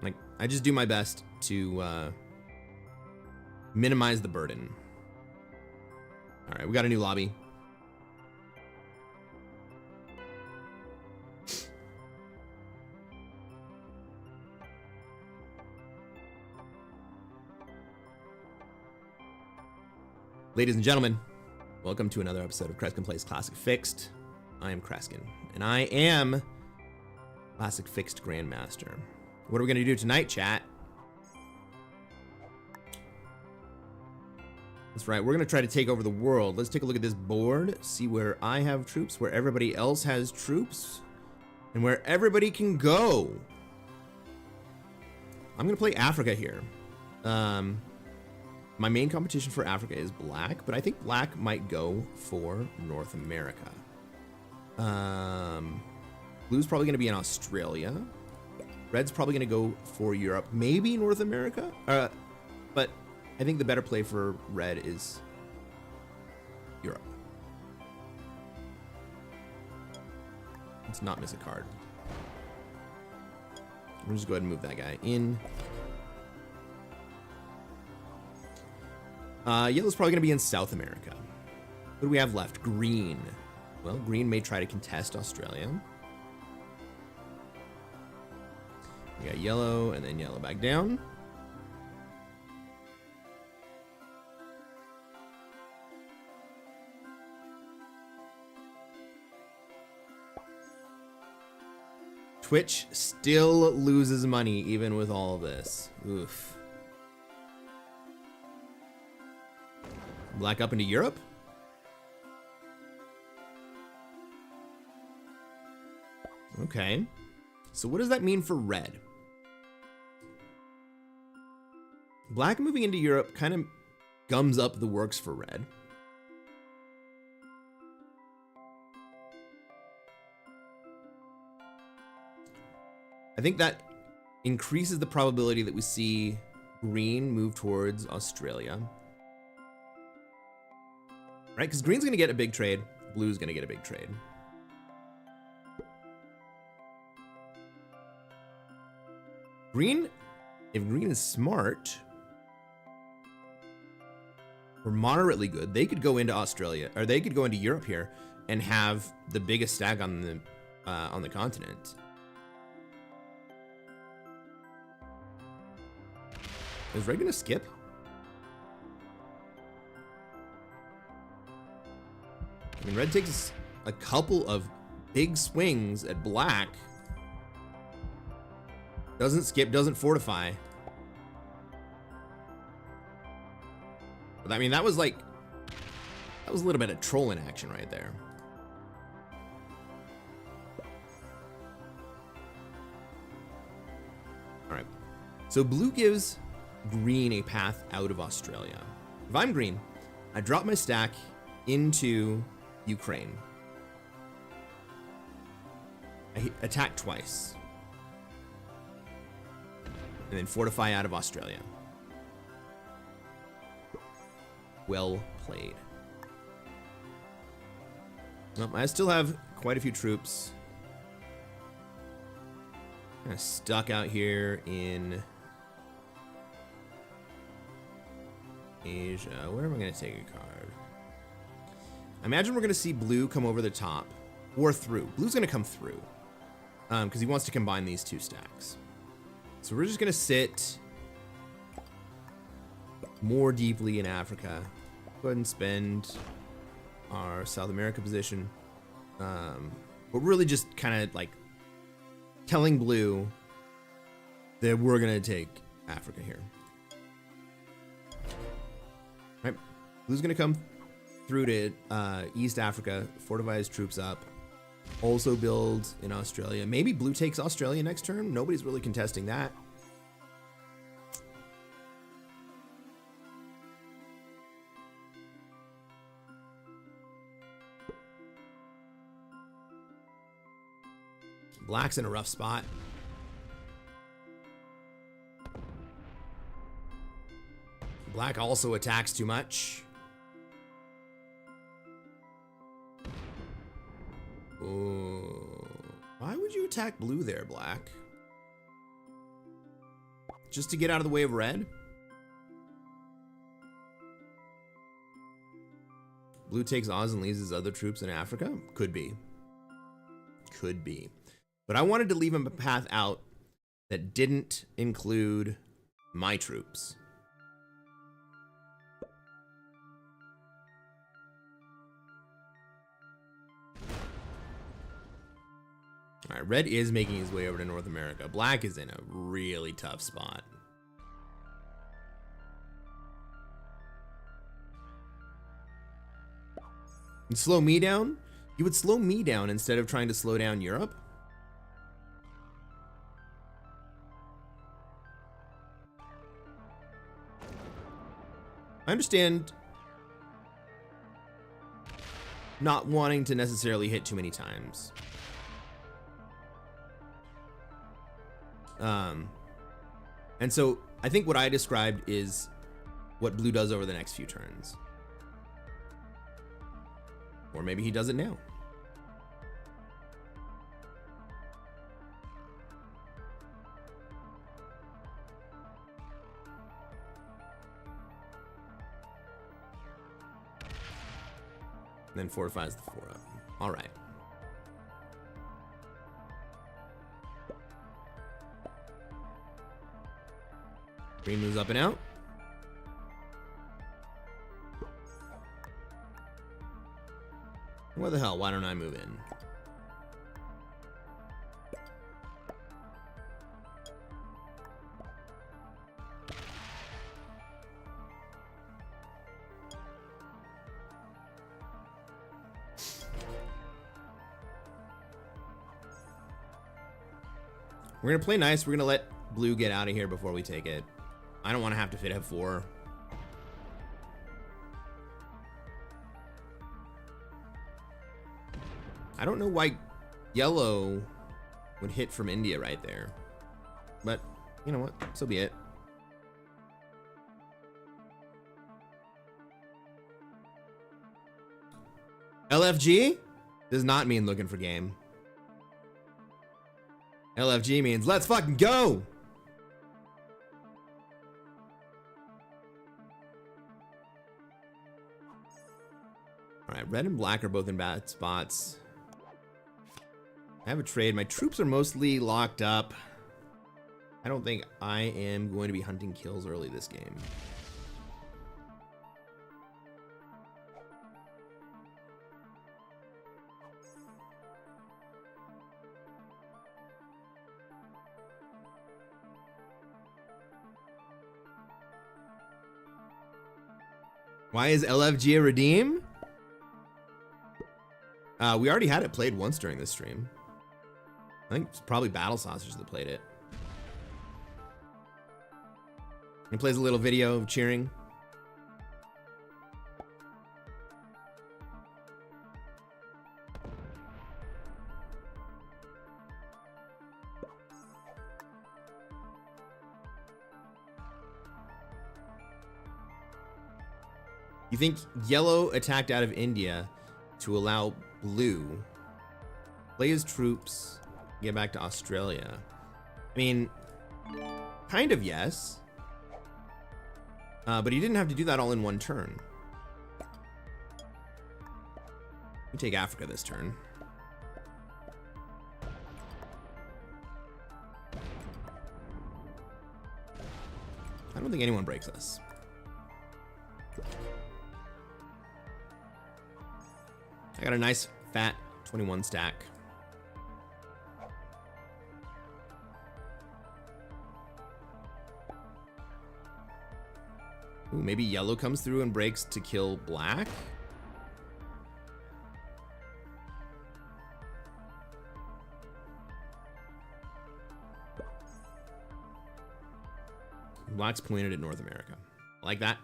like, I just do my best to minimize the burden. All right, we got a new lobby. Ladies and gentlemen, welcome to another episode of Kreskin Plays Classic Fixed. I am Kreskin, and I am Classic Fixed Grandmaster. What are we going to do tonight, chat? That's right, we're going to try to take over the world. Let's take a look at this board, see where I have troops, where everybody else has troops, and where everybody can go. I'm going to play Africa here. My main competition for Africa is black, but I think black might go for North America. Blue's probably going to be in Australia. Red's probably going to go for Europe, maybe North America. But I think the better play for red is Europe. Let's not miss a card. We'll just go ahead and move that guy in. Yellow's probably going to be in South America. What do we have left? Green. Well, green may try to contest Australia. We got yellow, and then yellow back down. Twitch still loses money even with all of this. Oof. Black up into Europe? Okay. So what does that mean for red? Black moving into Europe kind of gums up the works for red. I think that increases the probability that we see green move towards Australia. Right, because green's gonna get a big trade, blue's gonna get a big trade. Green, if green is smart or moderately good, they could go into Australia, or they could go into Europe here and have the biggest stack on the continent. Is red gonna skip? I mean, red takes a couple of big swings at black. Doesn't skip, doesn't fortify. But I mean, that was a little bit of trolling action right there. All right. So blue gives green a path out of Australia. If I'm green, I drop my stack into Ukraine. I attack twice. And then fortify out of Australia. Well played. Well, I still have quite a few troops. Kind of stuck out here in Asia. Where am I going to take a card? I imagine we're going to see blue come over the top or through. Blue's going to come through because he wants to combine these two stacks. So we're just going to sit more deeply in Africa. Go ahead and spend our South America position. But really just kind of like telling blue that we're going to take Africa here. Right? Blue's gonna come through to East Africa, fortify his troops up, also build in Australia. Maybe Blue takes Australia next turn. Nobody's really contesting that. Black's in a rough spot. Black also attacks too much. Oh, why would you attack blue there, Black? Just to get out of the way of red? Blue takes Oz and leaves his other troops in Africa? Could be. Could be. But I wanted to leave him a path out that didn't include my troops. All right, red is making his way over to North America. Black is in a really tough spot. And slow me down? You would slow me down instead of trying to slow down Europe? I understand not wanting to necessarily hit too many times. And so I think what I described is what blue does over the next few turns. Or maybe he does it now. And then fortifies the 4 up. All right. Green moves up and out. What the hell? Why don't I move in? We're gonna play nice. We're gonna let blue get out of here before we take it. I don't want to have to fit F4. I don't know why yellow would hit from India right there. But, you know what? So be it. LFG does not mean looking for game. LFG means let's fucking go! Alright, red and black are both in bad spots. I have a trade. My troops are mostly locked up. I don't think I am going to be hunting kills early this game. Why is LFG a redeem? We already had it played once during this stream. I think it's probably Battle Sausage that played it. He plays a little video of cheering. You think yellow attacked out of India to allow blue play his troops, get back to Australia? I mean, kind of yes. But he didn't have to do that all in one turn. We take Africa this turn. I don't think anyone breaks us. I got a nice fat 21 stack. Ooh, maybe yellow comes through and breaks to kill black. Black's pointed at North America. I like that.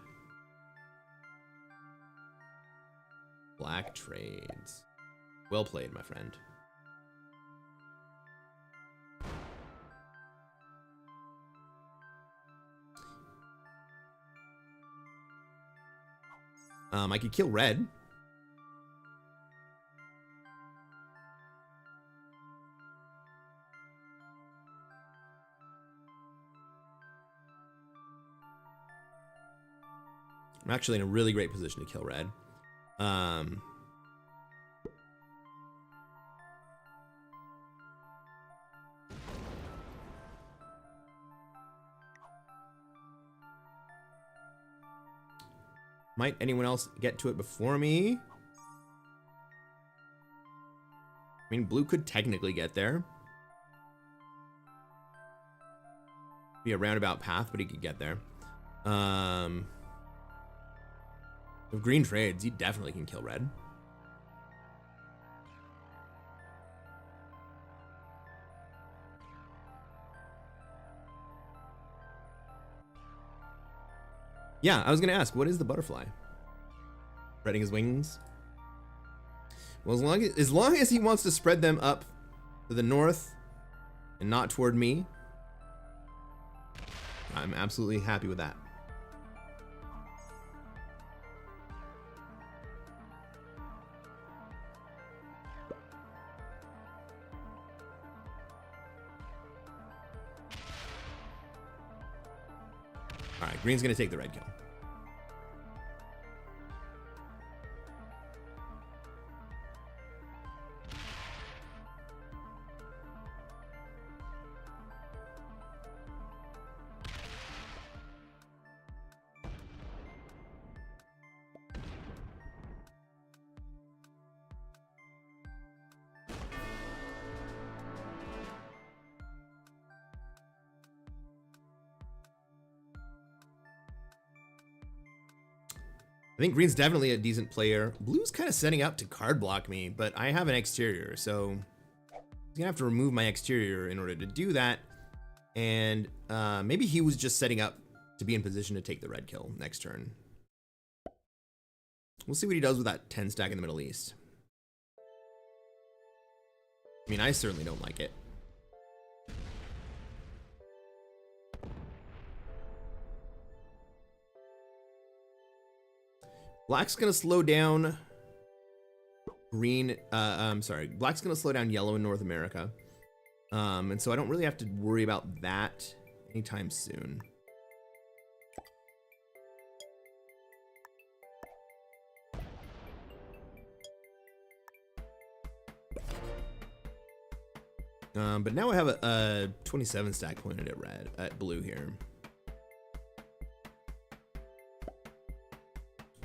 Black trades. Well played, my friend. I could kill red. I'm actually in a really great position to kill red. Might anyone else get to it before me? I mean, blue could technically get there. Be a roundabout path, but he could get there. If green trades, he definitely can kill red. Yeah, I was gonna ask, what is the butterfly? Spreading his wings? Well, as long as he wants to spread them up to the north and not toward me, I'm absolutely happy with that. All right, green's gonna take the red kill. I think green's definitely a decent player. Blue's kind of setting up to card block me, but I have an exterior, so he's gonna have to remove my exterior in order to do that. And maybe he was just setting up to be in position to take the red kill next turn. We'll see what he does with that 10 stack in the Middle East. I mean, I certainly don't like it. Black's gonna slow down green. I'm sorry. Black's gonna slow down yellow in North America, and so I don't really have to worry about that anytime soon. But now I have a 27 stack pointed at blue here.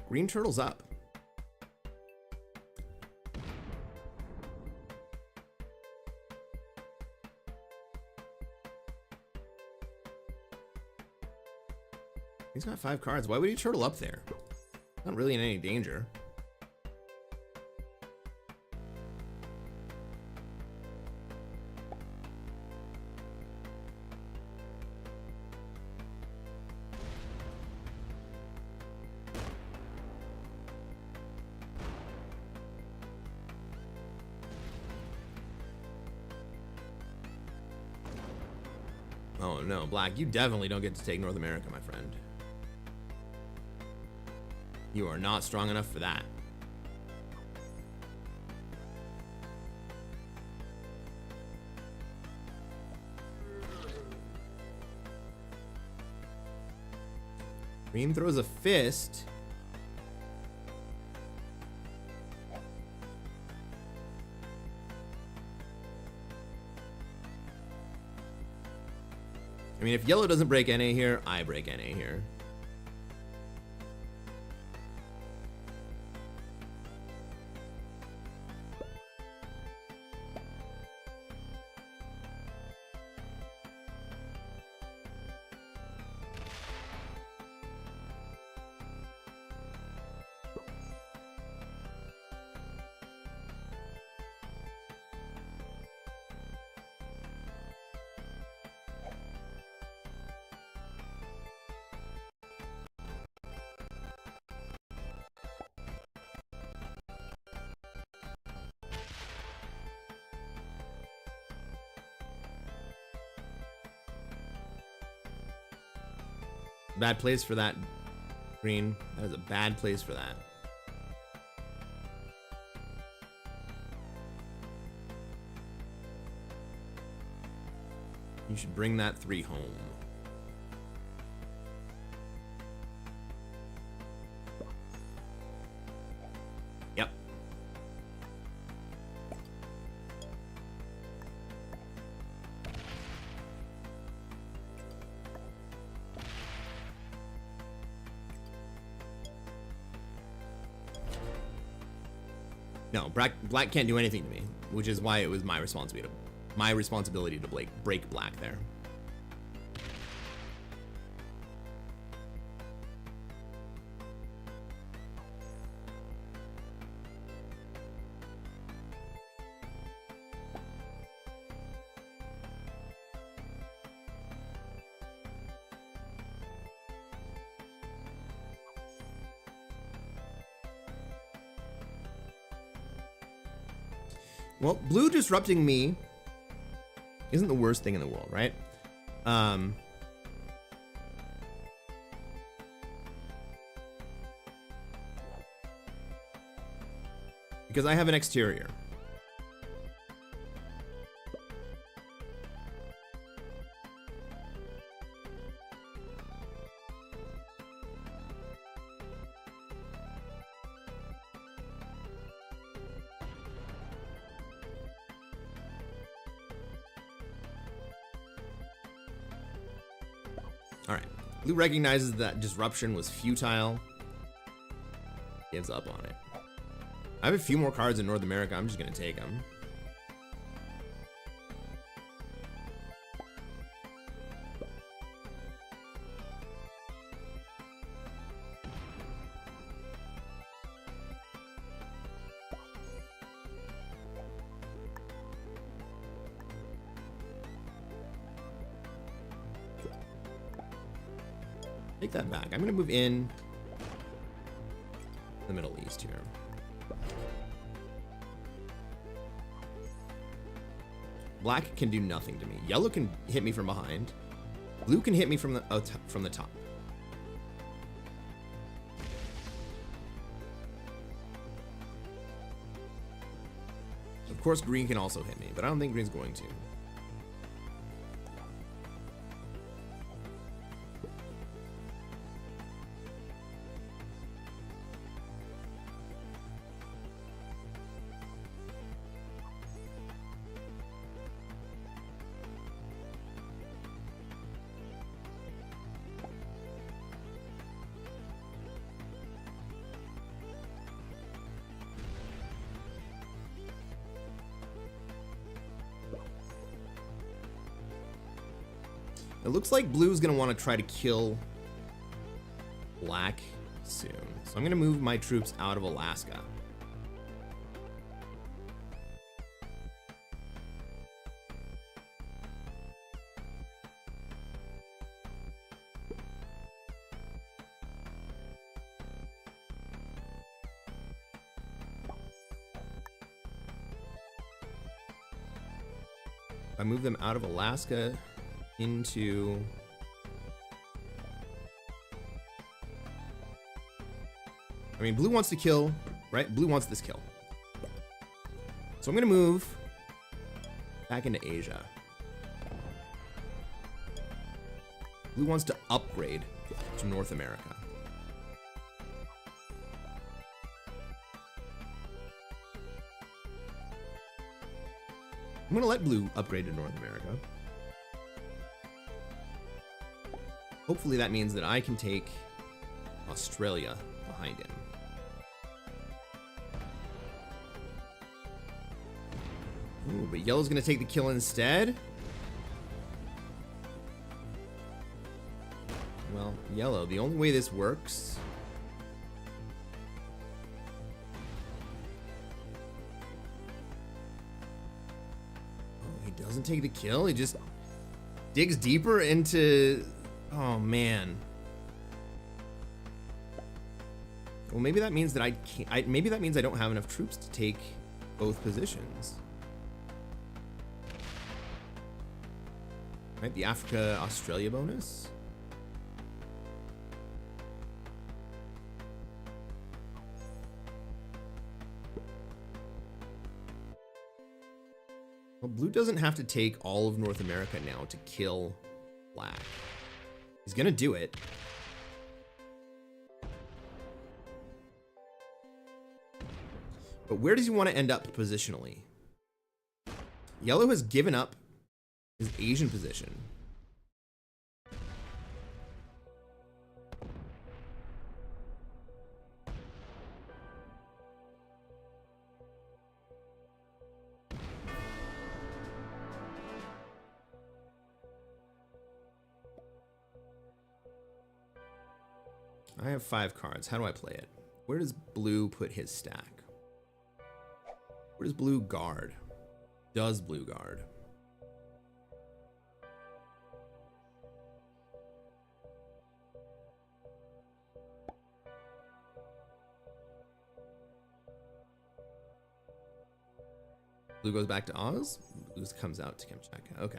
Green turtle's up. He's got 5 cards. Why would he turtle up there? Not really in any danger. Oh no, Black, you definitely don't get to take North America, my friend. You are not strong enough for that. Green throws a fist. I mean, if yellow doesn't break NA here, I break NA here. Bad place for that, green. That is a bad place for that. You should bring that 3 home. Yep. No, black can't do anything to me, which is why it was my responsibility to break black there. Well, blue disrupting me isn't the worst thing in the world, right? Because I have an exterior. Blue recognizes that disruption was futile. Gives up on it. I have a few more cards in North America. I'm just going to take them. Take that back. I'm going to move in the Middle East here. Black can do nothing to me. Yellow can hit me from behind. Blue can hit me from the top. Of course, green can also hit me, but I don't think green's going to. It looks like blue's gonna want to try to kill black soon. So I'm gonna move my troops out of Alaska. If I move them out of Alaska into I mean, blue wants to kill, right? Blue wants this kill. So I'm gonna move back into Asia. Blue wants to upgrade to North America. I'm gonna let blue upgrade to North America. Hopefully that means that I can take Australia behind him. Ooh, but yellow's gonna take the kill instead. Well, yellow, the only way this works he doesn't take the kill, he just digs deeper into. Oh man. Well, maybe that means that I can't. Maybe that means I don't have enough troops to take both positions. Right, the Africa-Australia bonus. Well, blue doesn't have to take all of North America now to kill black. He's gonna do it. But where does he want to end up positionally? Yellow has given up his Asian position. I have 5 cards. How do I play it? Where does blue put his stack? Where does blue guard? Does blue guard? Blue goes back to Oz. Blue comes out to Kamchatka. Okay.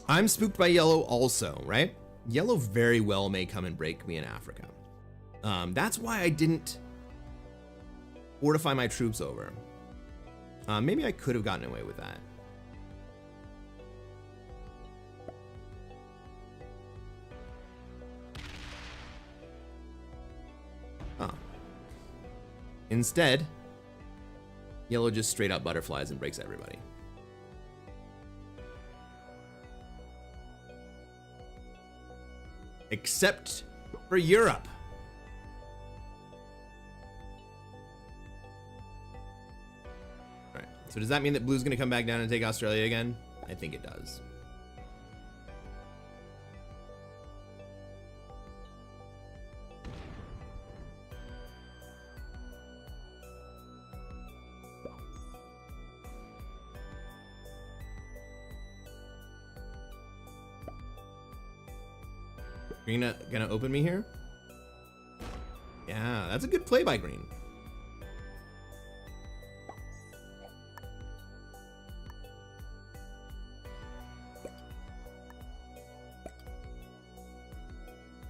I'm spooked by yellow also, right? Yellow very well may come and break me in Africa. That's why I didn't fortify my troops over. Maybe I could have gotten away with that. Oh. Instead, yellow just straight up butterflies and breaks everybody. Except for Europe. All right, so does that mean that blue's gonna come back down and take Australia again? I think it does. Green gonna open me here? Yeah, that's a good play by green.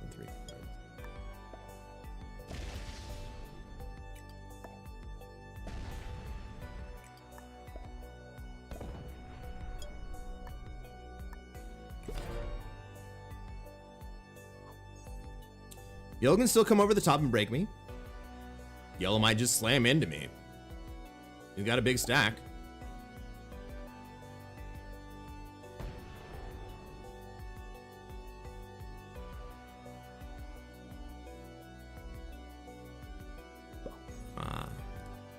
And 3. Yellow can still come over the top and break me. Yellow might just slam into me. He's got a big stack.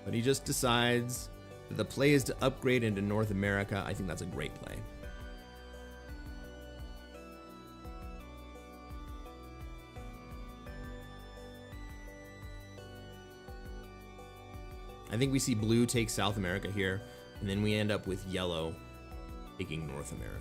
But he just decides that the play is to upgrade into North America. I think that's a great play. I think we see blue take South America here, and then we end up with yellow taking North America.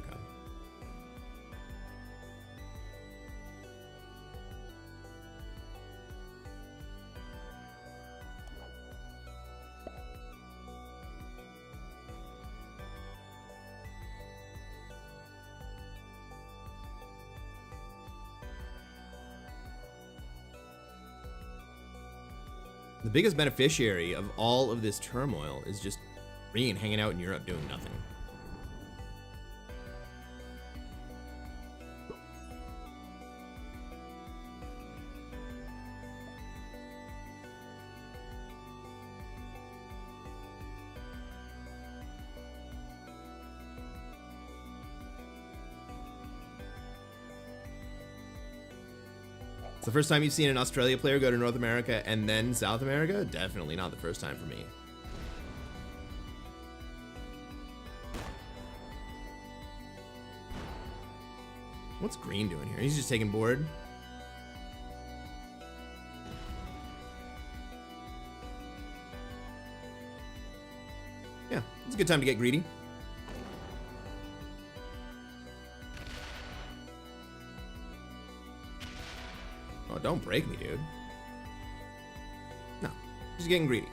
The biggest beneficiary of all of this turmoil is just green hanging out in Europe doing nothing. the first time you've seen an Australia player go to North America and then South America? Definitely not the first time for me. What's green doing here? He's just taking board. Yeah, it's a good time to get greedy. Oh, don't break me, dude. No, just getting greedy.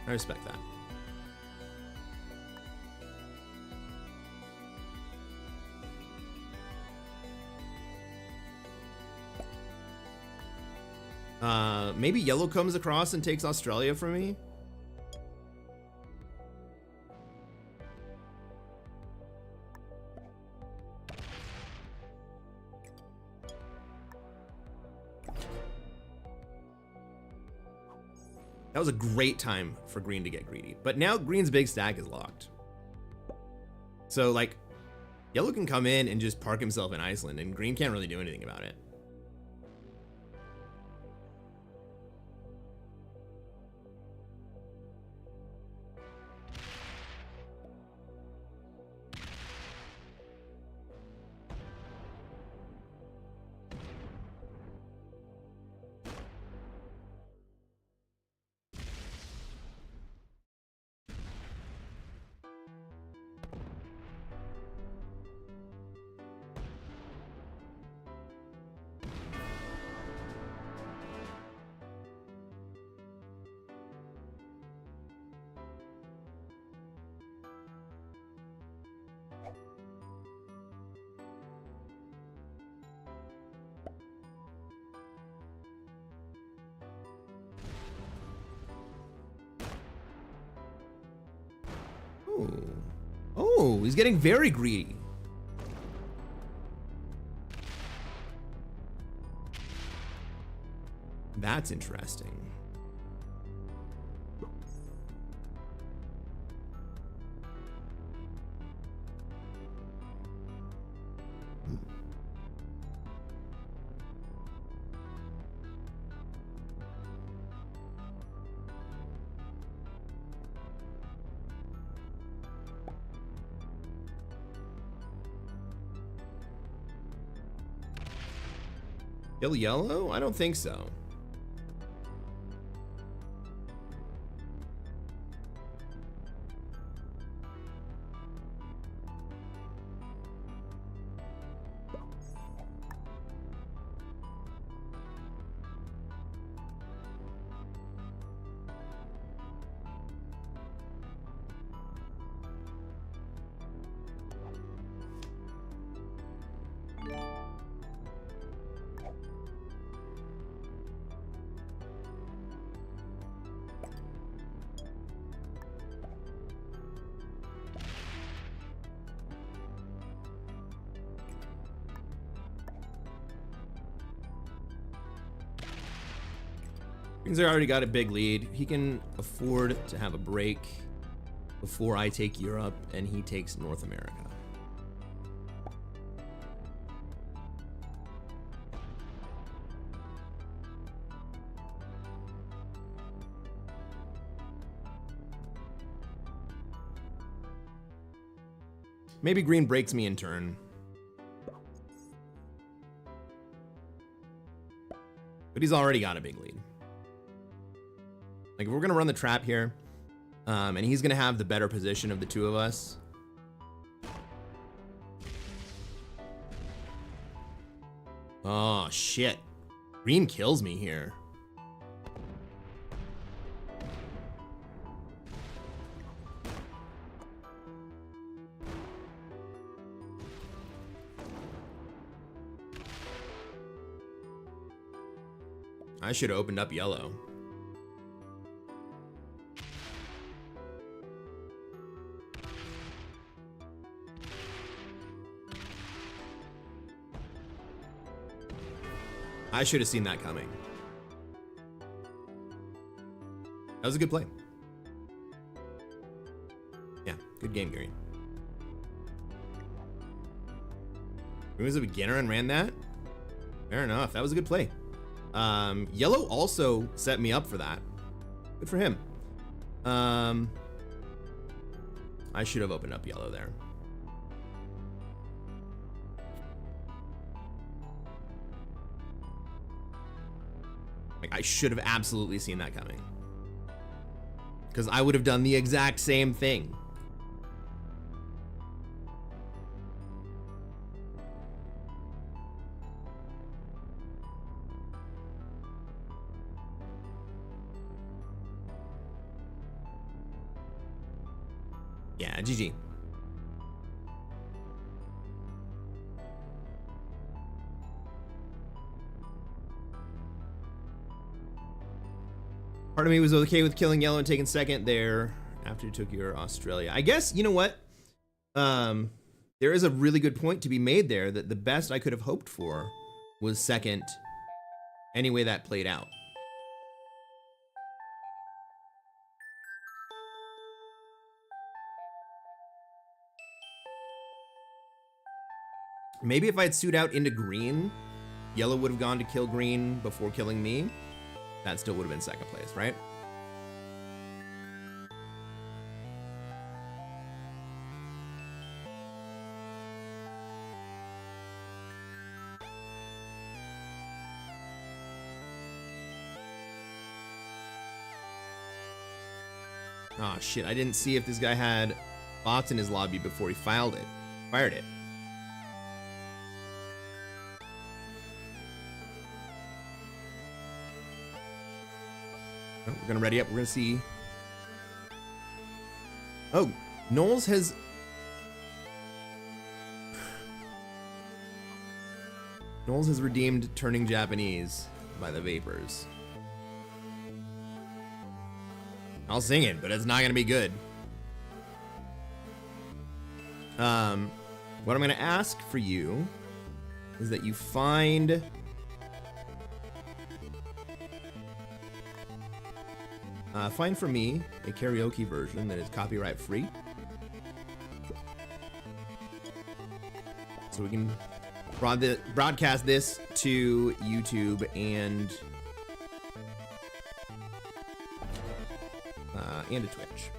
I respect that. Maybe yellow comes across and takes Australia from me. That was a great time for green to get greedy. But now green's big stack is locked. So, like, yellow can come in and just park himself in Iceland, and green can't really do anything about it. Oh, he's getting very greedy. That's interesting. Kill yellow? I don't think so. Because I already got a big lead. He can afford to have a break before I take Europe and he takes North America. Maybe green breaks me in turn. But he's already got a big lead. Like, if we're gonna run the trap here, and he's gonna have the better position of the two of us. Oh, shit. Green kills me here. I should have opened up yellow. I should have seen that coming. That was a good play. Yeah, good game, Gary. He was a beginner and ran that? Fair enough. That was a good play. Yellow also set me up for that. Good for him. I should have opened up yellow there. Like, I should have absolutely seen that coming. Because I would have done the exact same thing. Yeah, GG. Part of me was okay with killing yellow and taking second there after you took your Australia. I guess, you know what? There is a really good point to be made there that the best I could have hoped for was second any way that played out. Maybe if I had sued out into green, yellow would have gone to kill green before killing me. That still would have been second place, right? Oh shit, I didn't see if this guy had bots in his lobby before he fired it. Oh, we're gonna ready up, we're gonna see. Oh, Knowles has... Knowles has redeemed turning Japanese by the Vapors. I'll sing it, but it's not gonna be good. What I'm gonna ask for you is that you find for me a karaoke version that is copyright free, so we can broadcast this to YouTube and to Twitch.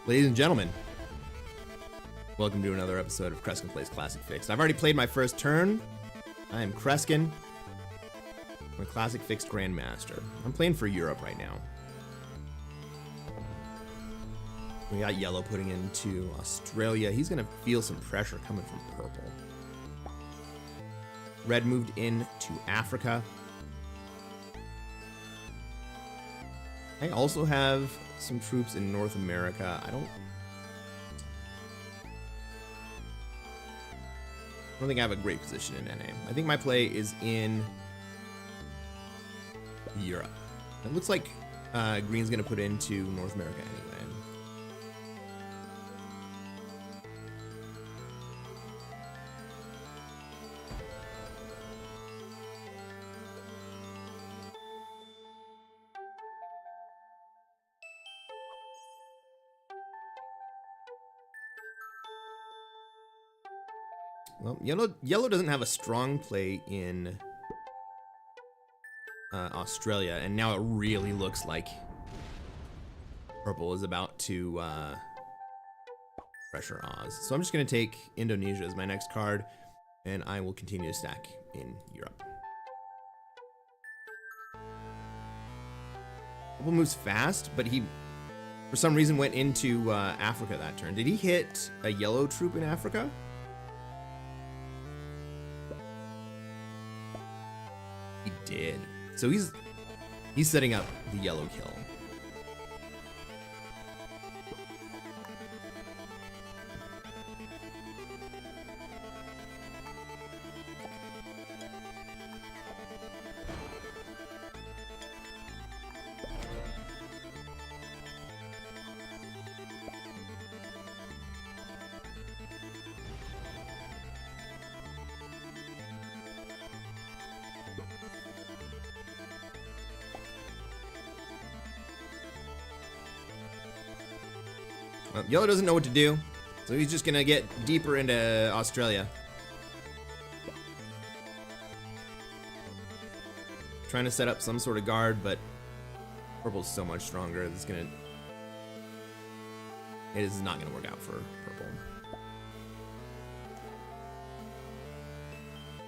Ladies and gentlemen, welcome to another episode of Kreskin Plays Classic Fixed. I've already played my first turn. I am Kreskin. I'm a Classic Fixed Grandmaster. I'm playing for Europe right now. We got yellow putting into Australia. He's gonna feel some pressure coming from purple. Red moved into Africa. I also have some troops in North America. I don't think I have a great position in NA. I think my play is in Europe. It looks like green's gonna put into North America anyway. Well, yellow doesn't have a strong play in Australia, and now it really looks like purple is about to pressure Oz. So I'm just going to take Indonesia as my next card, and I will continue to stack in Europe. Purple moves fast, but he, for some reason, went into Africa that turn. Did he hit a yellow troop in Africa? He did. So he's setting up the yellow kill. Well, yellow doesn't know what to do, so he's just gonna get deeper into Australia. Trying to set up some sort of guard, but purple's so much stronger. It is not gonna work out for purple.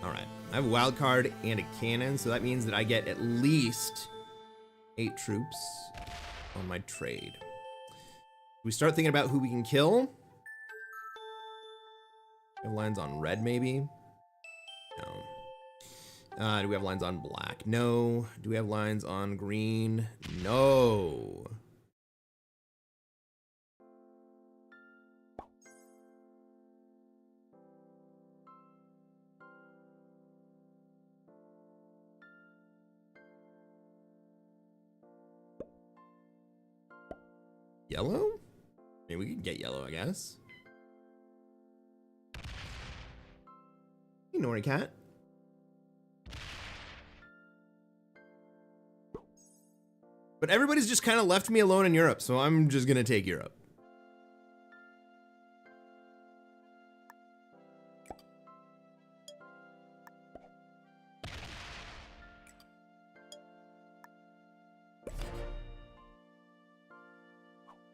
All right, I have a wild card and a cannon, so that means that I get at least 8 troops on my trade. We start thinking about who we can kill. We have lines on red, maybe? No. Do we have lines on black? No. Do we have lines on green? No. Yellow? I mean, we can get yellow, I guess. Ignore a cat. But everybody's just kind of left me alone in Europe, so I'm just gonna take Europe.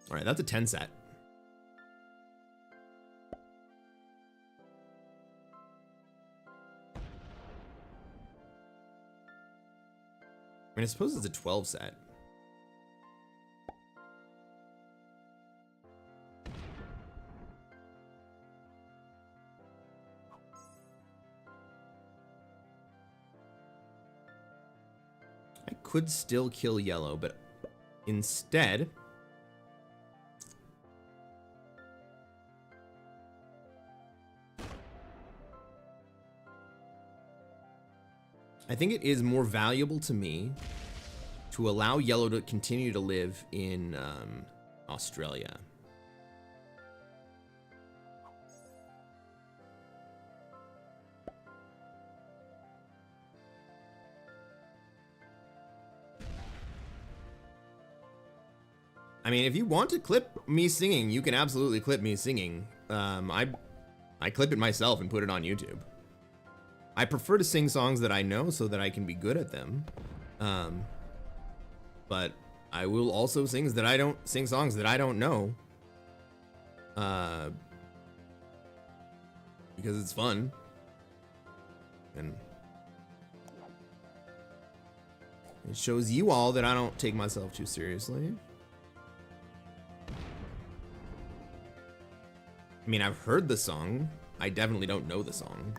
All right, that's a 10 set. I mean, I suppose it's a 12 set. I could still kill yellow, but instead, I think it is more valuable to me to allow yellow to continue to live in Australia. I mean, if you want to clip me singing, you can absolutely clip me singing. I clip it myself and put it on YouTube. I prefer to sing songs that I know so that I can be good at them. But I will also sing songs that I don't know. Because it's fun. And it shows you all that I don't take myself too seriously. I mean, I've heard the song. I definitely don't know the song.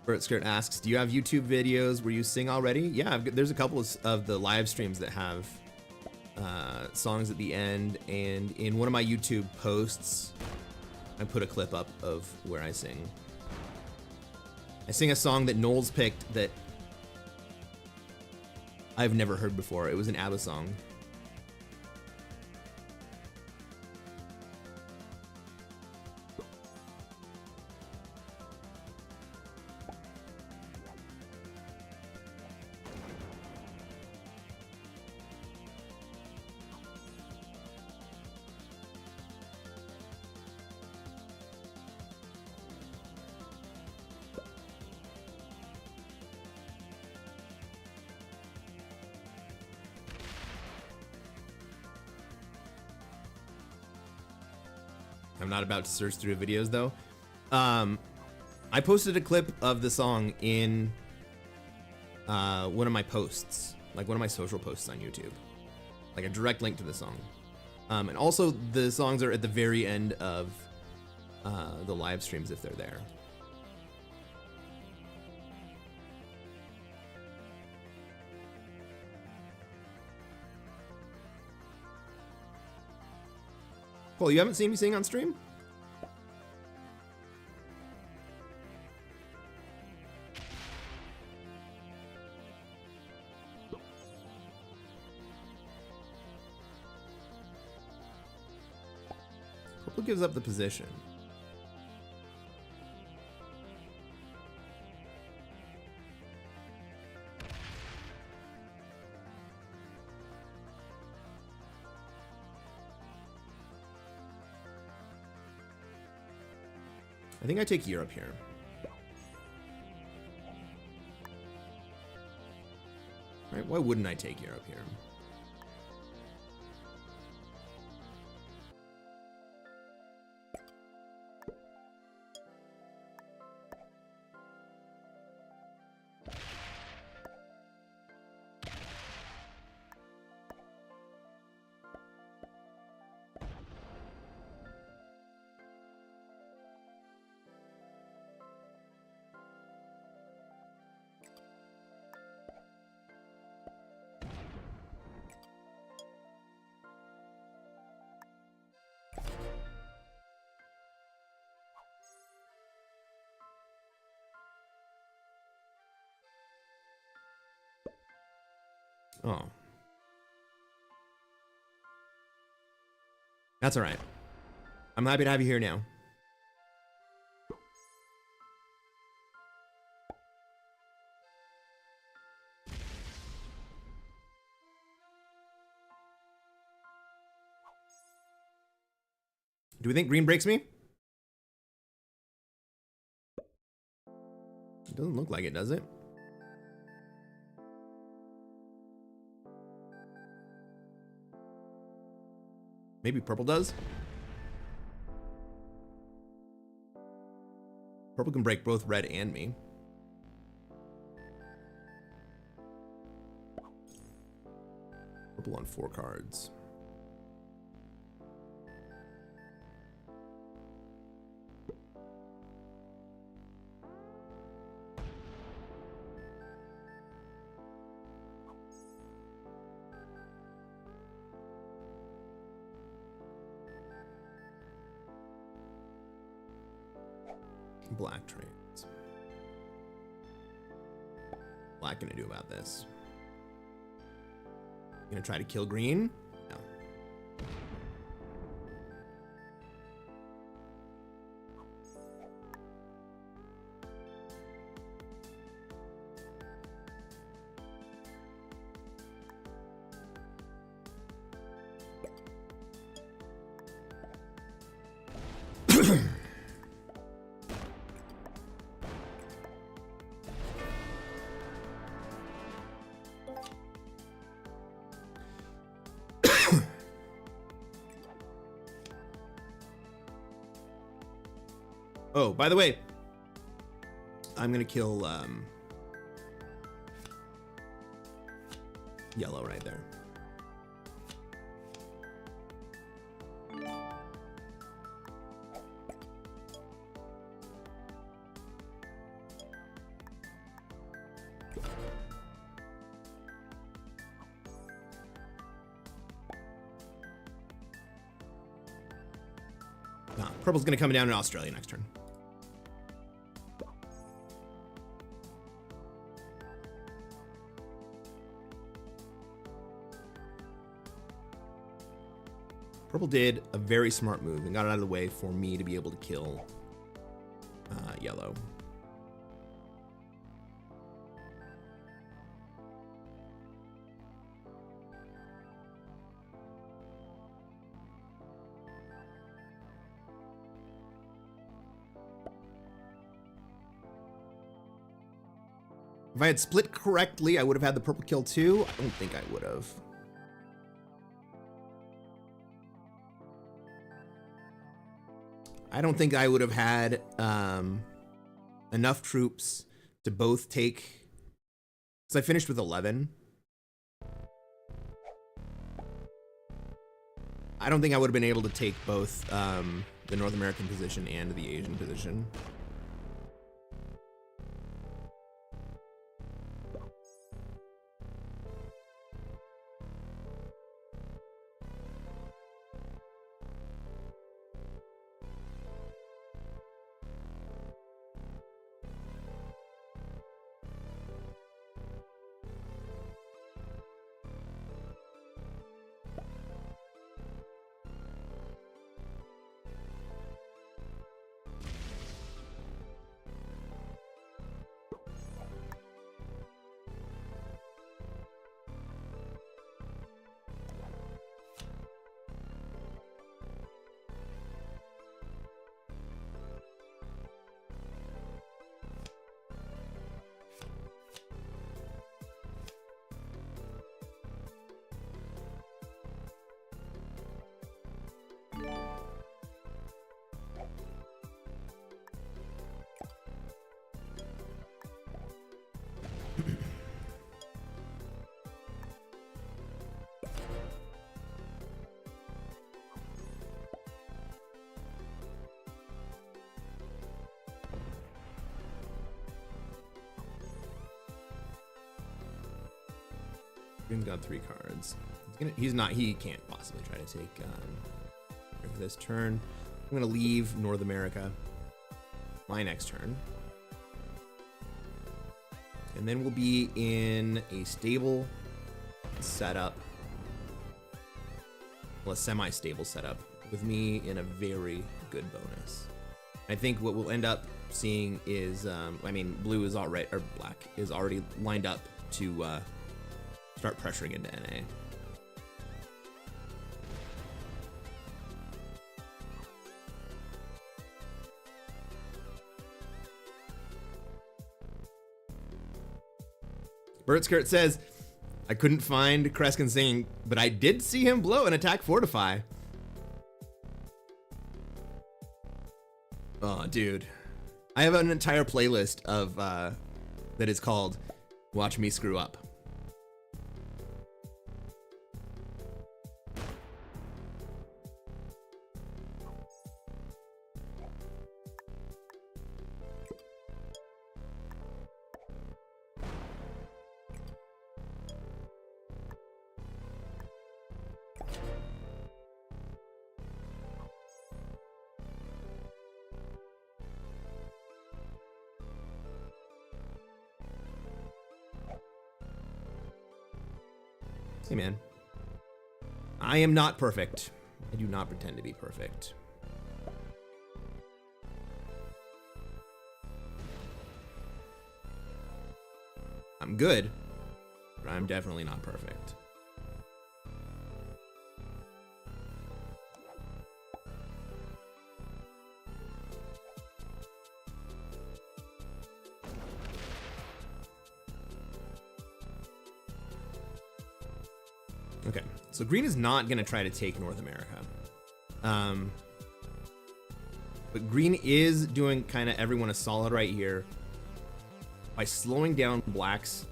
Bert Skirt asks, do you have YouTube videos where you sing already? Yeah, there's a couple of the live streams that have songs at the end, and in one of my YouTube posts, I put a clip up of where I sing. I sing a song that Knowles picked that I've never heard before. It was an ABBA song. I'm not about to search through videos though. I posted a clip of the song in one of my posts, like one of my social posts on YouTube, like a direct link to the song. And also the songs are at the very end of the live streams if they're there. Cole, you haven't seen me sing on stream? Purple gives up the position. I think I take Europe here. Right? Why wouldn't I take Europe here? Oh. That's all right. I'm happy to have you here now. Do we think green breaks me? It doesn't look like it, does it? Maybe purple does? Purple can break both red and me. Purple on 4 cards. Black trades. Black gonna do about this? Gonna try to kill green? No. Oh, by the way, I'm gonna kill yellow right there. Nah, purple's gonna come down in Australia next turn. Purple did a very smart move and got it out of the way for me to be able to kill yellow. If I had split correctly, I would have had the purple kill too. I don't think I would have. I don't think I would have had enough troops to both take, because I finished with 11. I don't think I would have been able to take both the North American position and the Asian position. Green's got 3 cards. He can't possibly try to take for this turn. I'm gonna leave North America my next turn. And then we'll be in a stable setup. Well, a semi-stable setup with me in a very good bonus. I think what we'll end up seeing is, I mean, blue is already, or black is already lined up to start pressuring into NA. Birdskirt says, I couldn't find Kreskin singing, but I did see him blow an attack fortify. Oh, dude. I have an entire playlist of that is called Watch Me Screw Up. Hey, man. I am not perfect. I do not pretend to be perfect. I'm good, but I'm definitely not perfect. Okay, so green is not going to try to take North America. But green is doing kind of everyone a solid right here by slowing down black's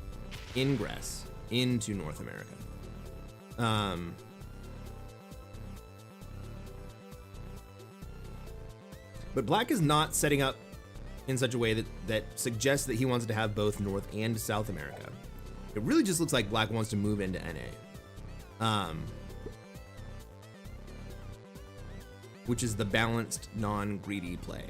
ingress into North America. But black is not setting up in such a way that suggests that he wants to have both North and South America. It really just looks like black wants to move into NA. Which is the balanced, non-greedy play.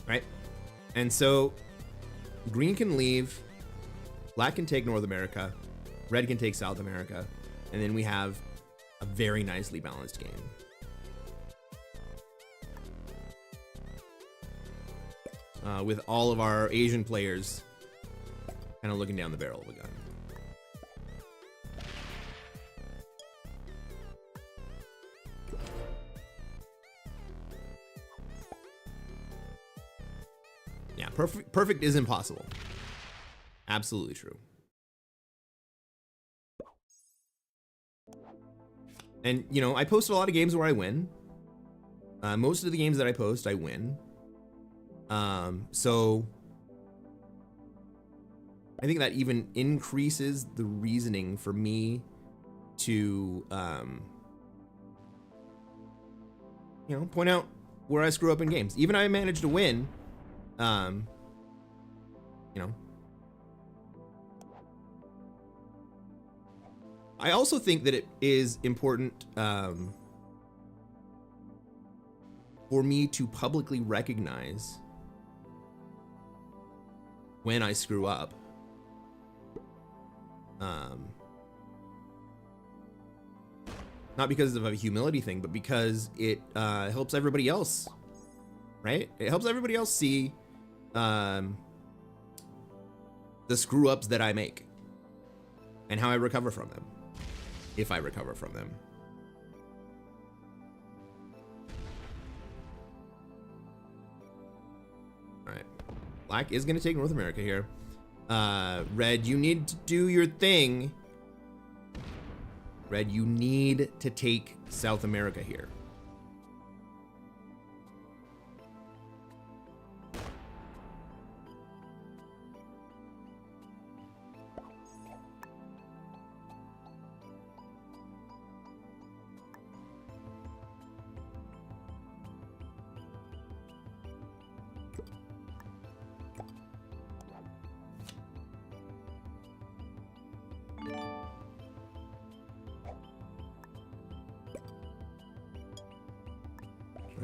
Right? And so green can leave, black can take North America, red can take South America, and then we have a very nicely balanced game. With all of our Asian players kind of looking down the barrel of a gun. Yeah, perfect is impossible. Absolutely true. And, you know, I post a lot of games where I win. Most of the games that I post, I win. So I think that even increases the reasoning for me to, you know, point out where I screw up in games. Even I managed to win, you know. I also think that it is important, for me to publicly recognize when I screw up. Not because of a humility thing, but because it helps everybody else, right? It helps everybody else see the screw ups that I make and how I recover from them, if I recover from them. All right, black is going to take North America here. Red, you need to do your thing. Red, you need to take South America here.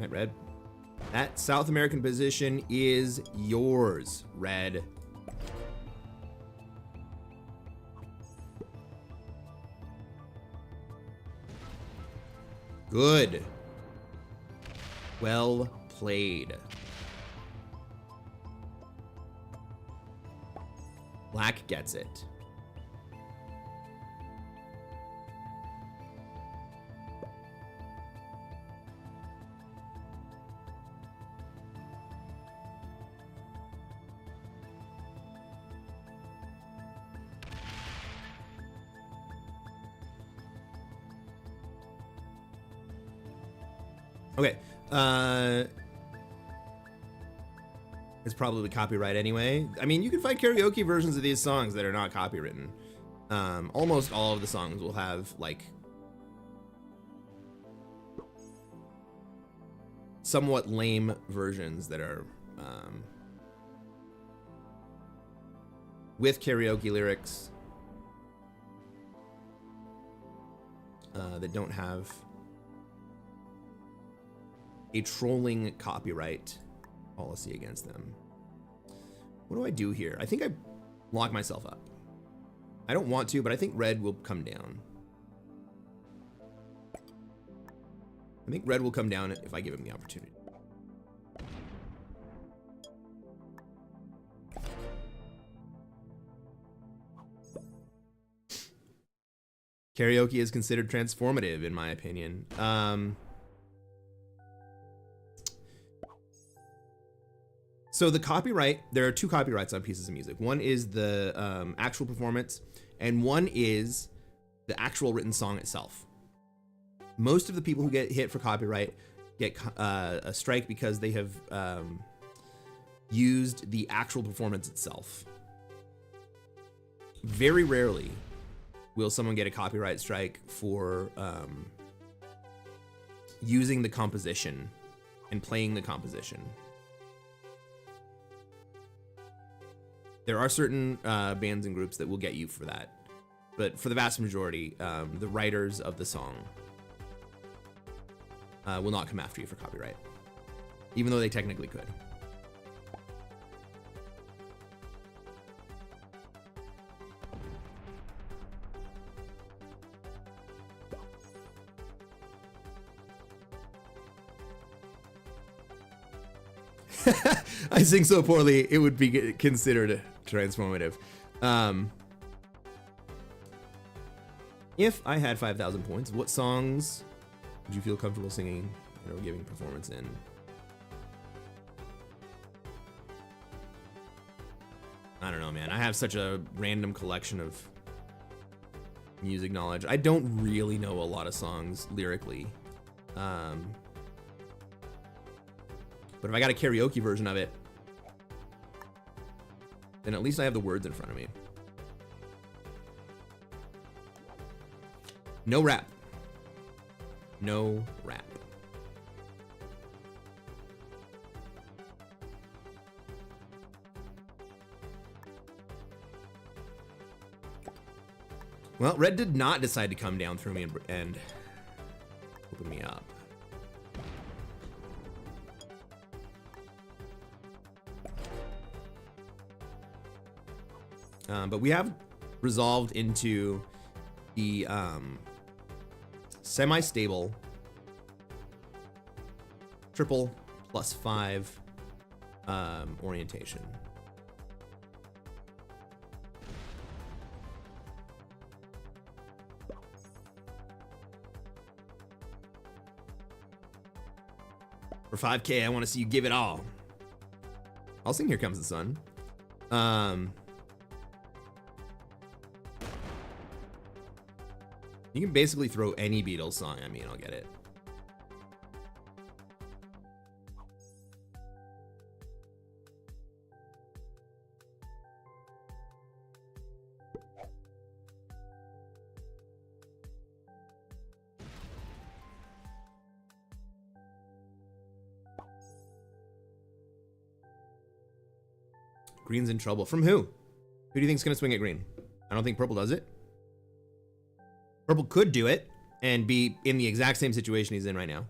All right, red. That South American position is yours, red. Good. Well played. Black gets it. Okay. It's probably copyright anyway. I mean, you can find karaoke versions of these songs that are not copywritten. Almost all of the songs will have like somewhat lame versions that are with karaoke lyrics that don't have a trolling copyright policy against them. What do I do here? I think I lock myself up. I don't want to, but I think red will come down. I think red will come down if I give him the opportunity. Karaoke is considered transformative, in my opinion. So the copyright, there are two copyrights on pieces of music. One is the actual performance, and one is the actual written song itself. Most of the people who get hit for copyright get a strike because they have used the actual performance itself. Very rarely will someone get a copyright strike for using the composition and playing the composition. There are certain bands and groups that will get you for that, but for the vast majority, the writers of the song will not come after you for copyright, even though they technically could. I sing so poorly, it would be considered transformative. If I had 5,000 points, what songs would you feel comfortable singing or giving performance in? I don't know, man. I have such a random collection of music knowledge. I don't really know a lot of songs lyrically. But if I got a karaoke version of it, then at least I have the words in front of me. No rap. No rap. Well, red did not decide to come down through me and open me up. But we have resolved into the semi-stable triple +5 orientation. For 5K, I want to see you give it all. I'll sing Here Comes the Sun. You can basically throw any Beatles song at me and I'll get it. Green's in trouble. From who? Who do you think's gonna swing at green? I don't think purple does it. Purple could do it and be in the exact same situation he's in right now.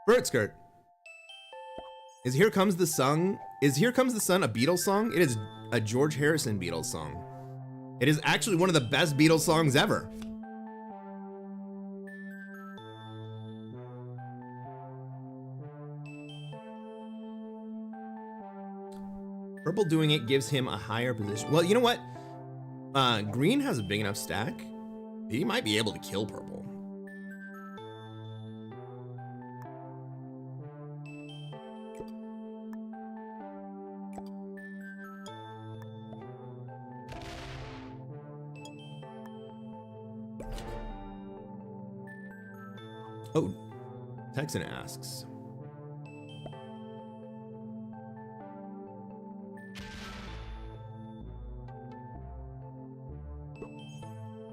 Bird skirt. Is Here Comes the Sun a Beatles song? It is a George Harrison Beatles song. It is actually one of the best Beatles songs ever. Purple doing it gives him a higher position. Well, you know what? Green has a big enough stack. He might be able to kill purple. Oh, Texan asks.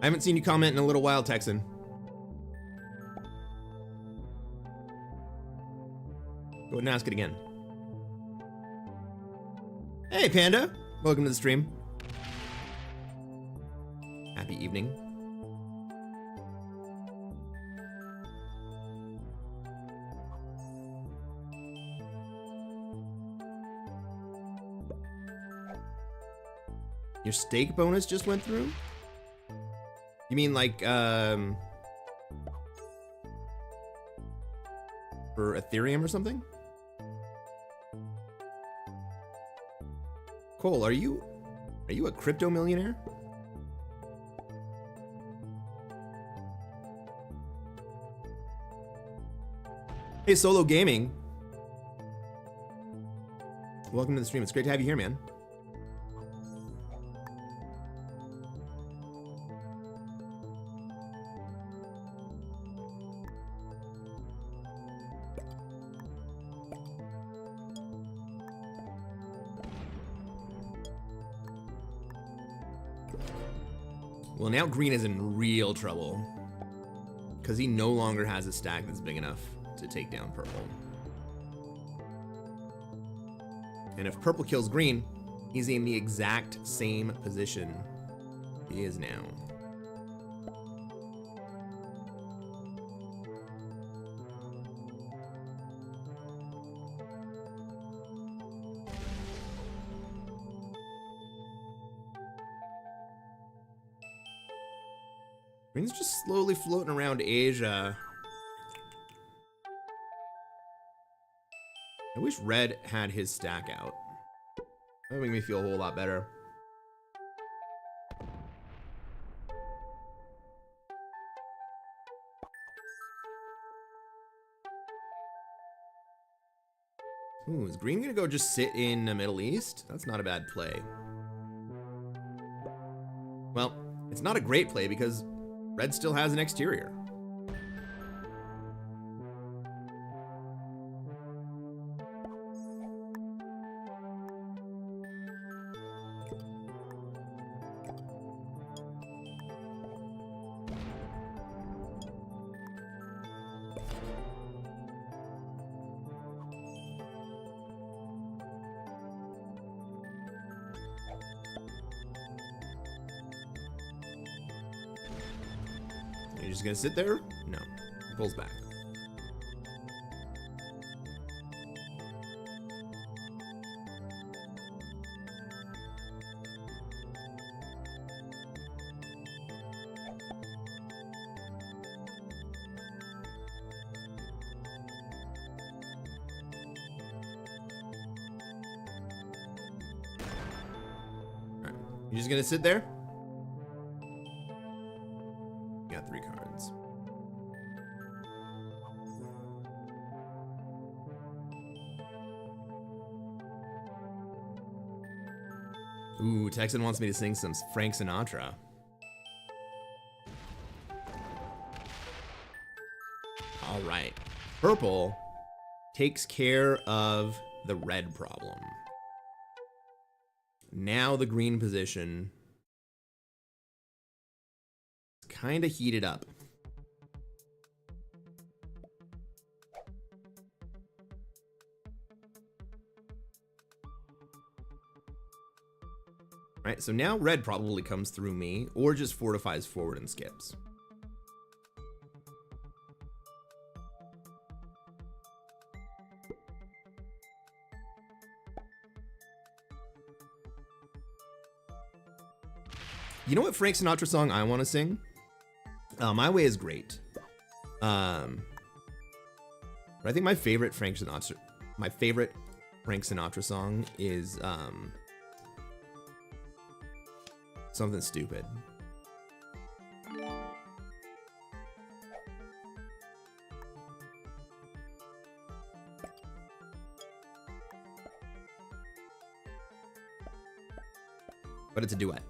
I haven't seen you comment in a little while, Texan. Go ahead and ask it again. Hey, Panda. Welcome to the stream. Happy evening. Your stake bonus just went through? You mean like, for Ethereum or something? Cole, are you a crypto millionaire? Hey, Solo Gaming. Welcome to the stream. It's great to have you here, man. Well, now green is in real trouble because he no longer has a stack that's big enough to take down purple. And if purple kills green, he's in the exact same position he is now. Green's just slowly floating around Asia. I wish red had his stack out. That would make me feel a whole lot better. Ooh, is green gonna go just sit in the Middle East? That's not a bad play. Well, it's not a great play because red still has an exterior. You're just gonna sit there? No. He pulls back. Alright. You're just gonna sit there? Got 3 cards. Ooh, Texan wants me to sing some Frank Sinatra. All right. Purple takes care of the red problem. Now the green position is kind of heated up. Right, so now red probably comes through me or just fortifies forward and skips. You know what Frank Sinatra song I want to sing? My Way is great. But I think my favorite Frank Sinatra song is Something Stupid. But it's a duet.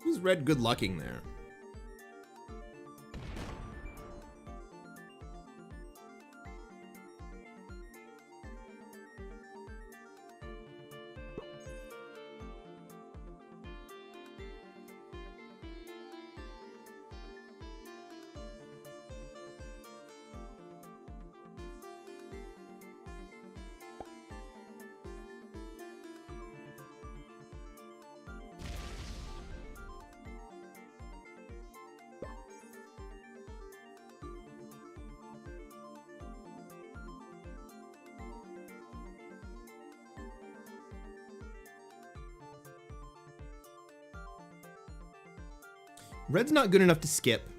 Who's red good lucking there? Red's not good enough to skip.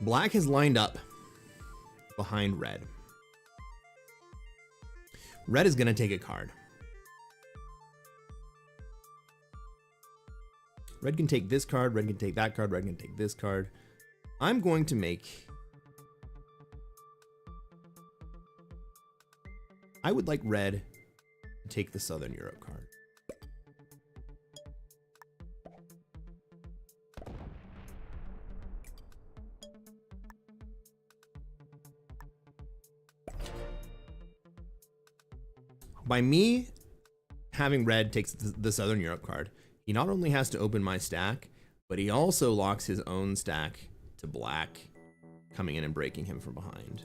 Black has lined up behind red. Red is going to take a card. Red can take this card, red can take that card, red can take this card. I'm going to make... I would like red to take the Southern Europe card. By me having red takes the Southern Europe card, he not only has to open my stack, but he also locks his own stack to black, coming in and breaking him from behind.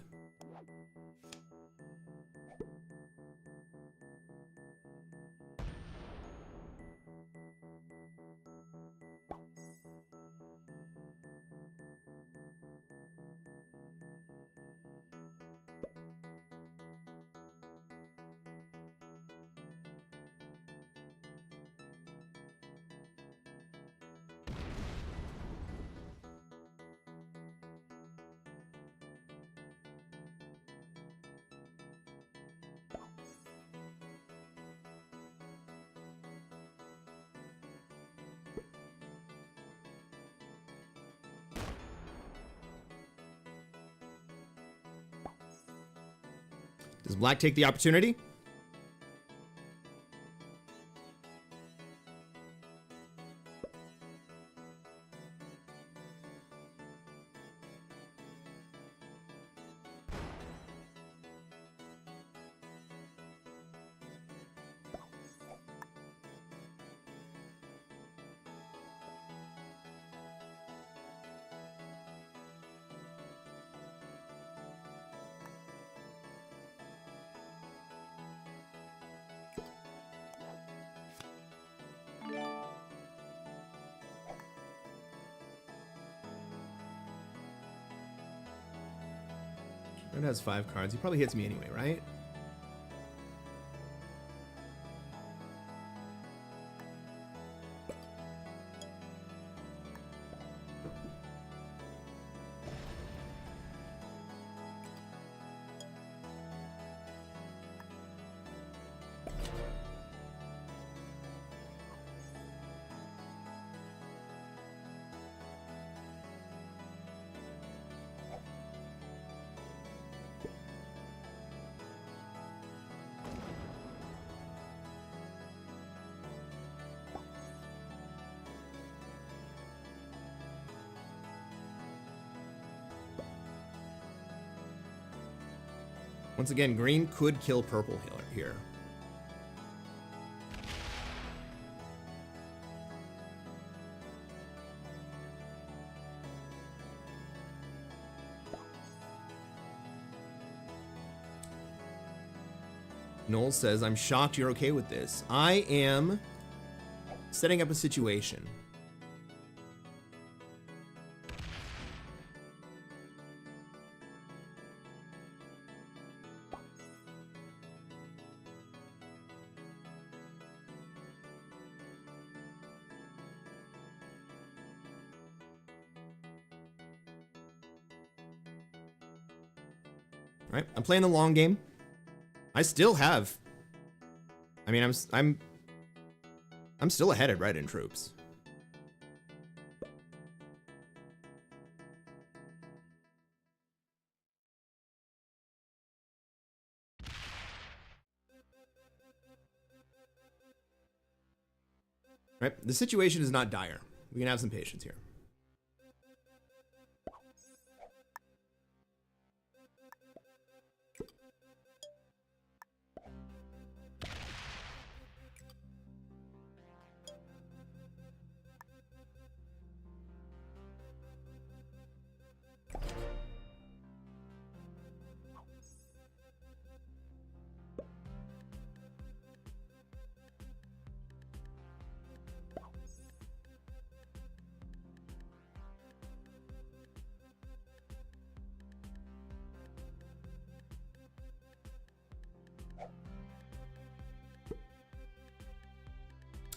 Does black take the opportunity? Red has 5 cards. He probably hits me anyway, right? Once again, green could kill purple here. Noel says, I'm shocked you're okay with this. I am setting up a situation. Right? I'm playing the long game. I still have. I mean, I'm still ahead at red in troops. Right? The situation is not dire. We can have some patience here.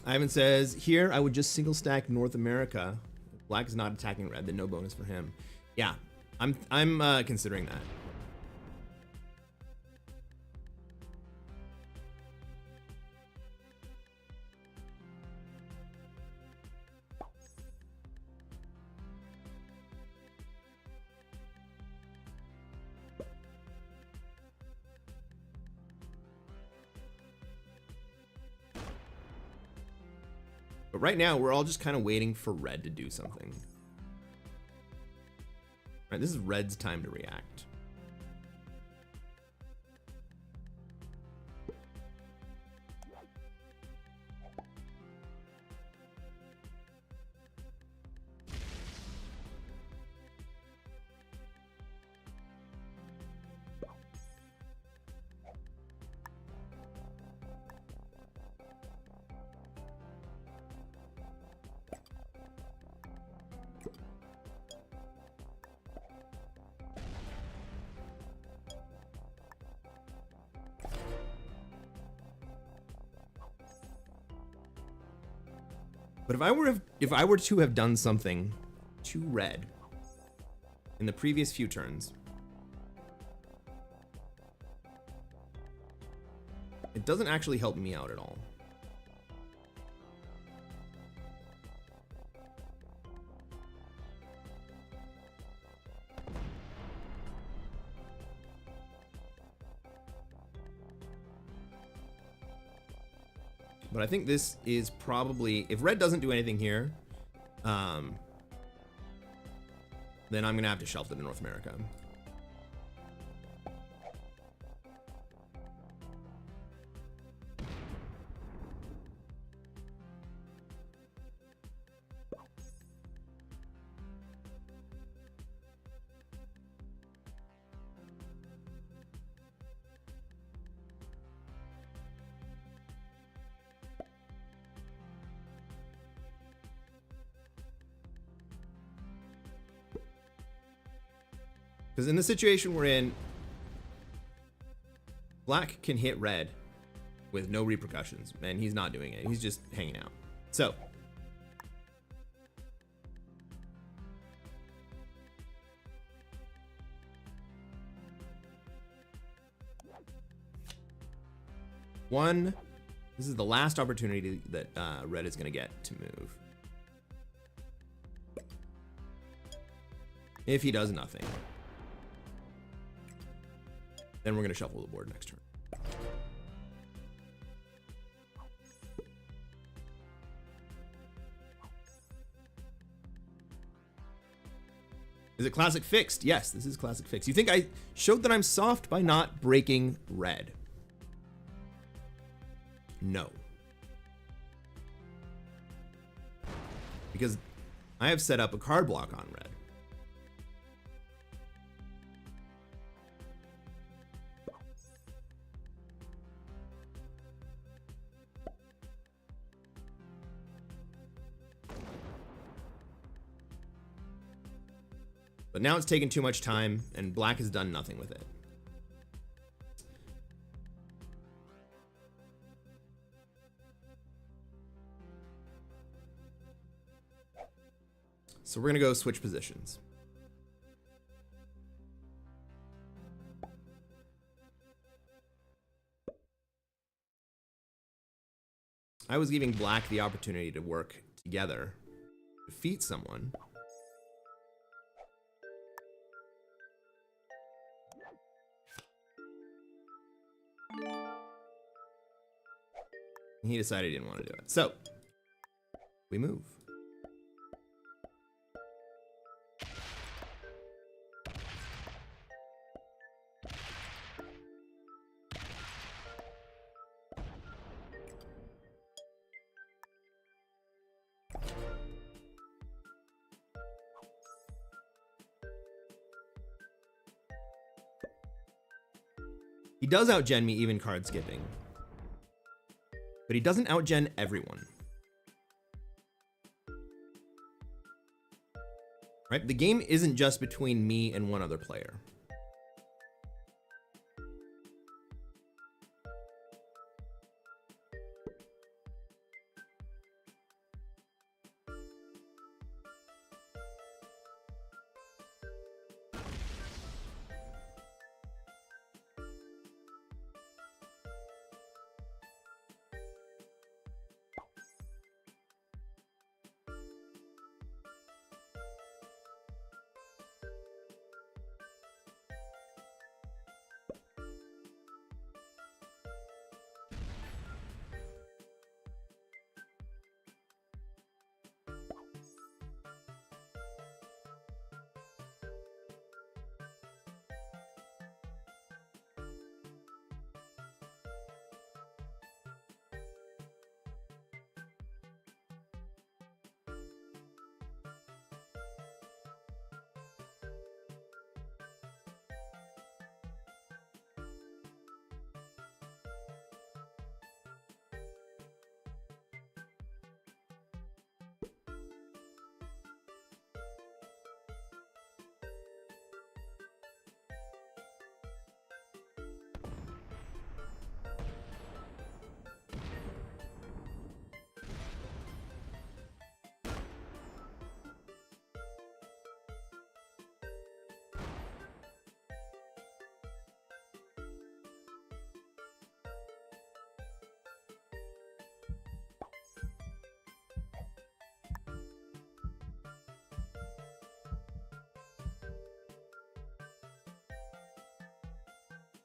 Ivan says, here I would just single stack North America. If black is not attacking red, then no bonus for him. Yeah, I'm considering that. But right now, we're all just kind of waiting for red to do something. Right, this is red's time to react. But if I were to have done something to red in the previous few turns, it doesn't actually help me out at all. But I think this is probably, if red doesn't do anything here, then I'm gonna have to shelf it in North America. Because in the situation we're in, black can hit red with no repercussions, and he's not doing it. He's just hanging out. So, this is the last opportunity that red is going to get to move. If he does nothing, then we're going to shuffle the board next turn. Is it classic fixed? Yes, this is classic fixed. You think I showed that I'm soft by not breaking red? No. Because I have set up a card block on red. But now it's taken too much time, and black has done nothing with it. So we're gonna go switch positions. I was giving black the opportunity to work together, defeat someone. He decided he didn't want to do it. So, we move. He does outgen me even card skipping. But he doesn't outgen everyone. Right? The game isn't just between me and one other player.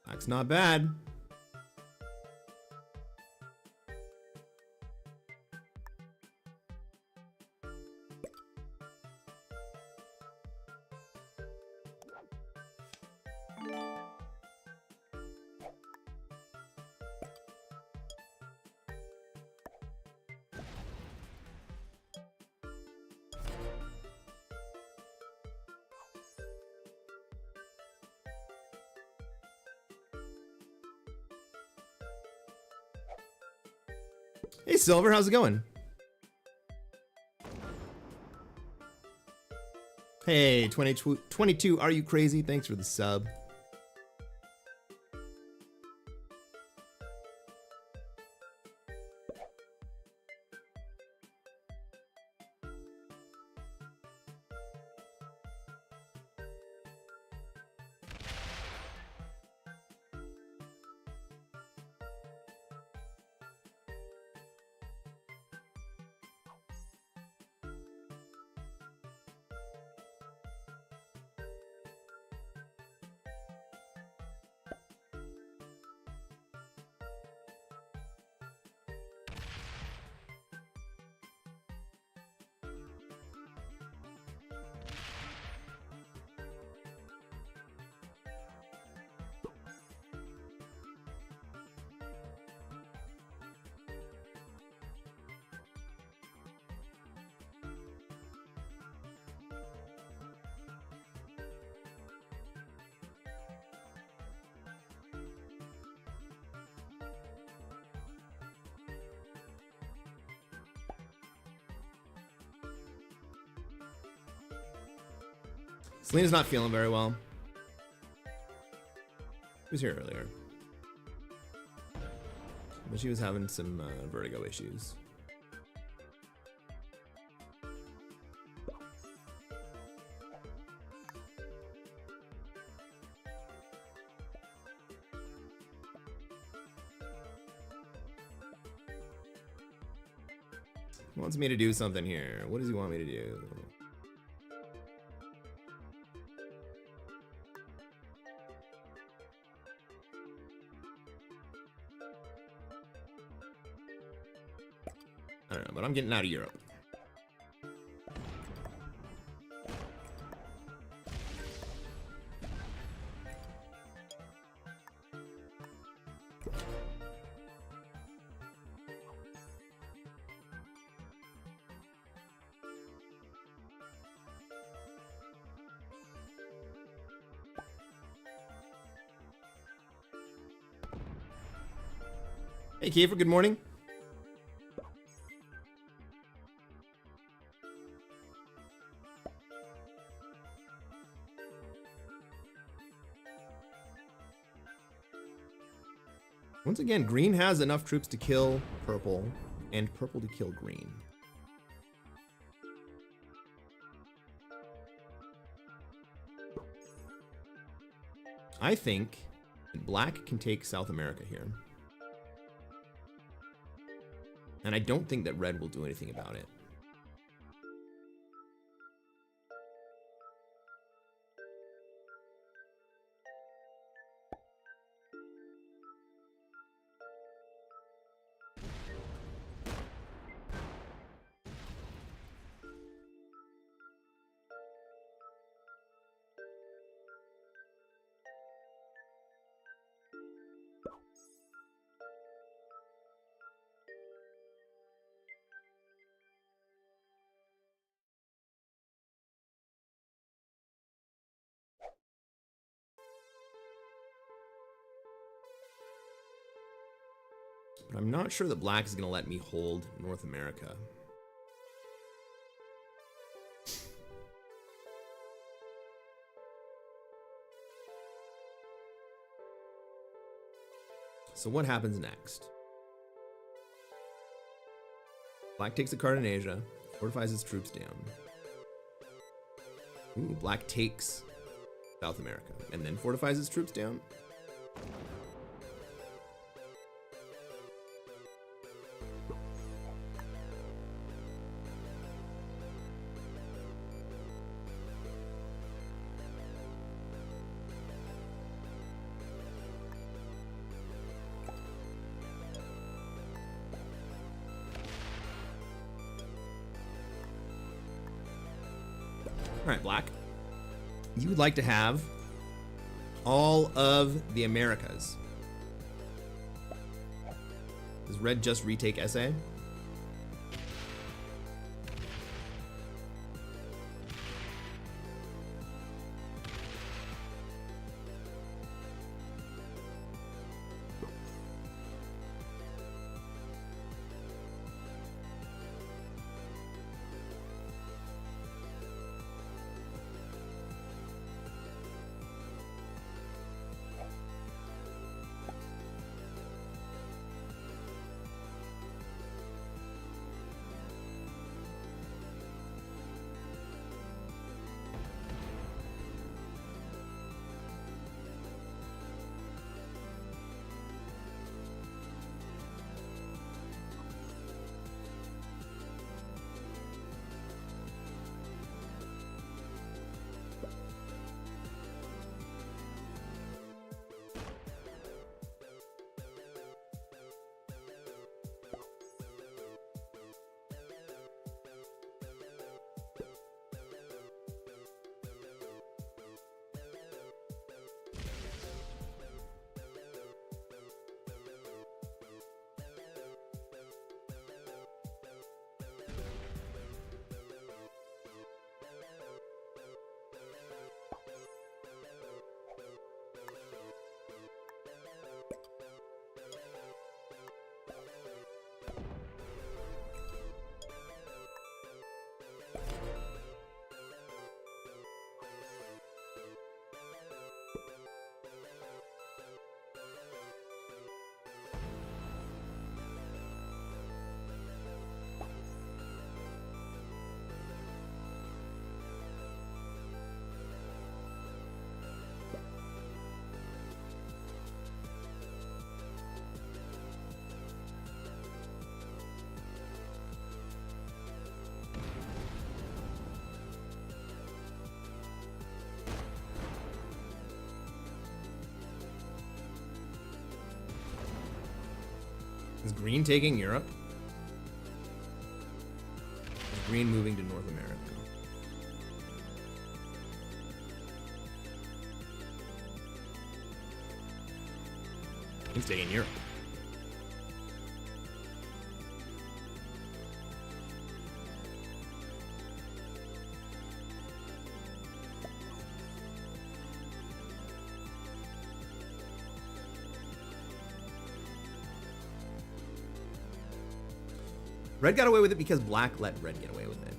That's not bad. Hey Silver, how's it going? Hey, 22, are you crazy? Thanks for the sub. Selena's not feeling very well. She was here earlier. But she was having some vertigo issues. He wants me to do something here. What does he want me to do? I don't know, but I'm getting out of Europe. Hey, Kiefer, good morning. Once again, green has enough troops to kill purple, and purple to kill green. I think black can take South America here. And I don't think that red will do anything about it. But I'm not sure that black is going to let me hold North America. So what happens next? Black takes a card in Asia, fortifies its troops down. Ooh, black takes South America, and then fortifies its troops down. All right, black. You would like to have all of the Americas. Does red just retake SA? Is green taking Europe? Is green moving to North America? He's taking Europe. Red got away with it because black let red get away with it.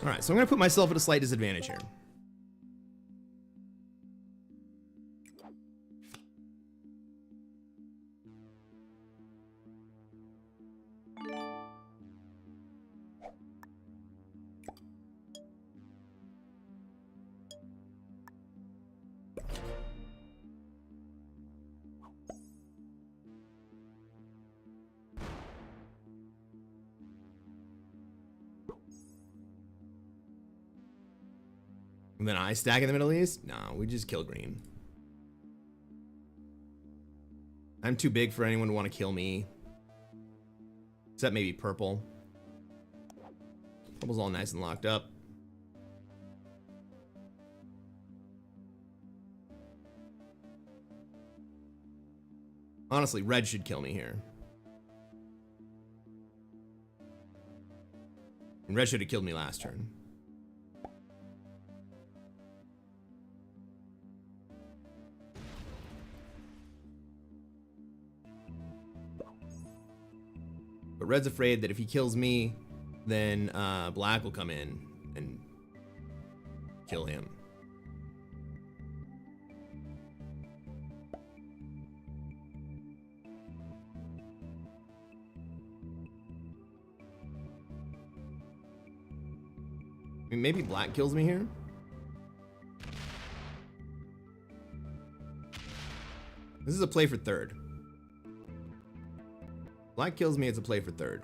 All right, so I'm gonna put myself at a slight disadvantage here. And then I stack in the Middle East? No, we just kill green. I'm too big for anyone to want to kill me. Except maybe purple. Purple's all nice and locked up. Honestly, red should kill me here. And red should have killed me last turn. But red's afraid that if he kills me, then black will come in and kill him. I mean, maybe black kills me here. This is a play for third. Black kills me, it's a play for third.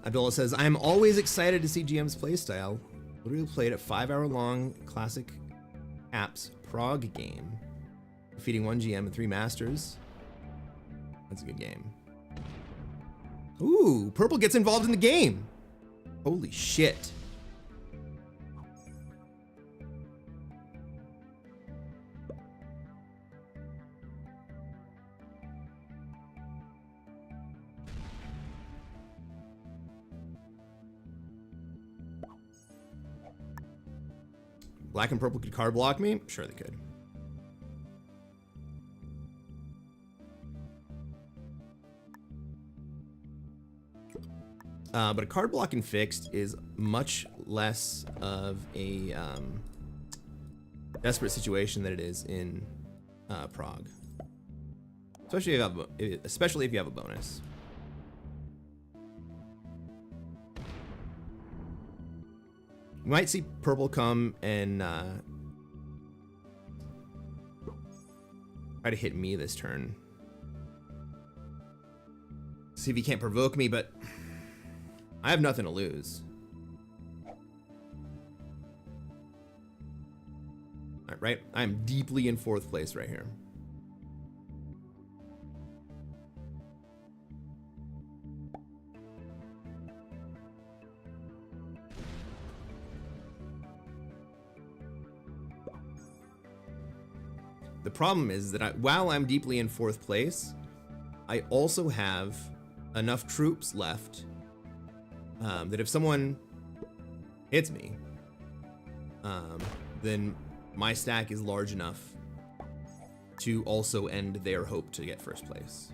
Abdullah says, I'm always excited to see GM's playstyle. Literally played a 5-hour-long classic apps Prague game. Defeating 1 GM and 3 masters. That's a good game. Ooh, purple gets involved in the game. Holy shit. Black and purple could card block me? Sure they could. But a card blocking fixed is much less of a desperate situation than it is in Prague. Especially if you have a bonus. You might see purple come and try to hit me this turn. See if he can't provoke me, but I have nothing to lose. right? I'm deeply in 4th place right here. The problem is that while I'm deeply in 4th place, I also have enough troops left that if someone hits me, then my stack is large enough to also end their hope to get 1st place.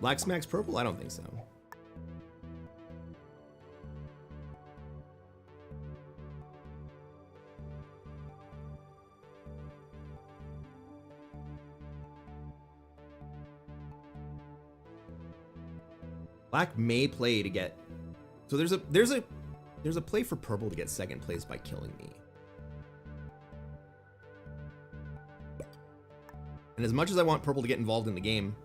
Black smacks purple? I don't think so. Black may play to get. So there's a play for purple to get 2nd place by killing me. And as much as I want purple to get involved in the game,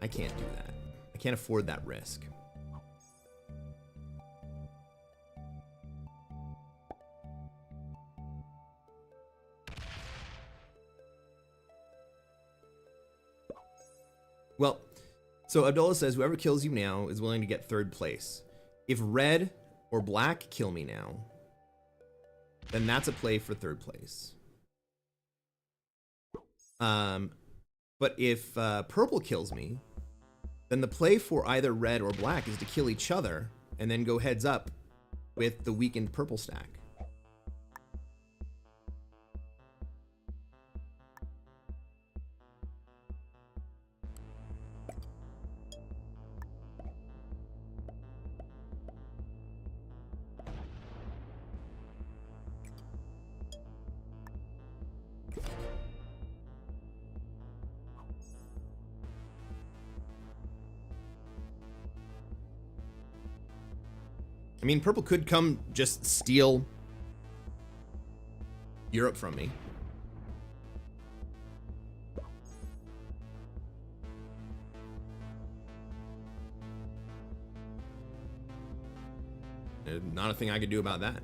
I can't do that. I can't afford that risk. Well, so Abdullah says whoever kills you now is willing to get 3rd place. If red or black kill me now, then that's a play for 3rd place. But if purple kills me, then the play for either red or black is to kill each other and then go heads up with the weakened purple stack. I mean, purple could come just steal Europe from me. Not a thing I could do about that.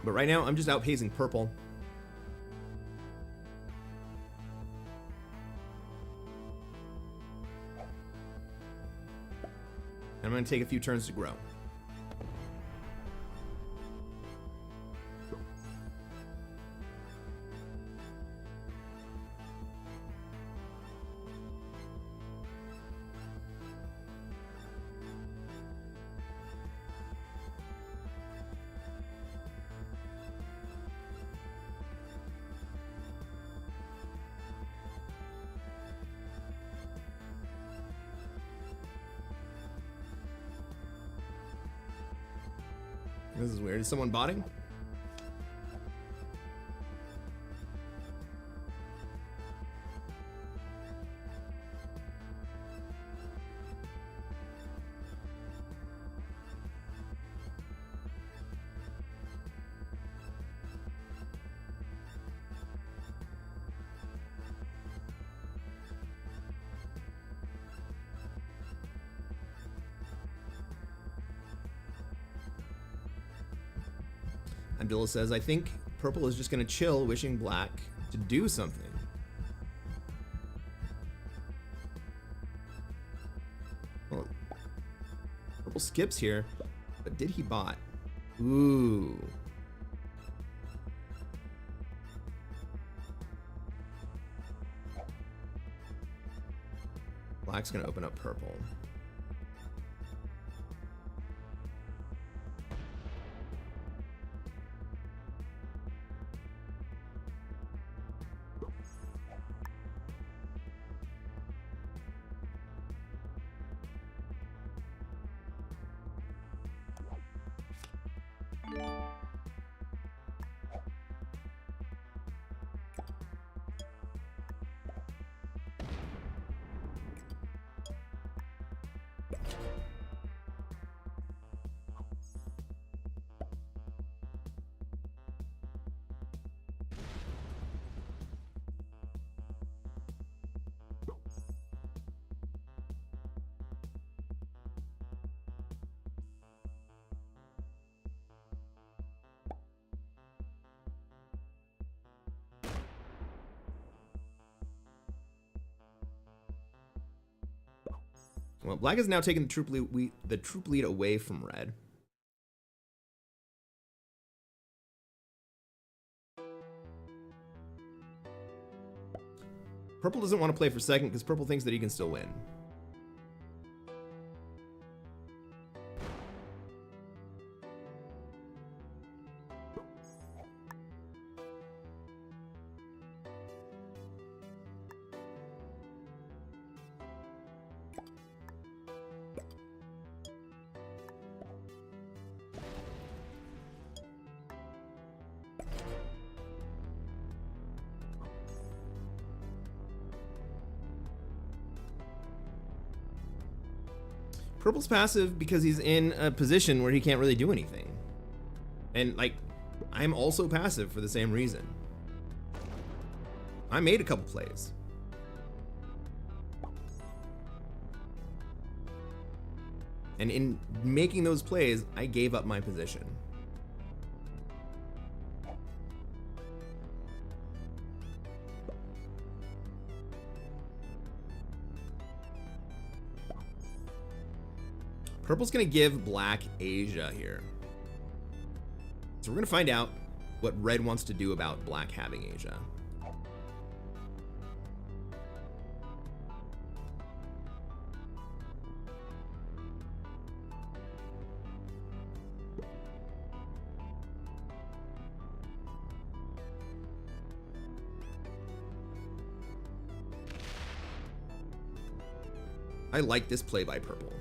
But right now, I'm just outpacing purple. And I'm going to take a few turns to grow. This is weird. Is someone botting? Abdullah says, I think purple is just going to chill, wishing black to do something. Well, purple skips here, but did he bot? Ooh. Black's going to open up purple. Well, black has now taken the troop lead away from red. Purple doesn't want to play for second because purple thinks that he can still win. Purple's passive because he's in a position where he can't really do anything. And, like, I'm also passive for the same reason. I made a couple plays. And in making those plays, I gave up my position. Purple's gonna give black Asia here. So we're gonna find out what red wants to do about black having Asia. I like this play by purple.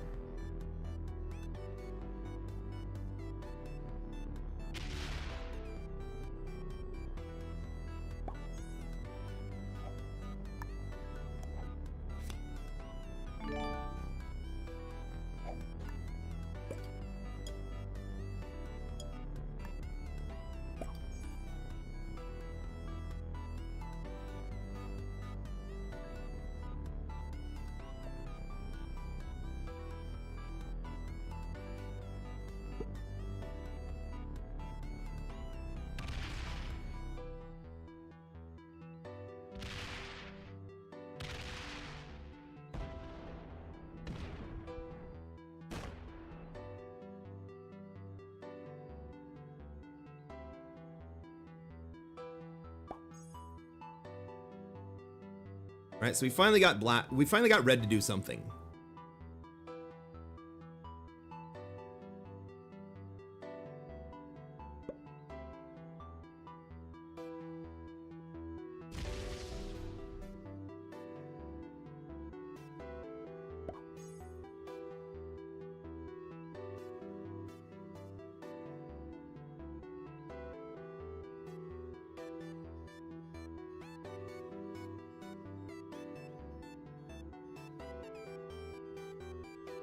Right, so we finally got red to do something.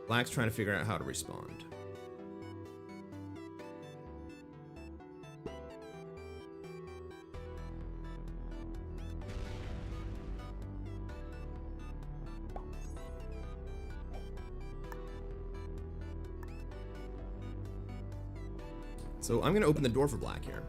Black's trying to figure out how to respond. So I'm gonna open the door for black here.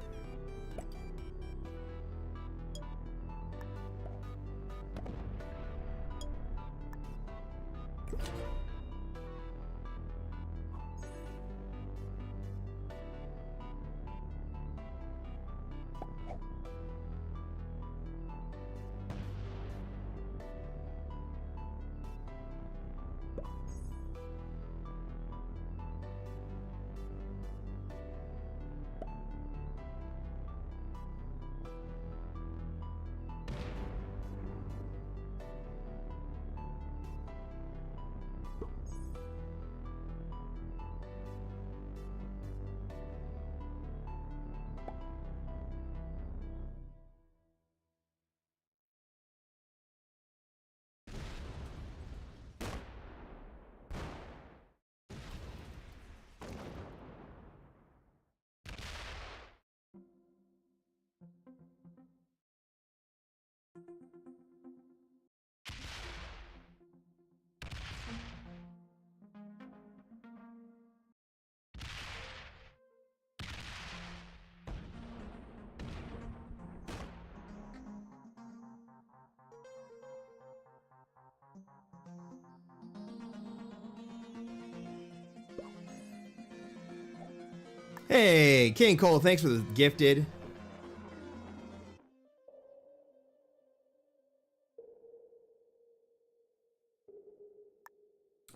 Hey, King Cole, thanks for the gifted.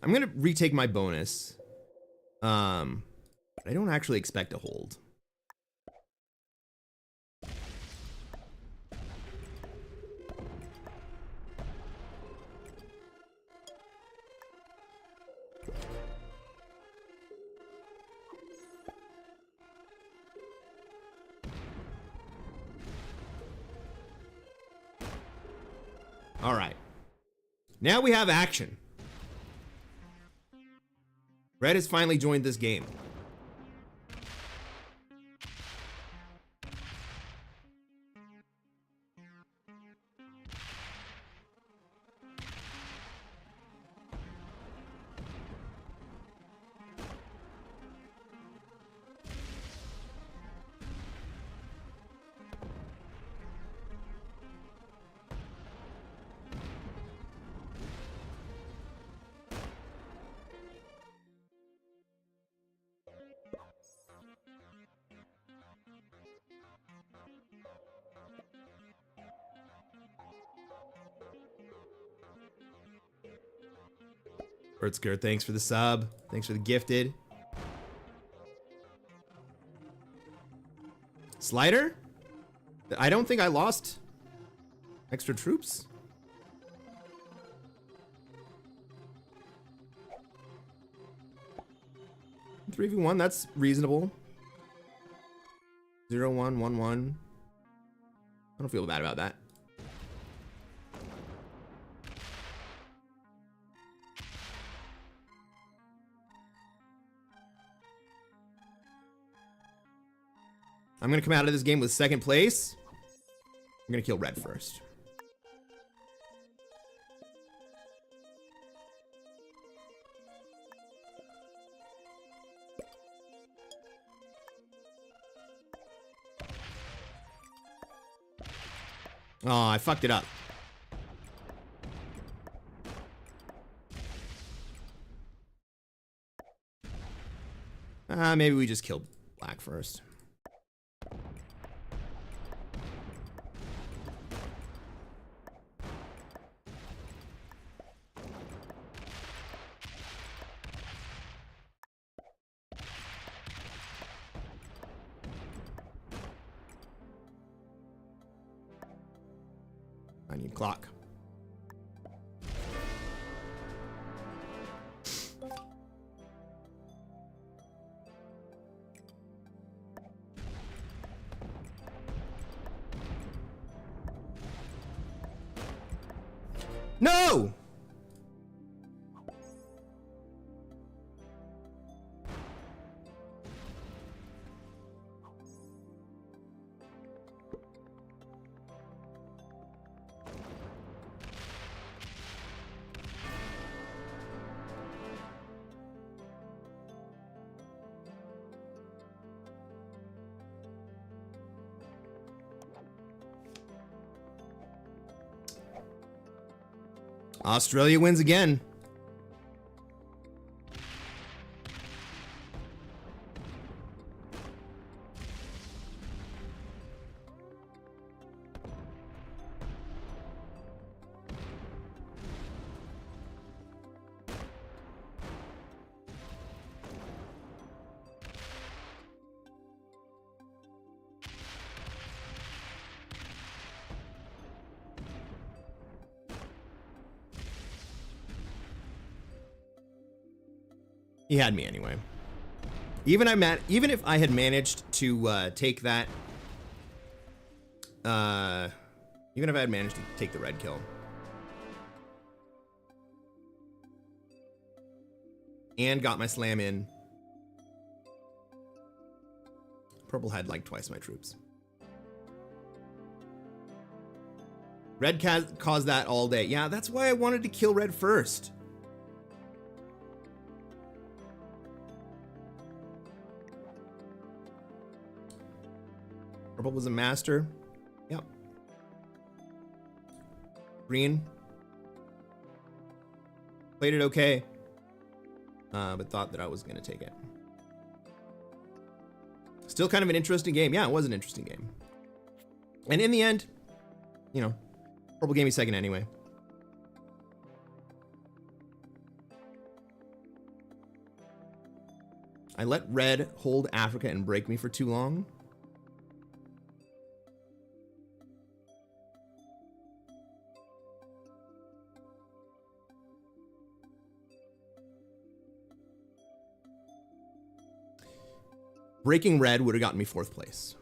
I'm gonna retake my bonus. I don't actually expect a hold. All right. Now we have action. Red has finally joined this game. Bertsker, thanks for the sub. Thanks for the gifted. Slider? I don't think I lost extra troops. 3v1, that's reasonable. 0-1-1-1. I don't feel bad about that. I'm gonna come out of this game with second place. I'm gonna kill red first. Oh, I fucked it up. Maybe we just kill black first. I need clock. No! Australia wins again. He had me anyway. Even if I had managed to take that, even if I had managed to take the red kill and got my slam in, purple had like twice my troops. Red caused that all day. Yeah, that's why I wanted to kill red first. Purple was a master. Yep. Green played it okay, but thought that I was going to take it. Still kind of an interesting game. Yeah, it was an interesting game. And in the end, you know, purple gave me second anyway. I let red hold Africa and break me for too long. Breaking red would have gotten me 4th place.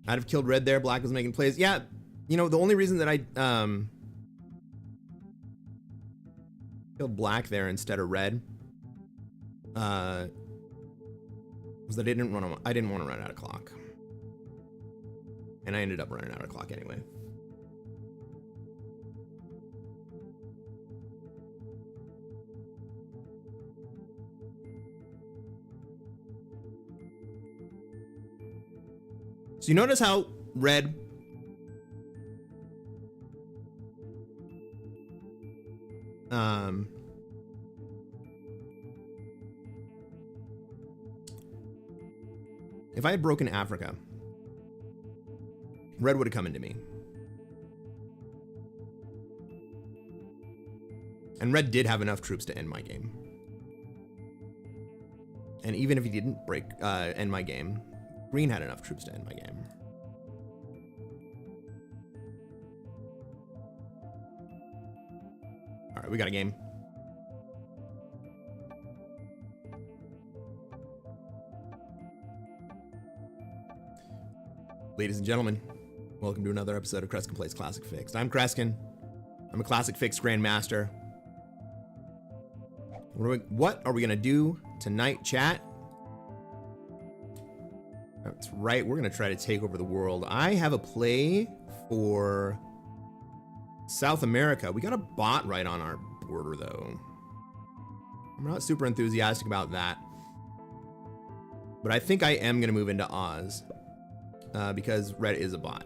I'd have killed red there. Black was making plays. Yeah, you know, the only reason that I killed black there instead of red was that I didn't want to run out of clock. And I ended up running out of clock anyway. So you notice how red if I had broken Africa, red would have come into me. And red did have enough troops to end my game. And even if he didn't end my game, green had enough troops to end my game. All right, we got a game. Ladies and gentlemen, welcome to another episode of Kreskin Plays Classic Fixed. I'm Kreskin. I'm a Classic Fixed Grandmaster. What are we gonna do tonight, chat? That's right, we're gonna try to take over the world. I have a play for South America. We got a bot right on our border, though. I'm not super enthusiastic about that. But I think I am gonna move into Oz. Because red is a bot.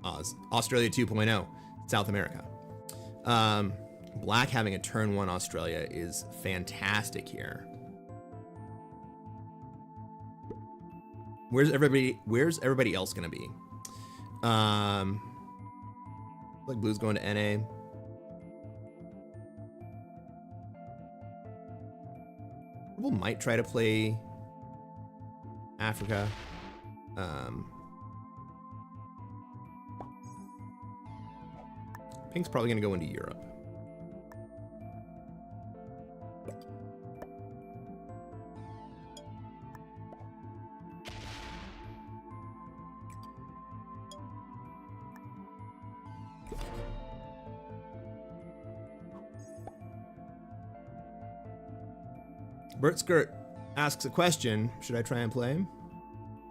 Oz. Australia 2.0. South America. Black having a turn 1 Australia is fantastic here. Where's everybody else gonna be? Like blue's going to NA. Purple might try to play Africa. Pink's probably gonna go into Europe. Bert Skirt asks a question. Should I try and play him?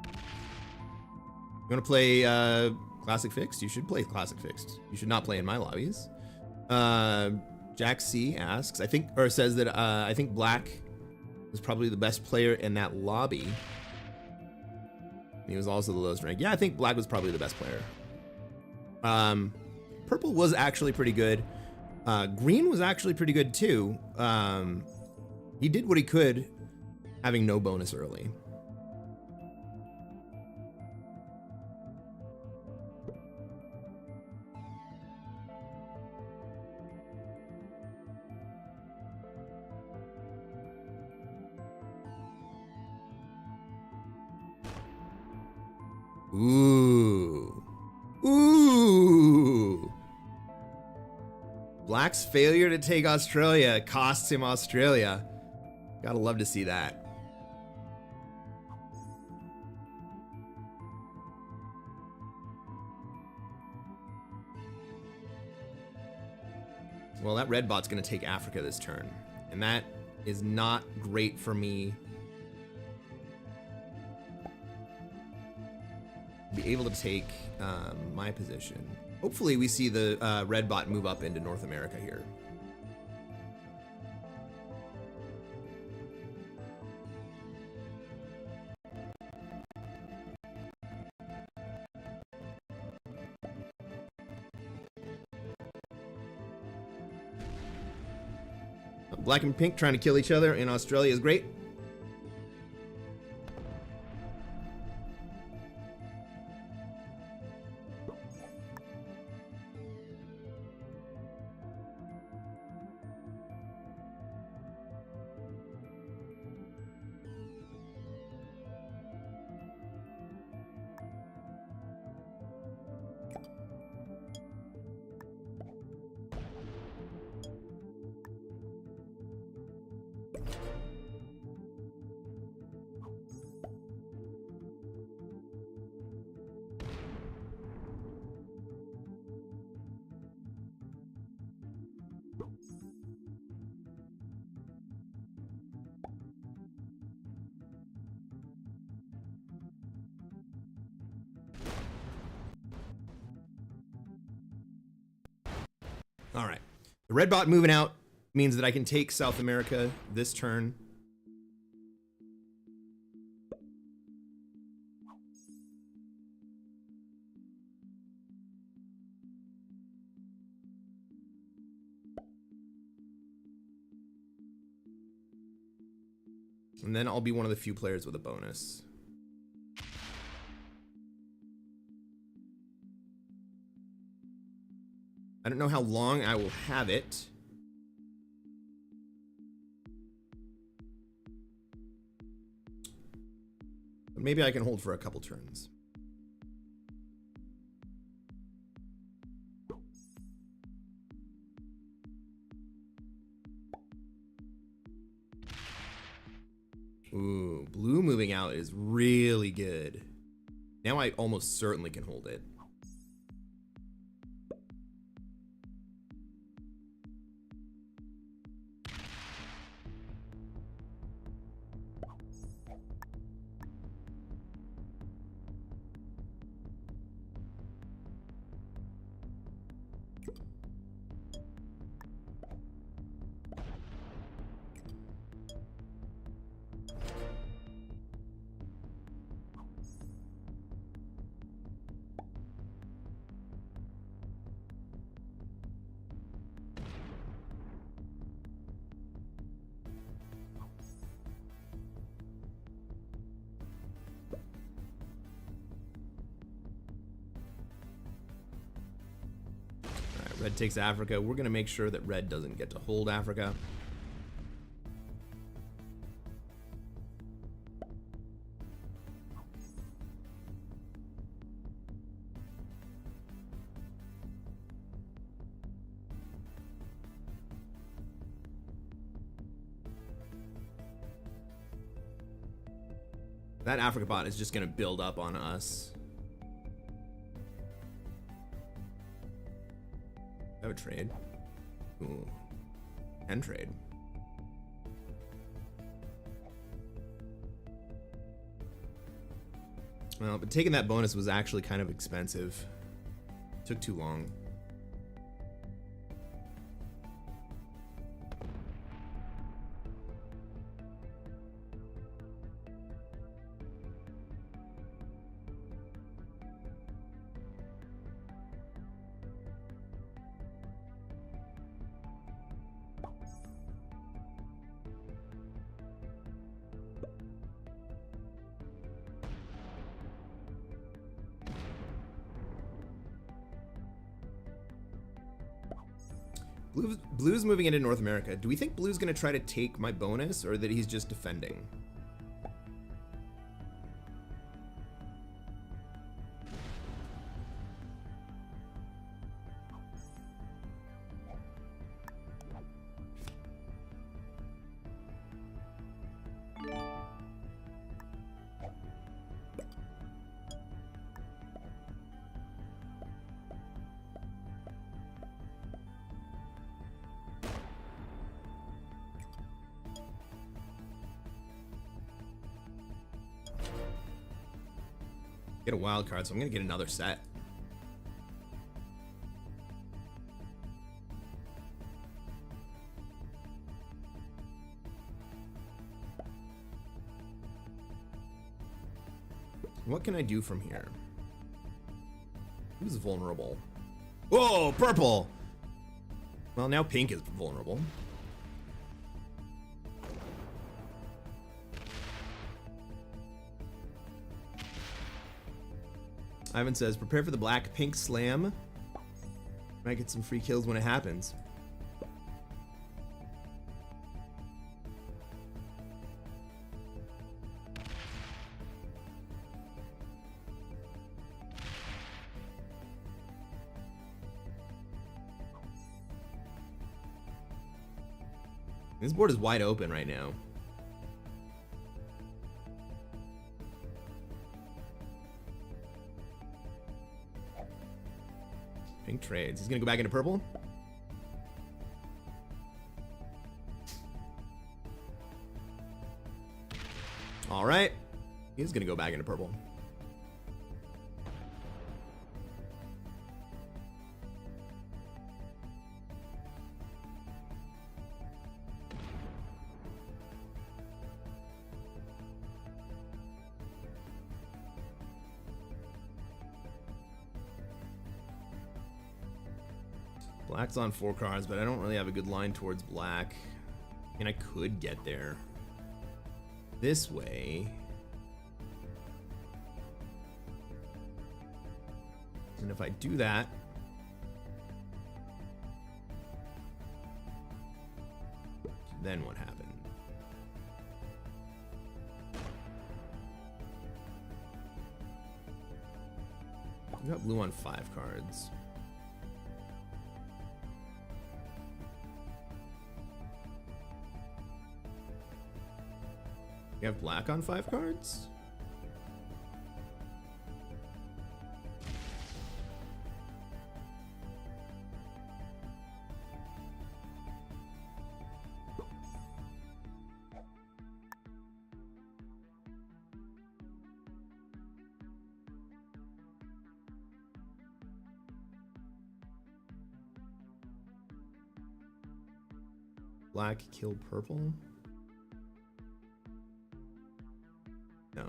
You want to play Classic Fixed? You should play Classic Fixed. You should not play in my lobbies. Jack C asks, says that I think Black was probably the best player in that lobby. And he was also the lowest ranked. Yeah, I think Black was probably the best player. Purple was actually pretty good. Green was actually pretty good too. He did what he could, having no bonus early. Ooh. Ooh. Black's failure to take Australia costs him Australia. Gotta love to see that. Well, that red bot's gonna take Africa this turn, and that is not great for me. Be able to take my position. Hopefully we see the red bot move up into North America here. Black and pink trying to kill each other in Australia is great. All right. The red bot moving out means that I can take South America this turn. And then I'll be one of the few players with a bonus. I don't know how long I will have it. But maybe I can hold for a couple turns. Ooh, blue moving out is really good. Now I almost certainly can hold it. Red takes Africa. We're going to make sure that red doesn't get to hold Africa. That Africa bot is just going to build up on us. I would trade. Ooh. And trade. Well, but taking that bonus was actually kind of expensive. Took too long. Blue's moving into North America. Do we think Blue's gonna try to take my bonus, or that he's just defending? Get a wild card, so I'm gonna get another set. What can I do from here? Who's vulnerable? Whoa, purple! Well, now pink is vulnerable. Ivan says, prepare for the black-pink slam. Might get some free kills when it happens. This board is wide open right now. Pink trades. He's gonna go back into purple. All right. He's gonna go back into purple. Black's on 4 cards, but I don't really have a good line towards black. And I could get there this way. And if I do that, then what happened? We got blue on 5 cards. We have black on 5 cards? Black kill purple? No.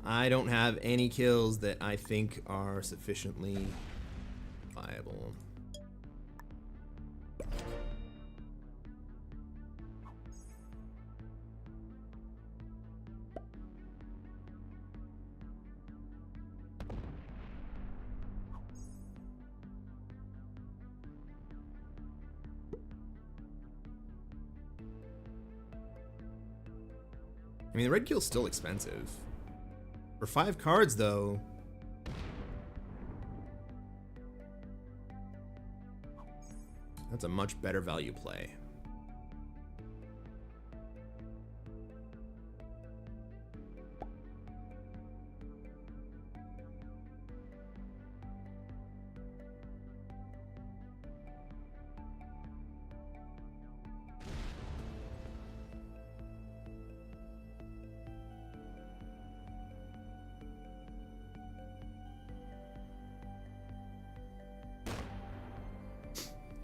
I don't have any kills that I think are sufficiently viable. I mean, the red kill's still expensive. For 5 cards, though. That's a much better value play.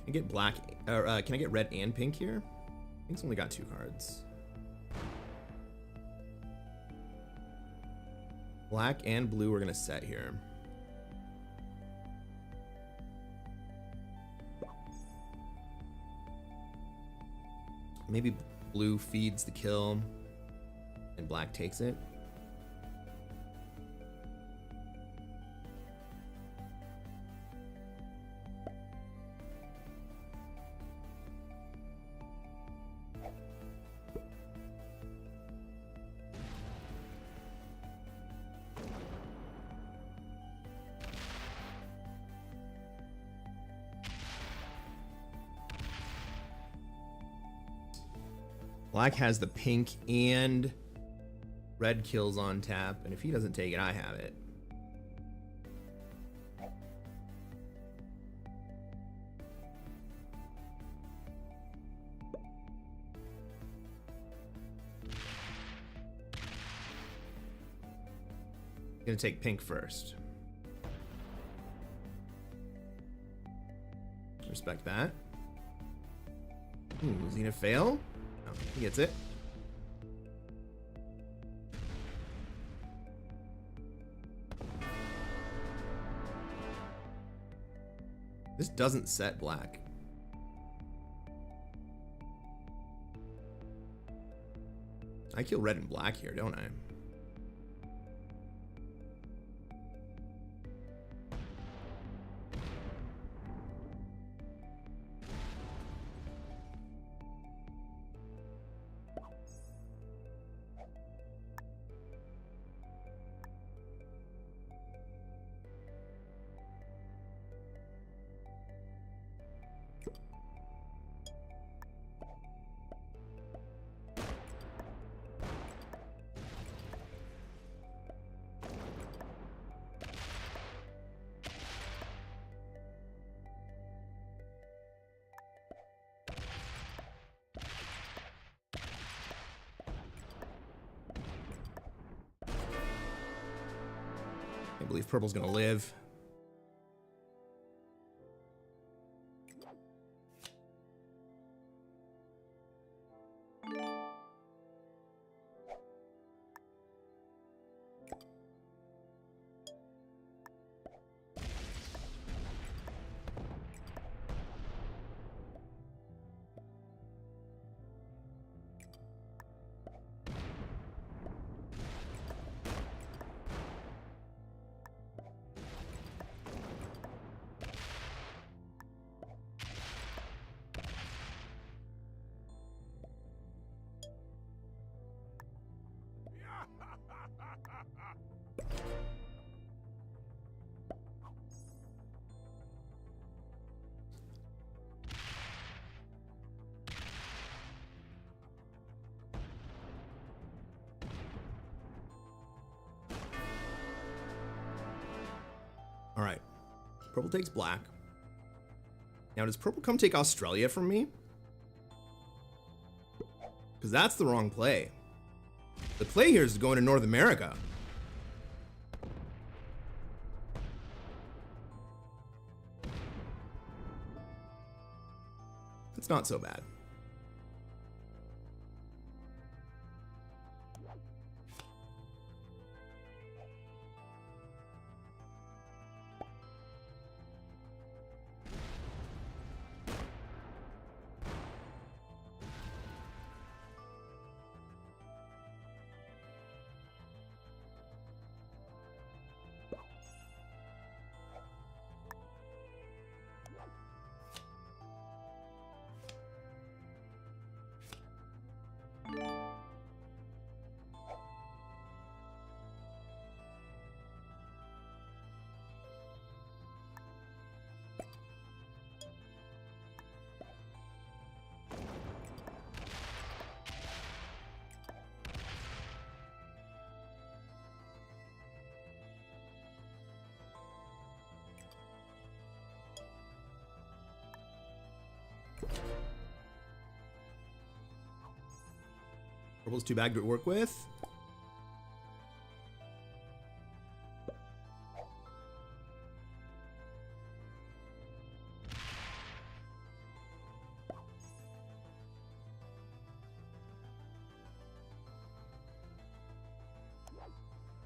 I get black, or can I get red and pink here? Pink's only got 2 cards. Black and blue are gonna set here. Maybe blue feeds the kill and black takes it. Black has the pink and red kills on tap, and if he doesn't take it, I have it. Gonna take pink first. Respect that. Ooh, is he gonna fail? No, he gets it. This doesn't set black. I kill red and black here, don't I? I believe purple's gonna live. All right, purple takes black. Now, does purple come take Australia from me? Because that's the wrong play. The play here is going to North America. It's not so bad. Purple's too bad to work with.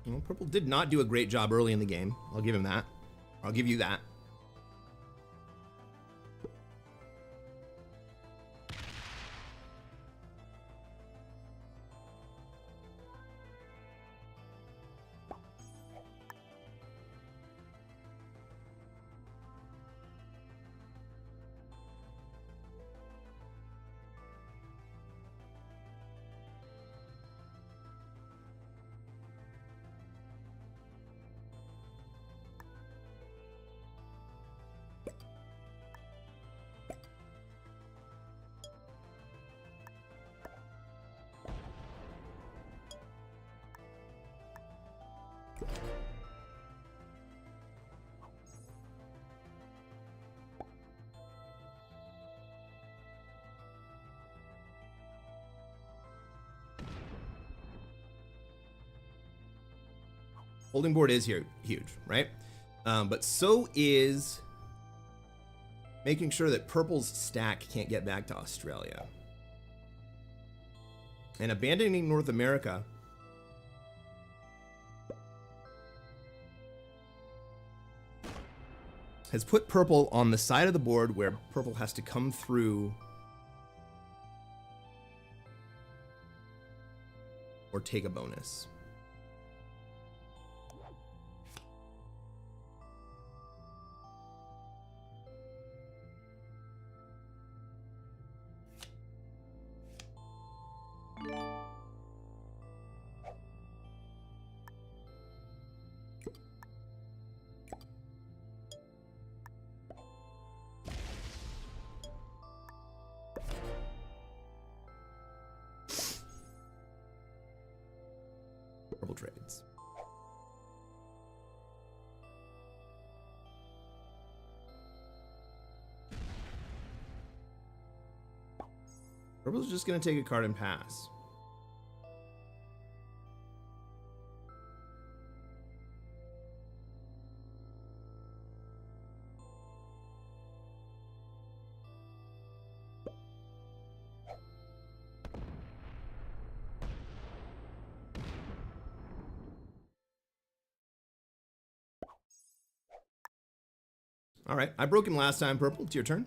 Well, purple did not do a great job early in the game. I'll give him that. I'll give you that. Holding board is here huge, right? But so is making sure that purple's stack can't get back to Australia. And abandoning North America has put purple on the side of the board where purple has to come through or take a bonus. Purple trades. Purple's just going to take a card and pass. All right, I broke him last time, purple. It's your turn.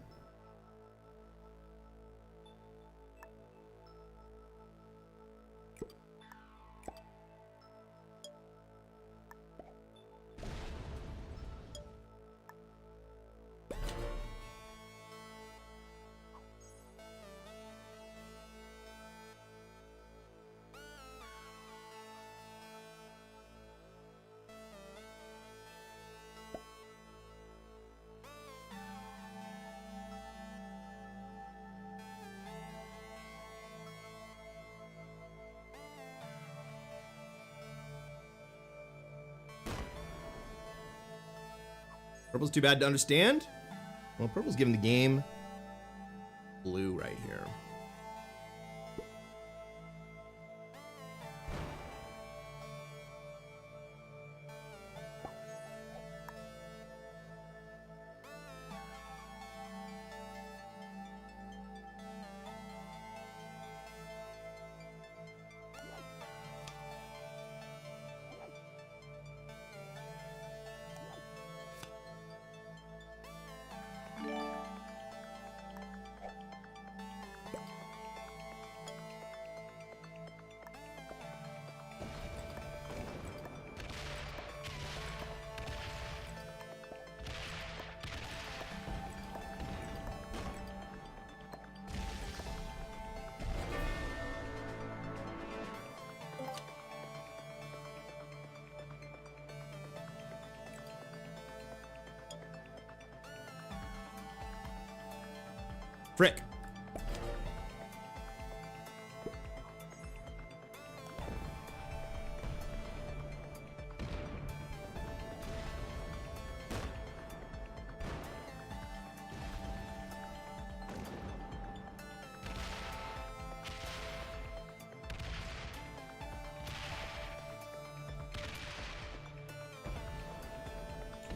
Purple's too bad to understand. Well, purple's giving the game blue right here. Frick.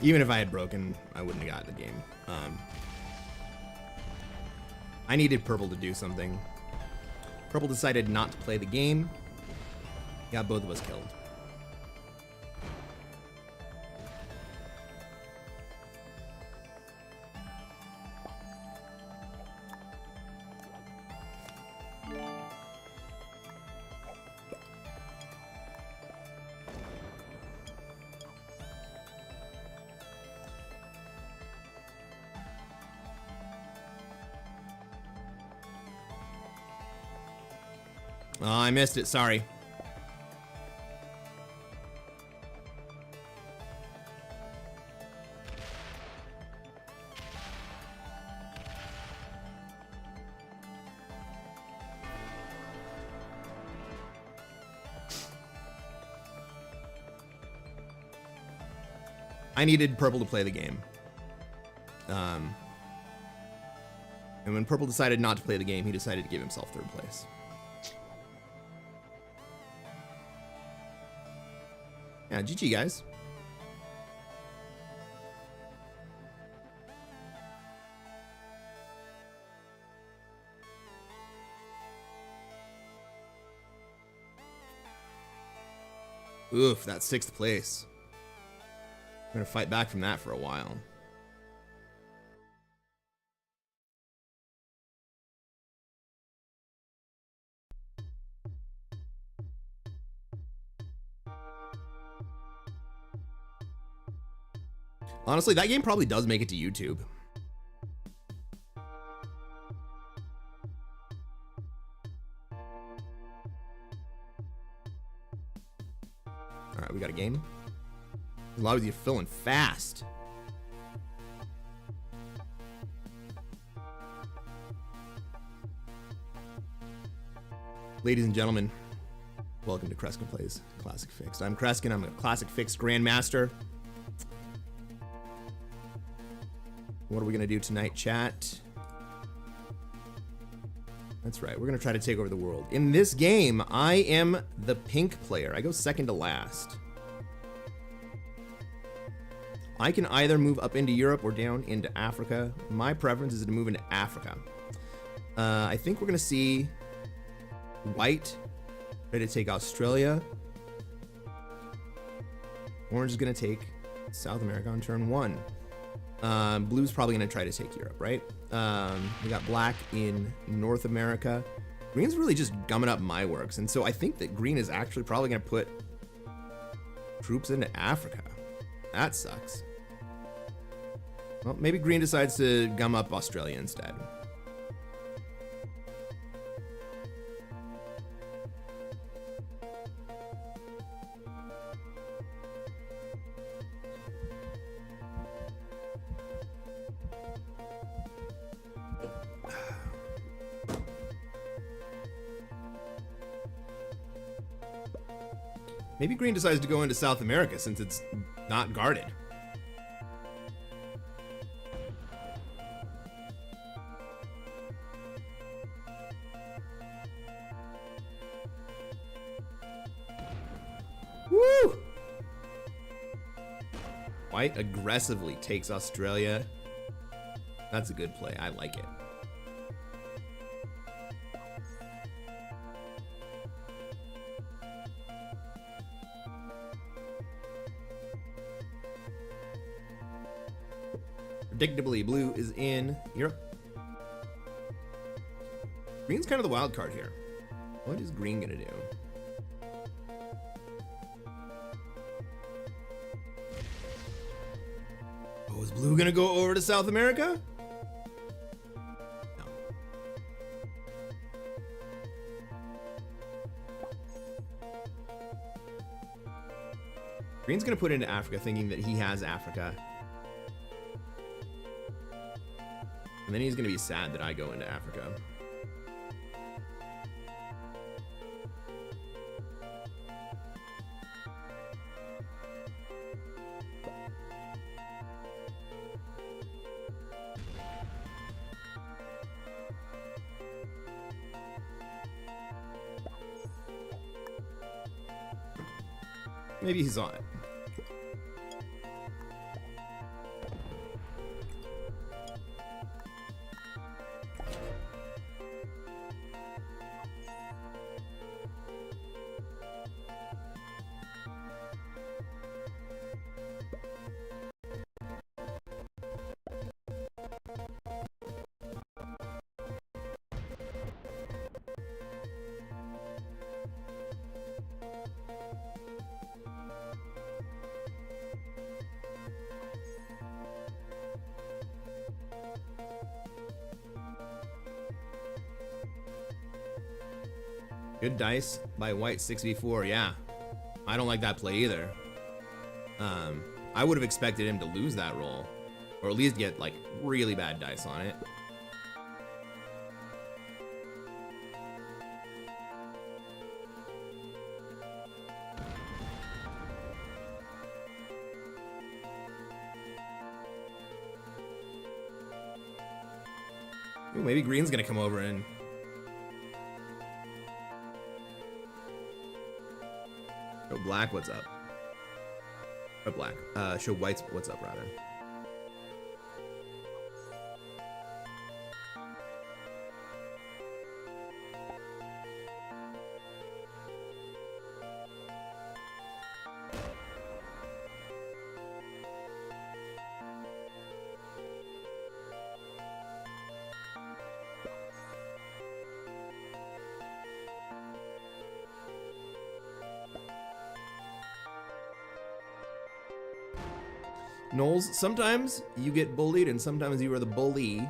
Even if I had broken, I wouldn't have gotten the game. I needed purple to do something. Purple decided not to play the game. Got both of us killed. Oh, I missed it. Sorry. I needed purple to play the game. And when purple decided not to play the game, he decided to give himself third place. Yeah, GG, guys. Oof, that's 6th place. I'm gonna fight back from that for a while. Honestly, that game probably does make it to YouTube. All right, we got a game. As long as you're filling fast. Ladies and gentlemen, welcome to Kreskin Plays Classic Fixed. I'm Kreskin. I'm a Classic Fixed Grandmaster. What are we going to do tonight, chat? That's right. We're going to try to take over the world. In this game, I am the pink player. I go second to last. I can either move up into Europe or down into Africa. My preference is to move into Africa. I think we're going to see white ready to take Australia. Orange is going to take South America on turn 1. Blue's probably going to try to take Europe, right? We got black in North America. Green's really just gumming up my works. And so I think that green is actually probably going to put troops into Africa. That sucks. Well, maybe green decides to gum up Australia instead. Maybe green decides to go into South America since it's not guarded. Woo! White aggressively takes Australia. That's a good play. I like it. Predictably, blue is in Europe. Green's kind of the wild card here. What is green gonna do? Oh, is blue gonna go over to South America? No. Green's gonna put into Africa thinking that he has Africa. And then he's going to be sad that I go into Africa. Maybe he's on it. Good dice by white 6v4. Yeah, I don't like that play either. I would have expected him to lose that roll, or at least get like really bad dice on it. Ooh, maybe green's gonna come over and show black what's up. Or black. Show white's what's up, rather. Knowles, sometimes you get bullied and sometimes you are the bully.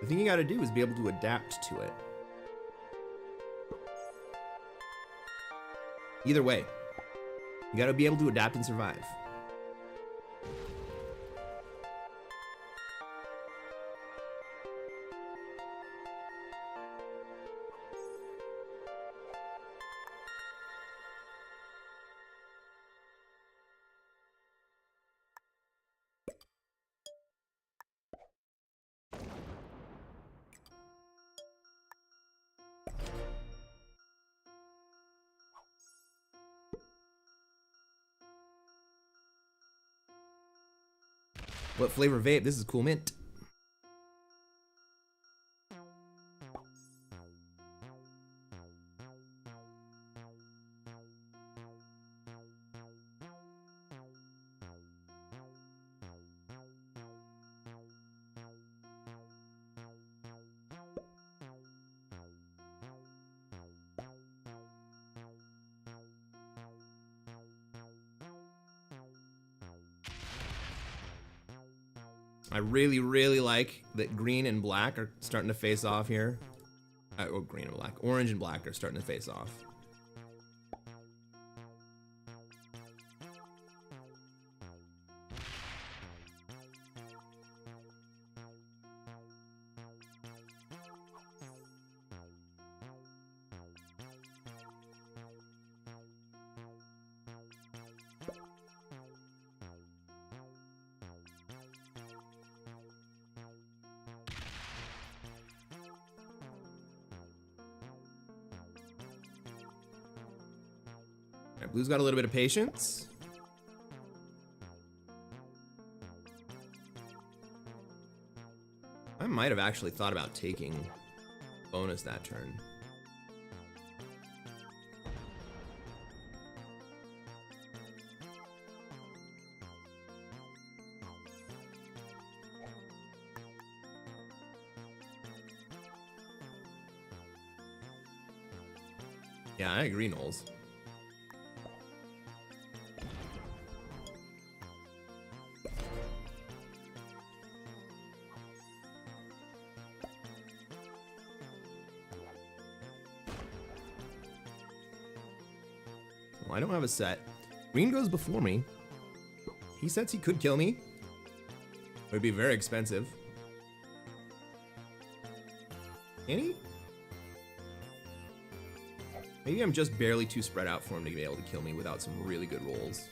The thing you gotta do is be able to adapt to it. Either way, you gotta be able to adapt and survive. What flavor vape? This is cool mint. I really, really like that green and black are starting to face off here. Oh, green and black. Orange and black are starting to face off. Alright, blue's got a little bit of patience. I might have actually thought about taking bonus that turn. Yeah, I agree, Knowles. Well, I don't have a set. Green goes before me. He sets he could kill me. It would be very expensive. Can he? Maybe I'm just barely too spread out for him to be able to kill me without some really good rolls.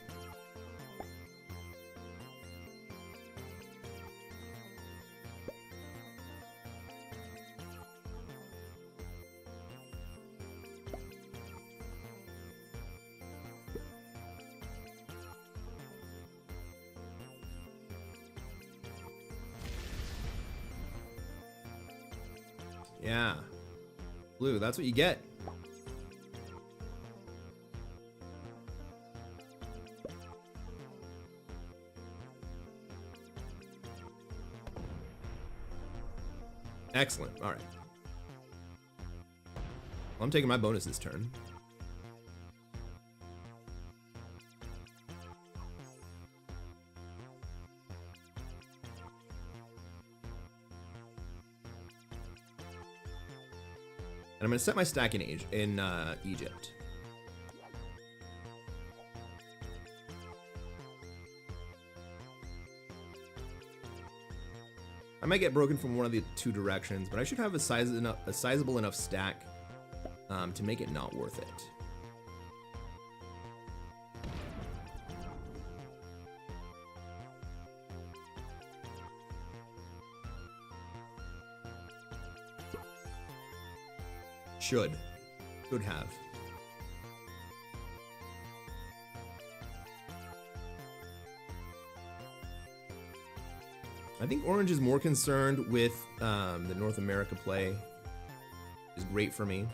Yeah. Blue, that's what you get. Excellent. All right. Well, I'm taking my bonus this turn. And I'm gonna set my stack in Egypt. I might get broken from one of the two directions, but I should have a sizable enough stack to make it not worth it. Should have. I think Orange is more concerned with the North America play. Is great for me.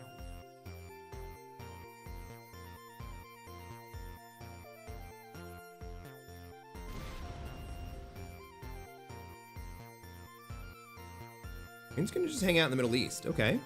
Green's gonna just hang out in the Middle East. Okay.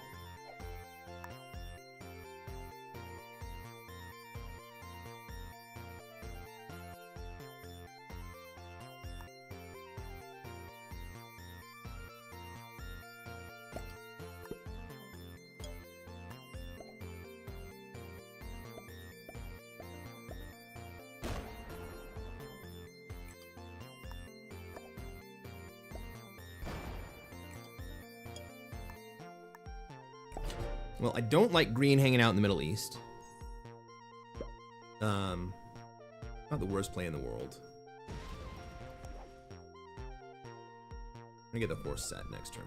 Well, I don't like green hanging out in the Middle East. Not the worst play in the world. I'm gonna get the horse set next turn.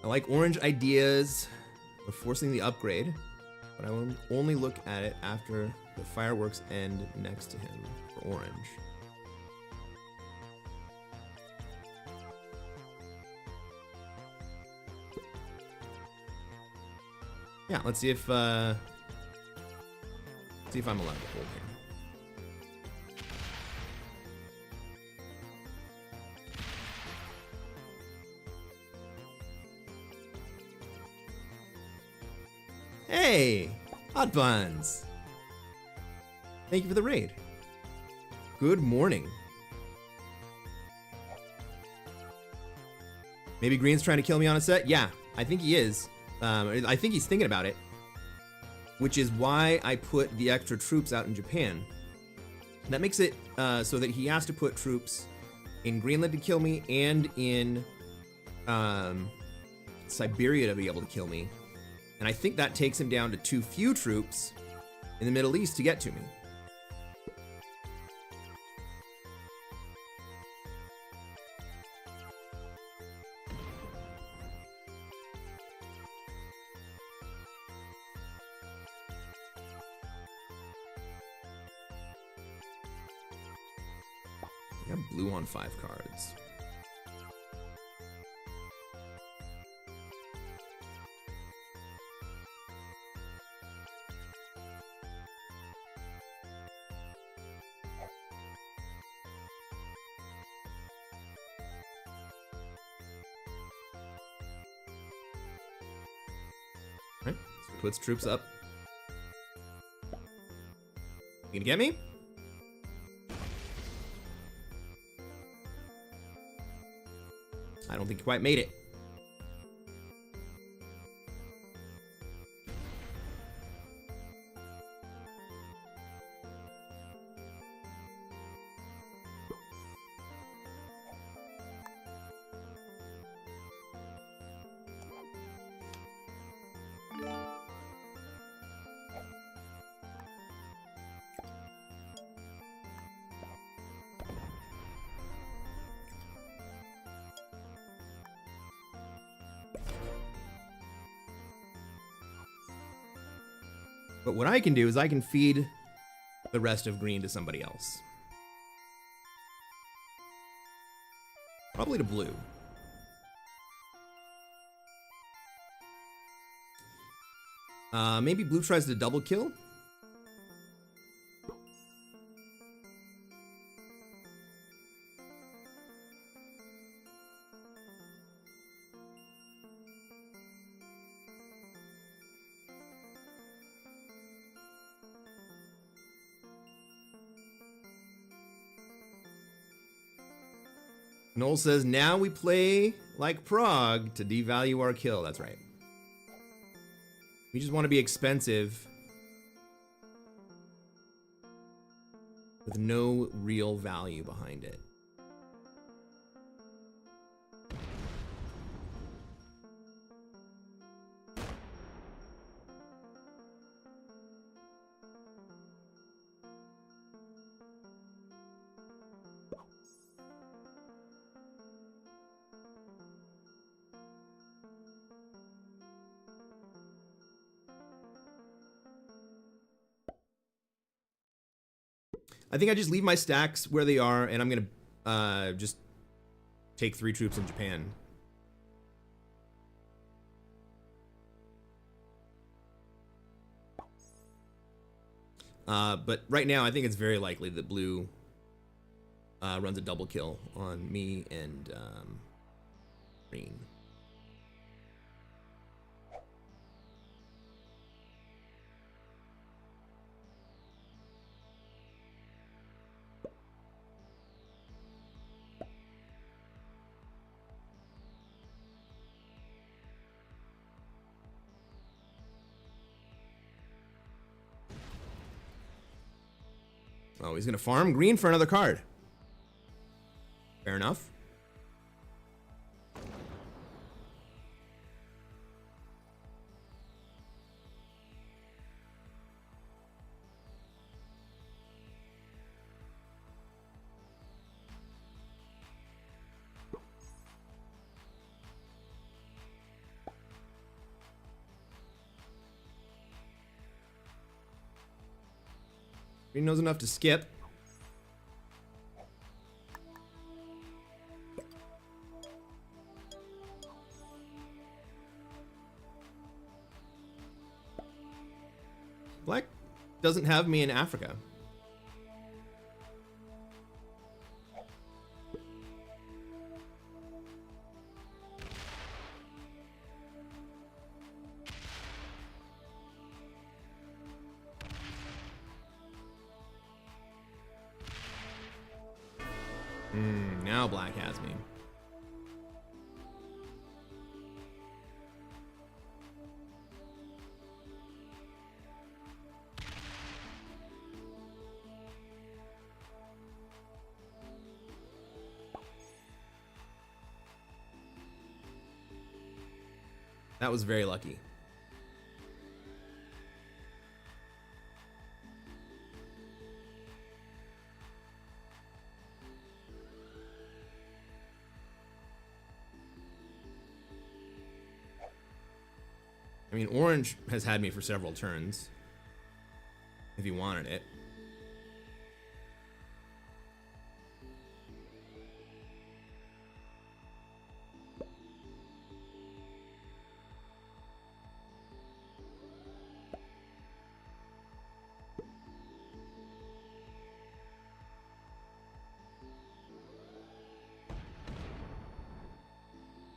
I like orange ideas of forcing the upgrade, but I will only look at it after the fireworks end next to him for orange. Yeah, let's see if I'm allowed to hold here. Hey, Hot Buns. Thank you for the raid. Good morning. Maybe Green's trying to kill me on a set? Yeah, I think he is. I think he's thinking about it. Which is why I put the extra troops out in Japan. That makes it so that he has to put troops in Greenland to kill me and in Siberia to be able to kill me. And I think that takes him down to too few troops in the Middle East to get to me. I got blue on 5 cards. Right, so he puts troops up. You gonna get me? I don't think he quite made it. But what I can do is I can feed the rest of green to somebody else. Probably to blue. Maybe blue tries to double kill. Noel says, now we play like Prague to devalue our kill. That's right. We just want to be expensive with no real value behind it. I think I just leave my stacks where they are, and I'm gonna just take 3 troops in Japan. But right now, I think it's very likely that blue runs a double kill on me and green. Oh, he's gonna farm green for another card. Fair enough. Green knows enough to skip. Black doesn't have me in Africa. Now black has me. That was very lucky. I mean, orange has had me for several turns, if he wanted it.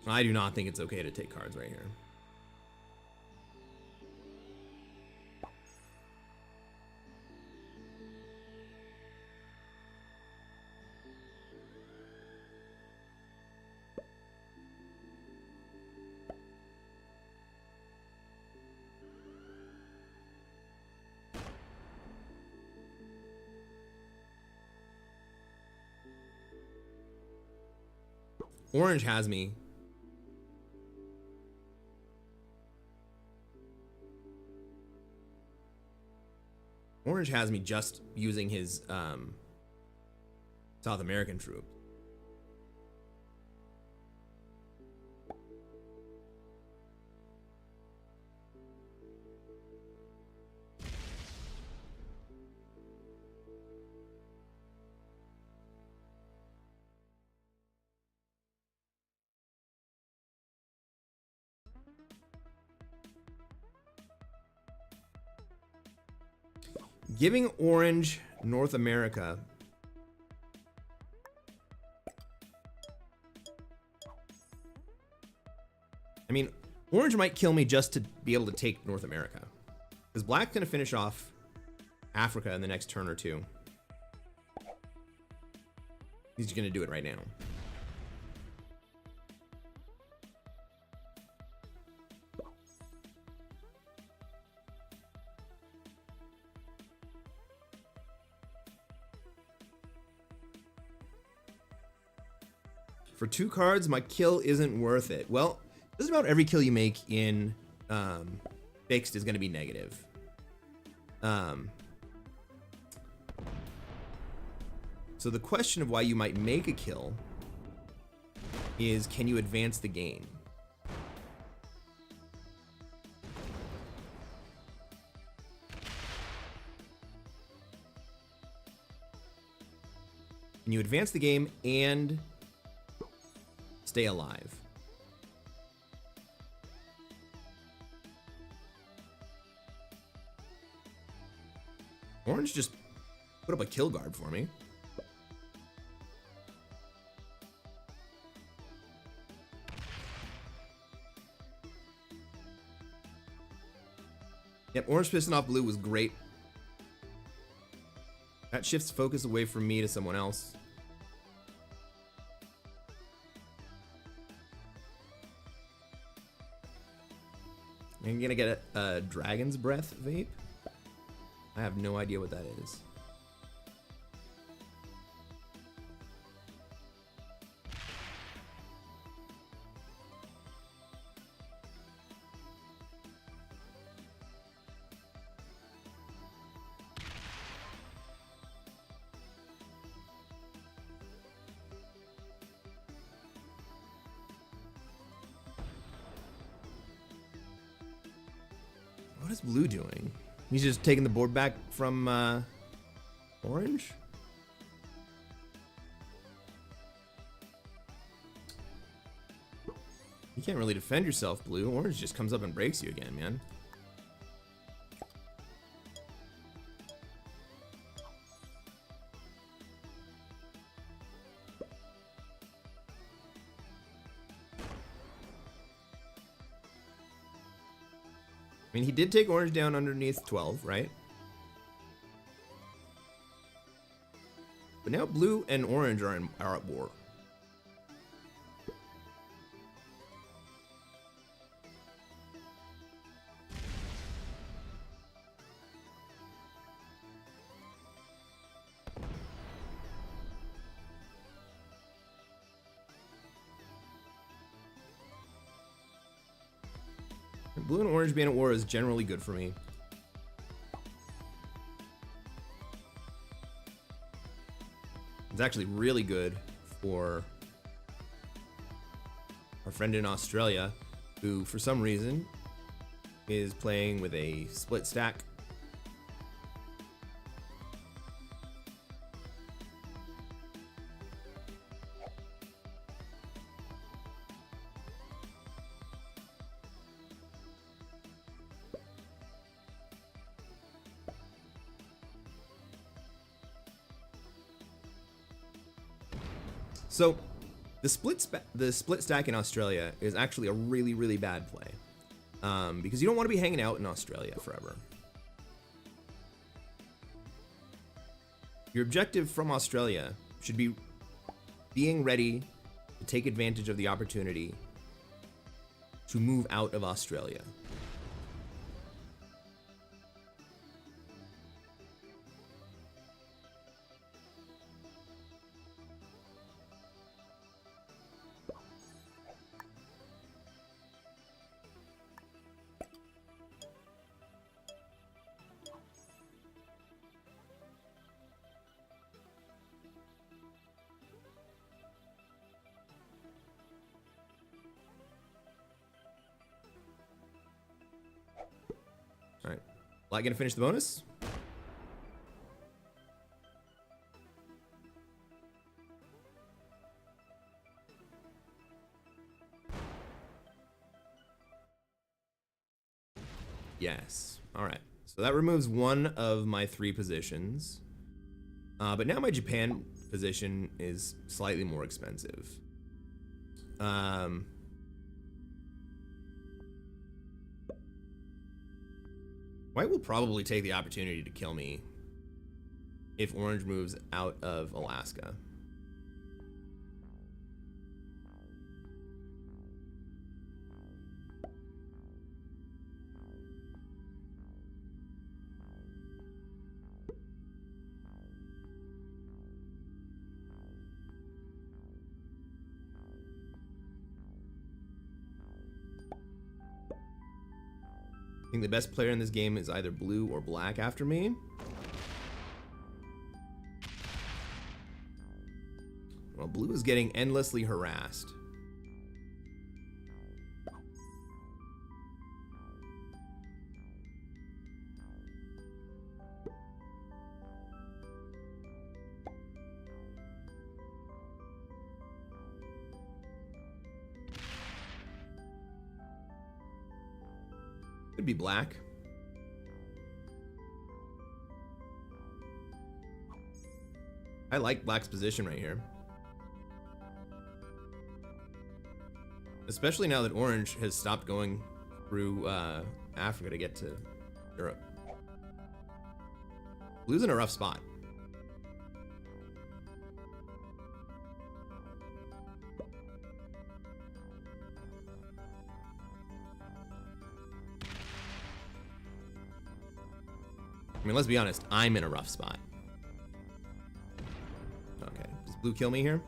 I do not think it's okay to take cards right here. Orange has me. Orange has me just using his South American troop. Giving orange North America. I mean, orange might kill me just to be able to take North America. Because black's going to finish off Africa in the next turn or two. He's going to do it right now. For 2 cards, my kill isn't worth it. Well, just about every kill you make in fixed is going to be negative. So the question of why you might make a kill is, can you advance the game? Can you advance the game and stay alive? Orange just put up a kill guard for me. Yep, orange pissing off blue was great. That shifts focus away from me to someone else. I'm gonna get a Dragon's Breath vape. I have no idea what that is. What is blue doing? He's just taking the board back from orange? You can't really defend yourself, blue. Orange just comes up and breaks you again, man. I mean, he did take orange down underneath 12, right? But now blue and orange are at war. Blue and orange being at war is generally good for me. It's actually really good for our friend in Australia, who for some reason is playing with a split stack. So, the split stack in Australia is actually a really, really bad play, because you don't want to be hanging out in Australia forever. Your objective from Australia should be being ready to take advantage of the opportunity to move out of Australia. Alright. Light gonna finish the bonus? Yes. Alright. So that removes one of my 3 positions. But now my Japan position is slightly more expensive. White will probably take the opportunity to kill me if orange moves out of Alaska. I think the best player in this game is either blue or black after me. Well, blue is getting endlessly harassed. Could be black. I like black's position right here. Especially now that orange has stopped going through Africa to get to Europe. Blue's in a rough spot. I mean, let's be honest, I'm in a rough spot. Okay, does blue kill me here?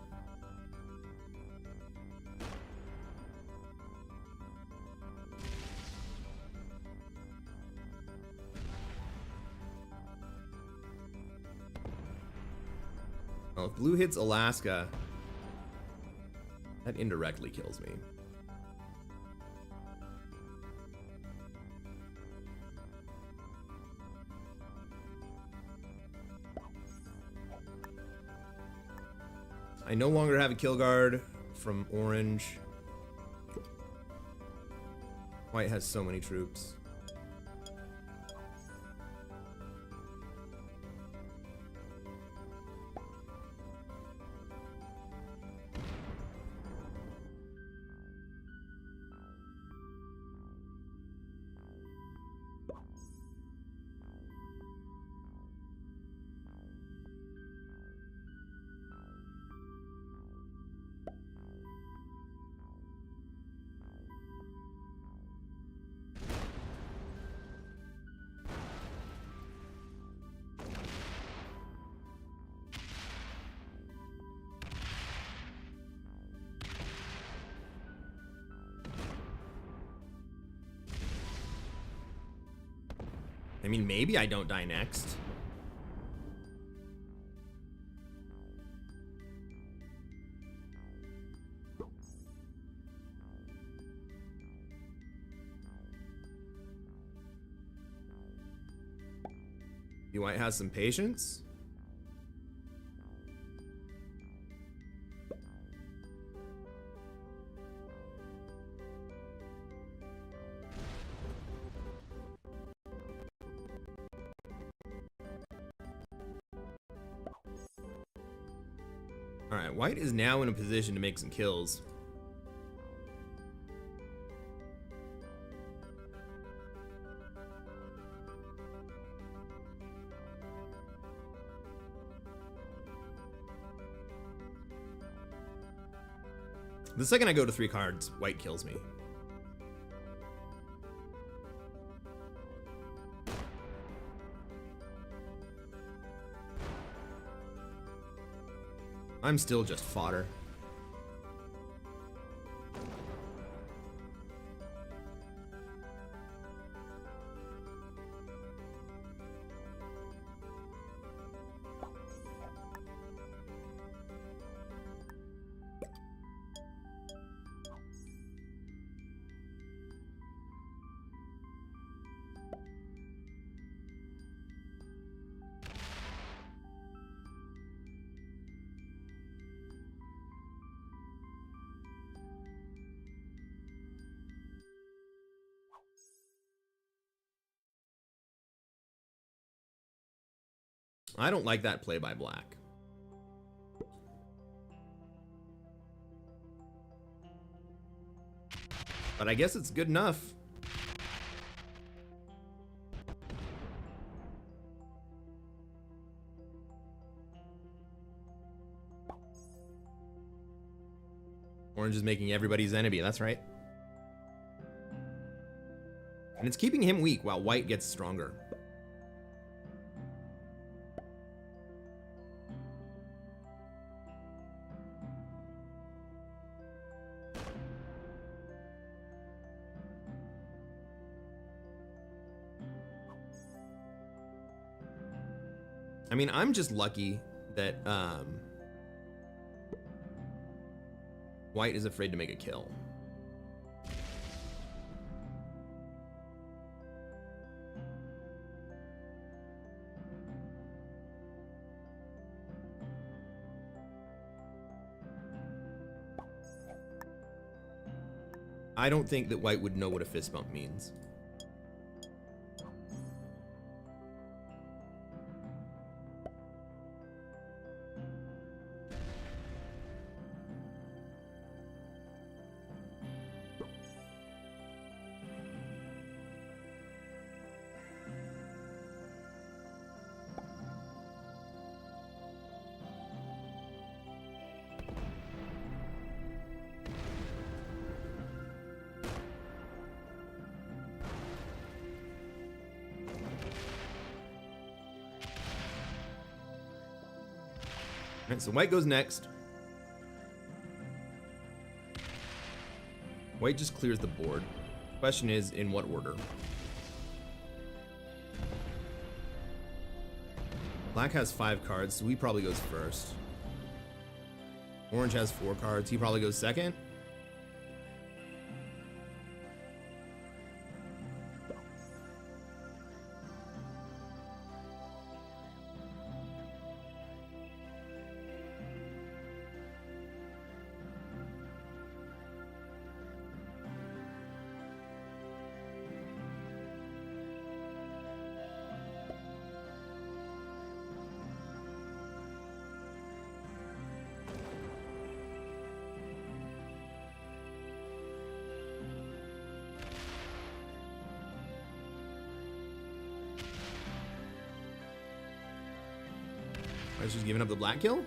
Well, if blue hits Alaska, that indirectly kills me. I no longer have a kill guard from orange. White has so many troops. I mean, maybe I don't die next. You might have some patience. Alright, white is now in a position to make some kills. The second I go to 3 cards, white kills me. I'm still just fodder. I don't like that play by black. But I guess it's good enough. Orange is making everybody's enemy, that's right. And it's keeping him weak while white gets stronger. I mean, I'm just lucky that white is afraid to make a kill. I don't think that white would know what a fist bump means. Alright, so white goes next. White just clears the board. Question is, in what order? Black has 5 cards, so he probably goes first. Orange has 4 cards, he probably goes second. White's just giving up the black kill?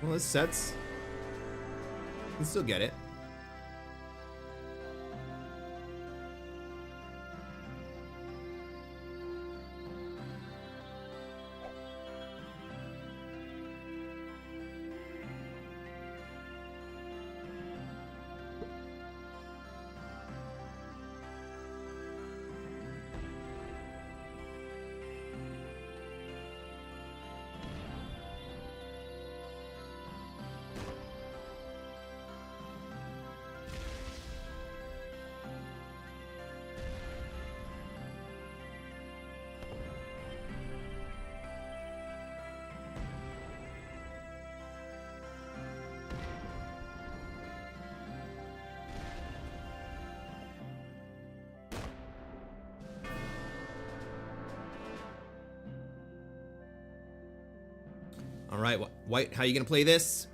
Well, this sets. You can still get it. All right, white, how are you gonna play this?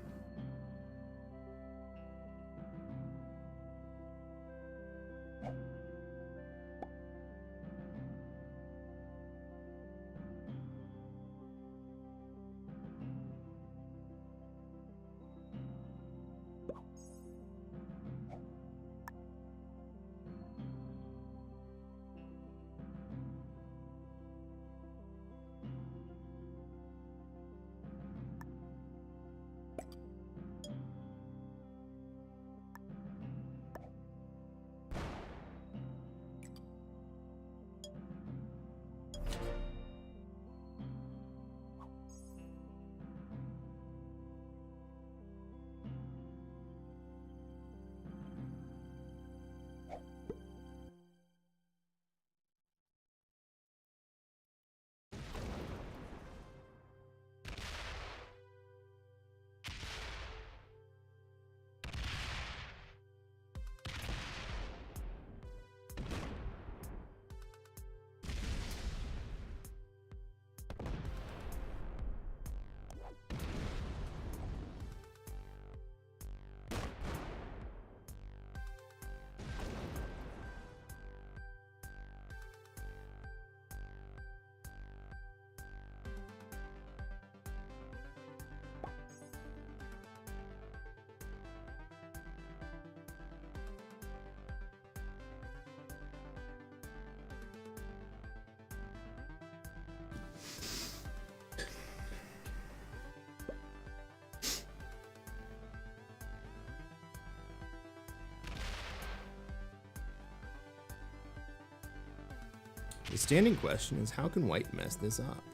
standing question is, how can white mess this up?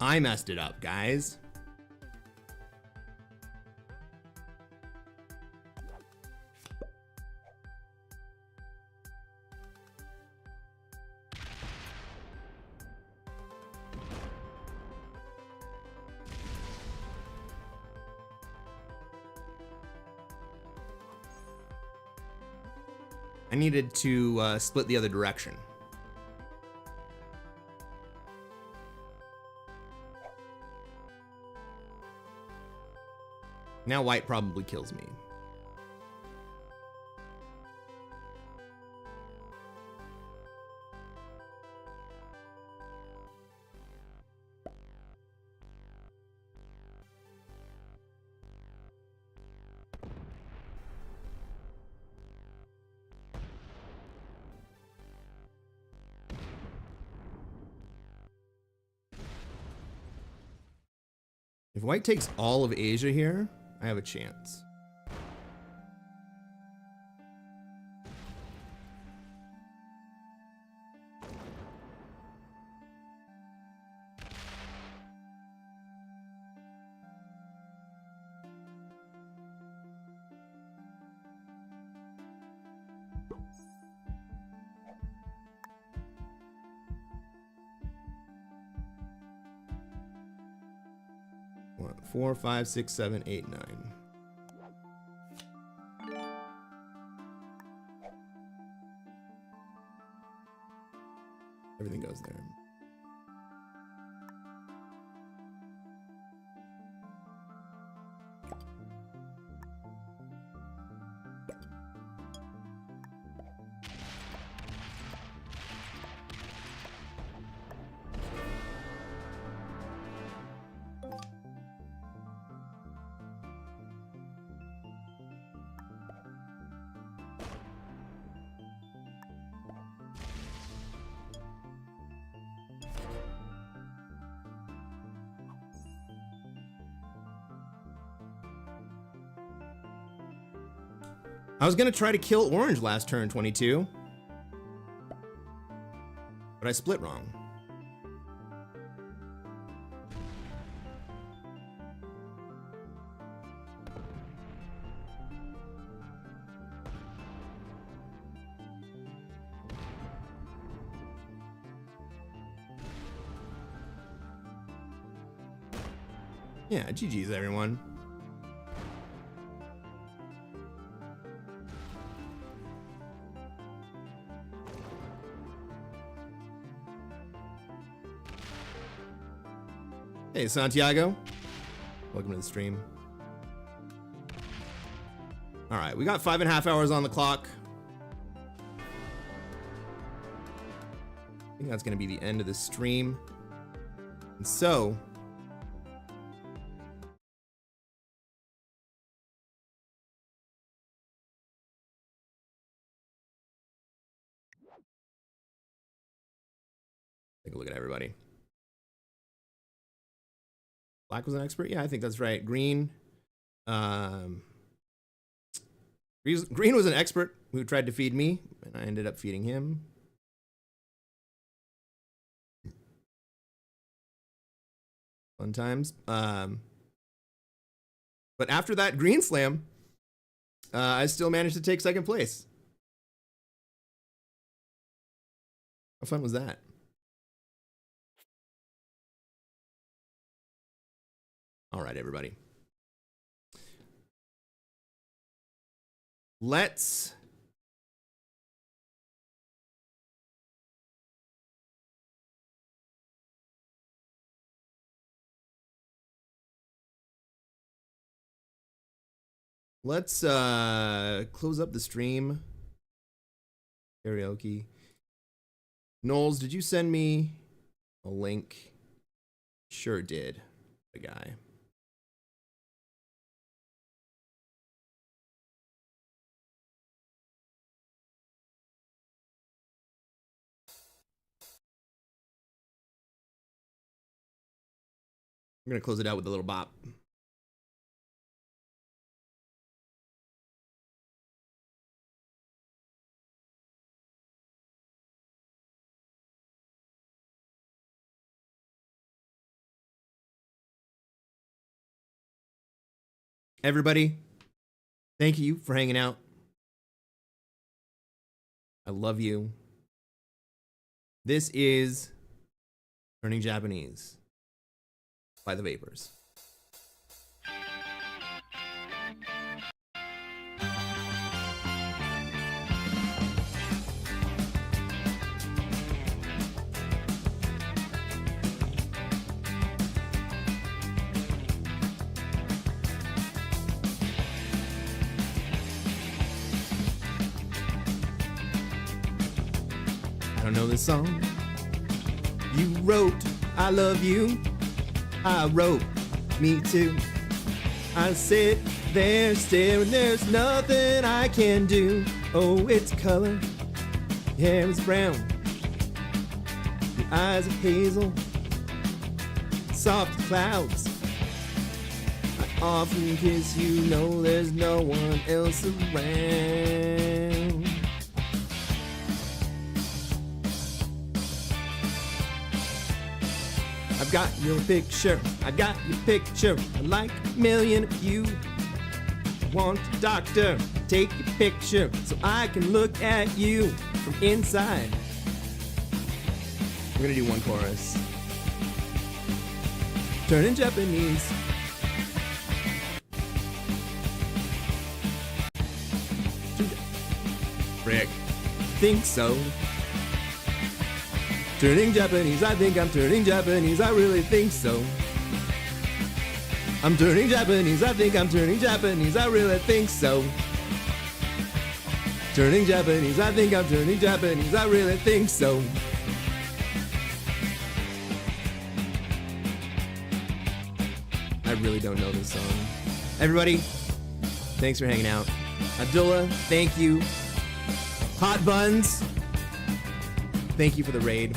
I messed it up, guys. I needed to split the other direction. Now white probably kills me. If white takes all of Asia here, I have a chance. What? 4, 5, 6, 7, 8, 9. Everything goes there. I was gonna try to kill orange last turn, 22. But I split wrong. Yeah, GG's everyone. Hey, Santiago. Welcome to the stream. All right, we got 5.5 hours on the clock. I think that's going to be the end of the stream. And so, Take a look at everybody. Black was an expert? Yeah, I think that's right. Green. Green was an expert who tried to feed me, and I ended up feeding him. Fun times. But after that green slam, I still managed to take second place. How fun was that? All right, everybody. Let's close up the stream. Karaoke. Knowles, did you send me a link? Sure did. The guy. I'm gonna close it out with a little bop. Everybody, thank you for hanging out. I love you. This is Turning Japanese by the Vapors. I don't know this song. You wrote, I love you. I wrote, me too. I sit there staring, there's nothing I can do. Oh, it's color, your hair is brown, your eyes are hazel, soft clouds. I often kiss you, know there's no one else around. I've got your picture, I got your picture, like a million of you. I want a doctor, take your picture, so I can look at you from inside. We're gonna do one chorus. Turning Japanese. Rick, think so. Turning Japanese, I think I'm turning Japanese, I really think so. I'm turning Japanese, I think I'm turning Japanese, I really think so. Turning Japanese, I think I'm turning Japanese, I really think so. I really don't know this song. Everybody, thanks for hanging out. Abdullah, thank you. Hot Buns, thank you for the raid.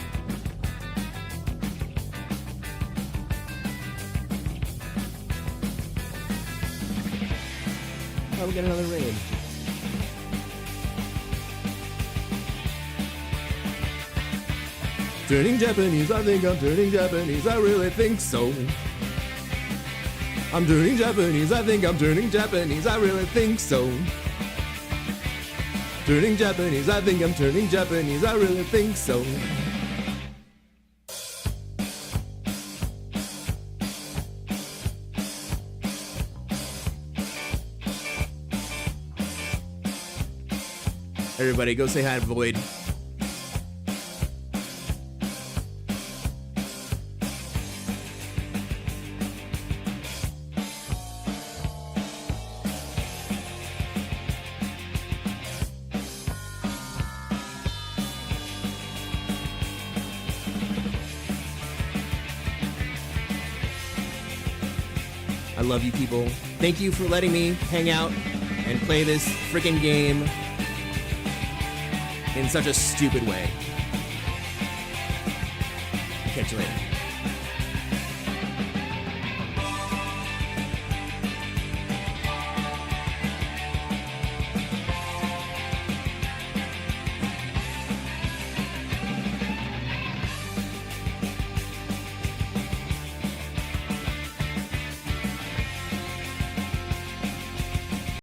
Oh, we got another raid. Turning Japanese, I think I'm turning Japanese, I really think so. I'm turning Japanese, I think I'm turning Japanese, I really think so. Turning Japanese, I think I'm turning Japanese, I really think so. Everybody, go say hi to Void. I love you people. Thank you for letting me hang out and play this freaking game in such a stupid way. Catch you later.